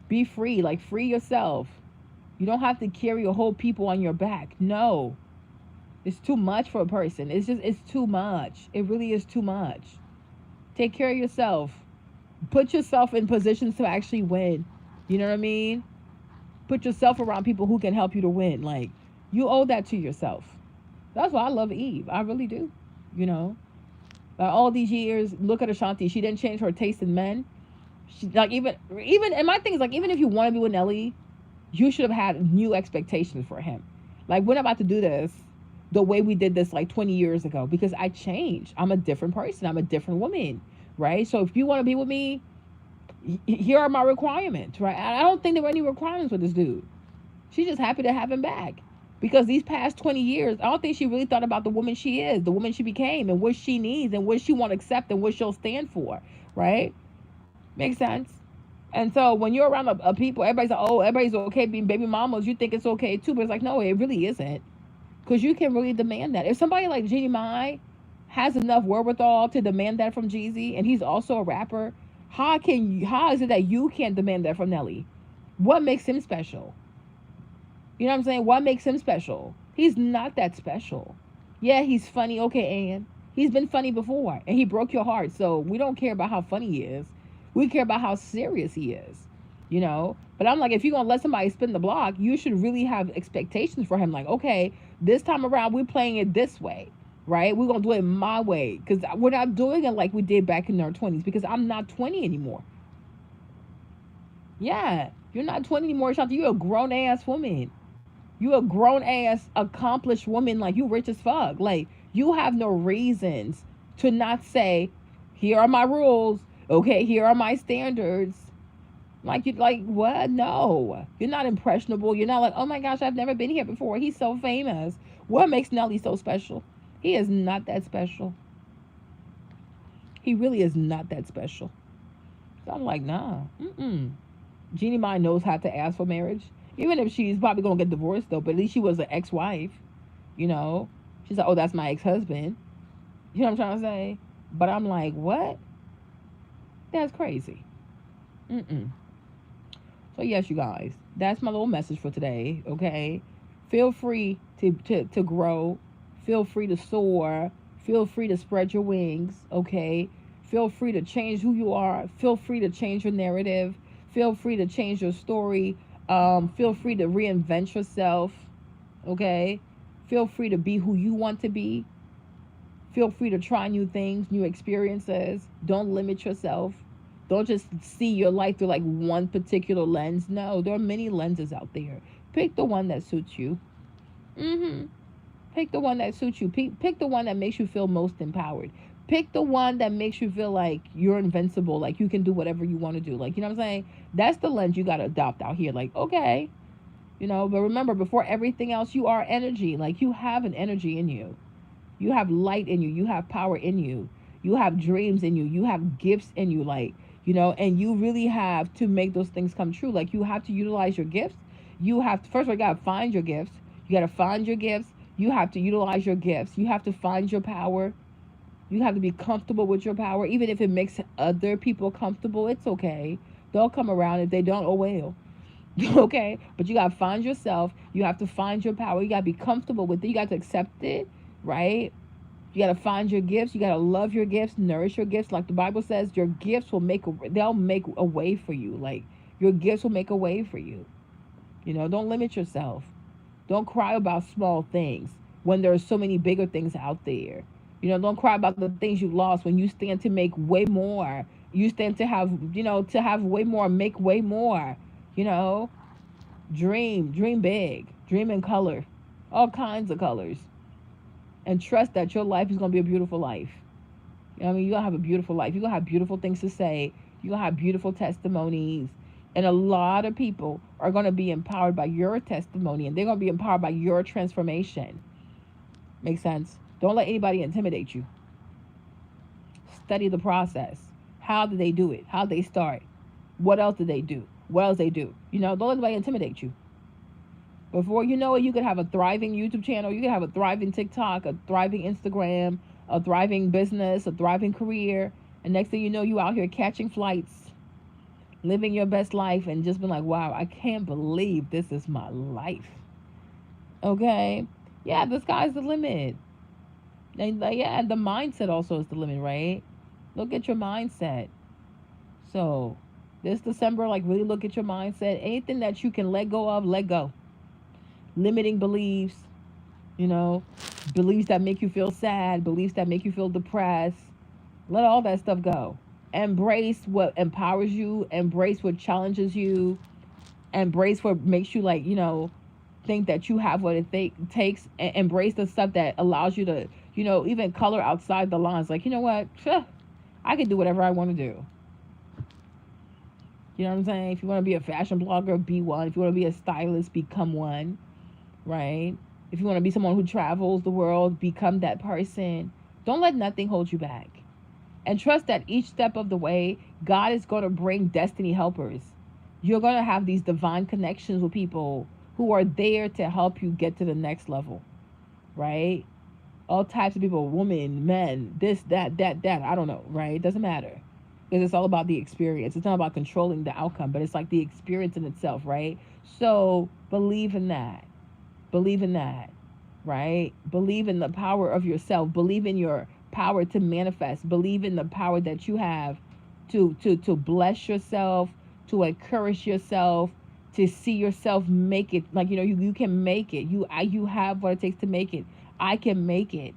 Be free. Like, free yourself. You don't have to carry a whole people on your back. No. It's too much for a person. It's too much. It really is too much. Take care of yourself. Put yourself in positions to actually win. You know what I mean? Put yourself around people who can help you to win. Like, you owe that to yourself. That's why I love Eve. I really do. You know? All these years, look at Ashanti. She didn't change her taste in men. She, like, even, and my thing is, like, even if you want to be with Nelly, you should have had new expectations for him. Like, we're not about to do this the way we did this like 20 years ago because I changed. I'm a different person. I'm a different woman, right? So if you want to be with me, here are my requirements, right? I don't think there were any requirements with this dude. She's just happy to have him back because these past 20 years, I don't think she really thought about the woman she is, the woman she became, and what she needs and what she want to accept and what she'll stand for, right? Makes sense? And so when you're around a people, everybody's like, oh, everybody's okay being baby mamas. You think it's okay too, but it's like, no, it really isn't. Because you can really demand that. If somebody like Jeannie Mai has enough wherewithal to demand that from Jeezy, and he's also a rapper, how is it that you can't demand that from Nelly? What makes him special? You know what I'm saying? What makes him special? He's not that special. Yeah, he's funny. Okay, Ann. He's been funny before, and he broke your heart. So we don't care about how funny he is. We care about how serious he is. You know? But I'm like, if you're going to let somebody spin the block, you should really have expectations for him. Like, okay, this time around, we're playing it this way, right? We're going to do it my way. Because we're not doing it like we did back in our 20s. Because I'm not 20 anymore. Yeah, you're not 20 anymore, Shanti. You're a grown-ass woman. You a grown-ass, accomplished woman. Like, you rich as fuck. Like, you have no reasons to not say, here are my rules. Okay, here are my standards. Like, you like what? No, you're not impressionable. You're not like, oh my gosh, I've never been here before. He's so famous. What makes Nelly so special? He is not that special. He really is not that special. So I'm like, nah. Jeannie Mai knows how to ask for marriage, even if she's probably gonna get divorced though. But at least she was an ex-wife. You know, she's like, oh, that's my ex-husband. You know what I'm trying to say? But I'm like, what? That's crazy. So yes, you guys, that's my little message for today. Okay, feel free to grow. Feel free to soar. Feel free to spread your wings. Okay, feel free to change who you are. Feel free to change your narrative. Feel free to change your story. Feel free to reinvent yourself. Okay, feel free to be who you want to be. Feel free to try new things, new experiences. Don't limit yourself. Don't just see your life through like one particular lens. No, there are many lenses out there. Pick the one that suits you. Pick the one that suits you. Pick the one that makes you feel most empowered. Pick the one that makes you feel like you're invincible, like you can do whatever you want to do. Like, you know what I'm saying? That's the lens you got to adopt out here. Like, okay, But remember, before everything else, you are energy. Like, you have an energy in you. You have light in you. You have power in you. You have dreams in you. You have gifts in you. Like, and you really have to make those things come true. Like, you have to utilize your gifts. You have to, first of all, you got to find your gifts. You got to find your gifts. You have to utilize your gifts. You have to find your power. You have to be comfortable with your power. Even if it makes other people comfortable, it's okay. They'll come around. If they don't, oh well. Okay? But you got to find yourself. You have to find your power. You got to be comfortable with it. You got to accept it, right? You got to find your gifts. You got to love your gifts, nourish your gifts. Like the Bible says, your gifts will they'll make a way for you. Like, your gifts will make a way for you. Don't limit yourself. Don't cry about small things when there are so many bigger things out there. Don't cry about the things you lost when you stand to make way more. You stand to have, to have way more, make way more. You know, dream big, dream in color, all kinds of colors, and trust that your life is going to be a beautiful life. You're going to have a beautiful life. You're going to have beautiful things to say. You're going to have beautiful testimonies. And a lot of people are going to be empowered by your testimony, and they're going to be empowered by your transformation. Make sense? Don't let anybody intimidate you. Study the process. How did they do it? How did they start? What else did they do? What else they do? Don't let anybody intimidate you. Before you know it, you could have a thriving YouTube channel. You could have a thriving TikTok, a thriving Instagram, a thriving business, a thriving career. And next thing you know, you out here catching flights, living your best life, and just been like, wow, I can't believe this is my life. Okay? Yeah, the sky's the limit. And yeah, the mindset also is the limit, right? Look at your mindset. So this December, like, really look at your mindset. Anything that you can let go of, let go. Limiting beliefs, beliefs that make you feel sad, beliefs that make you feel depressed. Let all that stuff go. Embrace what empowers you, embrace what challenges you, embrace what makes you, like, think that you have what it takes, and embrace the stuff that allows you to, even color outside the lines. Like, you know what? I can do whatever I want to do. You know what I'm saying? If you want to be a fashion blogger, be one. If you want to be a stylist, become one, right? If you want to be someone who travels the world, become that person. Don't let nothing hold you back. And trust that each step of the way, God is going to bring destiny helpers. You're going to have these divine connections with people who are there to help you get to the next level, right? All types of people, women, men, this, that, I don't know, right? It doesn't matter. Because it's all about the experience. It's not about controlling the outcome, but it's like the experience in itself, right? So believe in that. Believe in that, right? Believe in the power of yourself. Believe in your power to manifest. Believe in the power that you have to bless yourself, to encourage yourself, to see yourself make it. Like, you can make it. You have what it takes to make it. I can make it.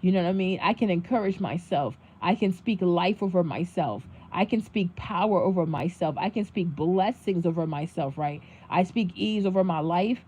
You know what I mean? I can encourage myself. I can speak life over myself. I can speak power over myself. I can speak blessings over myself, right? I speak ease over my life.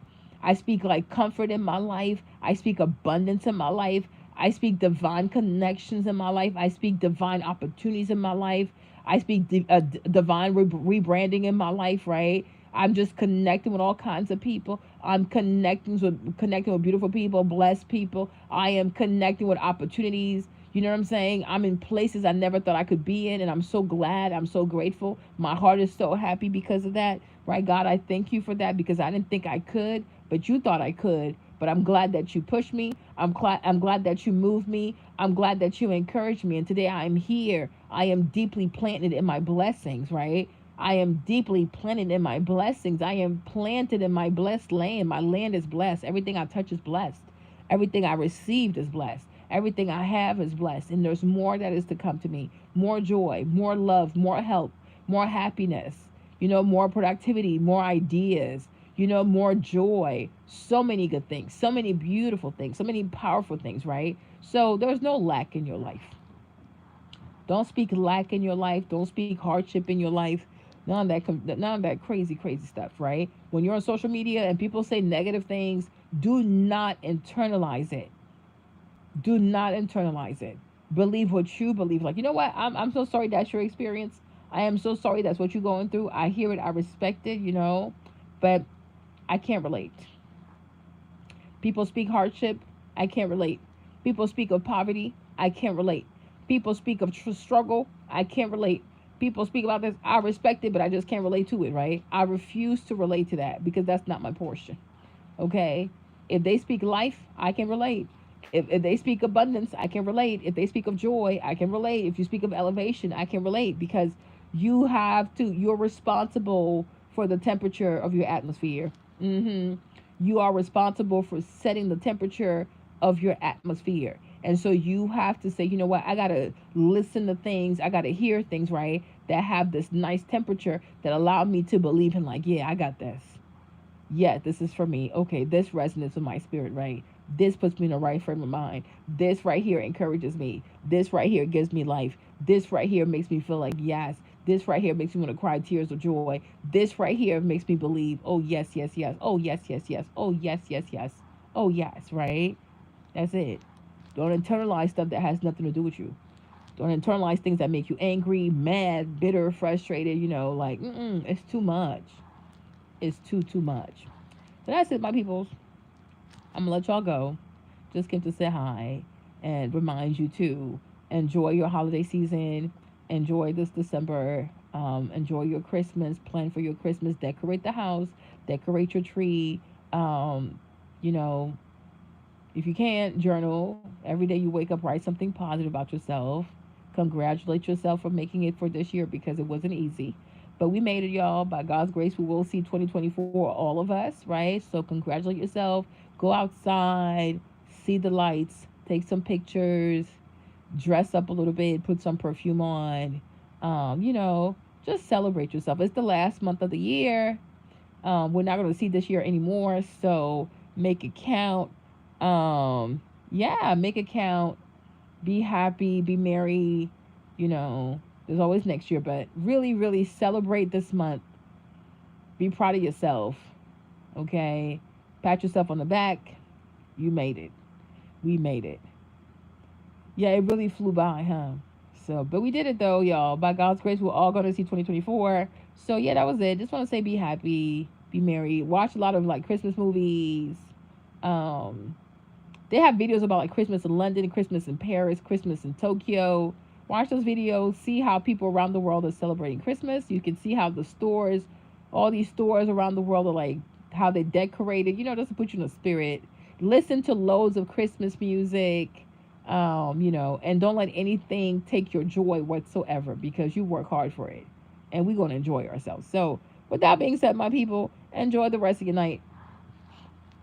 I speak, like, comfort in my life. I speak abundance in my life. I speak divine connections in my life. I speak divine opportunities in my life. I speak divine rebranding in my life, right? I'm just connecting with all kinds of people. I'm connecting with beautiful people, blessed people. I am connecting with opportunities. You know what I'm saying? I'm in places I never thought I could be in, and I'm so glad. I'm so grateful. My heart is so happy because of that, right? God, I thank you for that, because I didn't think I could, but you thought I could. But I'm glad that you pushed me. I'm glad that you moved me. I'm glad that you encouraged me. And today I am here. I am deeply planted in my blessings, right? I am deeply planted in my blessings. I am planted in my blessed land. My land is blessed. Everything I touch is blessed. Everything I received is blessed. Everything I have is blessed. And there's more that is to come to me. More joy, more love, more help, more happiness, more productivity, more ideas, more joy. So many good things, so many beautiful things, so many powerful things, right? So there's no lack in your life. Don't speak lack in your life. Don't speak hardship in your life. None of that crazy stuff, right? When you're on social media and people say negative things, do not internalize it. Do not internalize it. Believe what you believe. Like, you know what? I'm so sorry that's your experience. I am so sorry that's what you're going through. I hear it. I respect it, but I can't relate. People speak hardship. I can't relate. People speak of poverty. I can't relate. People speak of struggle. I can't relate. People speak about this. I respect it, but I just can't relate to it, right? I refuse to relate to that because that's not my portion. Okay? If they speak life, I can relate. If they speak abundance, I can relate. If they speak of joy, I can relate. If you speak of elevation, I can relate because you're responsible for the temperature of your atmosphere. You are responsible for setting the temperature of your atmosphere. And so you have to say, you know what, I got to listen to things, I got to hear things, right, that have this nice temperature that allow me to believe in, like, yeah, I got this. Yeah, this is for me. Okay, this resonates with my spirit, right? This puts me in the right frame of mind. This right here encourages me. This right here gives me life. This right here makes me feel like yes. This right here makes me want to cry tears of joy. This right here makes me believe, oh yes, yes, yes. Oh yes, yes, yes. Oh yes, yes, yes. Oh yes, right? That's it. Don't internalize stuff that has nothing to do with you. Don't internalize things that make you angry, mad, bitter, frustrated, like, it's too much. It's too much. So that's it, my peoples. I'm gonna let y'all go. Just came to say hi and remind you to enjoy your holiday season. Enjoy this December. Enjoy your Christmas. Plan for your Christmas. Decorate the house. Decorate your tree. Um, you know, if you can't, journal. Every day you wake up, write something positive about yourself. Congratulate yourself for making it for this year because it wasn't easy. But we made it, y'all. By God's grace, we will see 2024, all of us, right? So congratulate yourself. Go outside, see the lights, take some pictures, dress up a little bit, put some perfume on. You know, just celebrate yourself. It's the last month of the year. We're not going to see this year anymore, so make it count. Yeah, make it count. Be happy, be merry. You know, there's always next year, but really, really celebrate this month. Be proud of yourself. Okay, pat yourself on the back. You made it. We made it. Yeah, it really flew by, huh? So, but we did it though, y'all. By God's grace, we're all going to see 2024. So, yeah, that was it. Just want to say be happy, be merry. Watch a lot of like Christmas movies. Um, they have videos about like Christmas in London, Christmas in Paris, Christmas in Tokyo. Watch those videos, see how people around the world are celebrating Christmas. You can see how the stores, all these stores around the world are like, how they decorated, just to put you in the spirit. Listen to loads of Christmas music, and don't let anything take your joy whatsoever because you work hard for it. And we're going to enjoy ourselves. So, with that being said, my people, enjoy the rest of your night.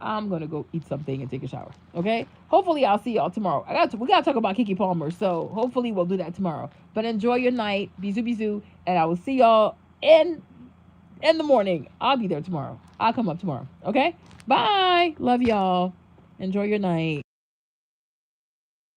I'm gonna go eat something and take a shower. Okay. Hopefully, I'll see y'all tomorrow. We gotta talk about Keke Palmer, so hopefully we'll do that tomorrow. But enjoy your night, bisou bisou, and I will see y'all in the morning. I'll be there tomorrow. I'll come up tomorrow. Okay. Bye. Love y'all. Enjoy your night.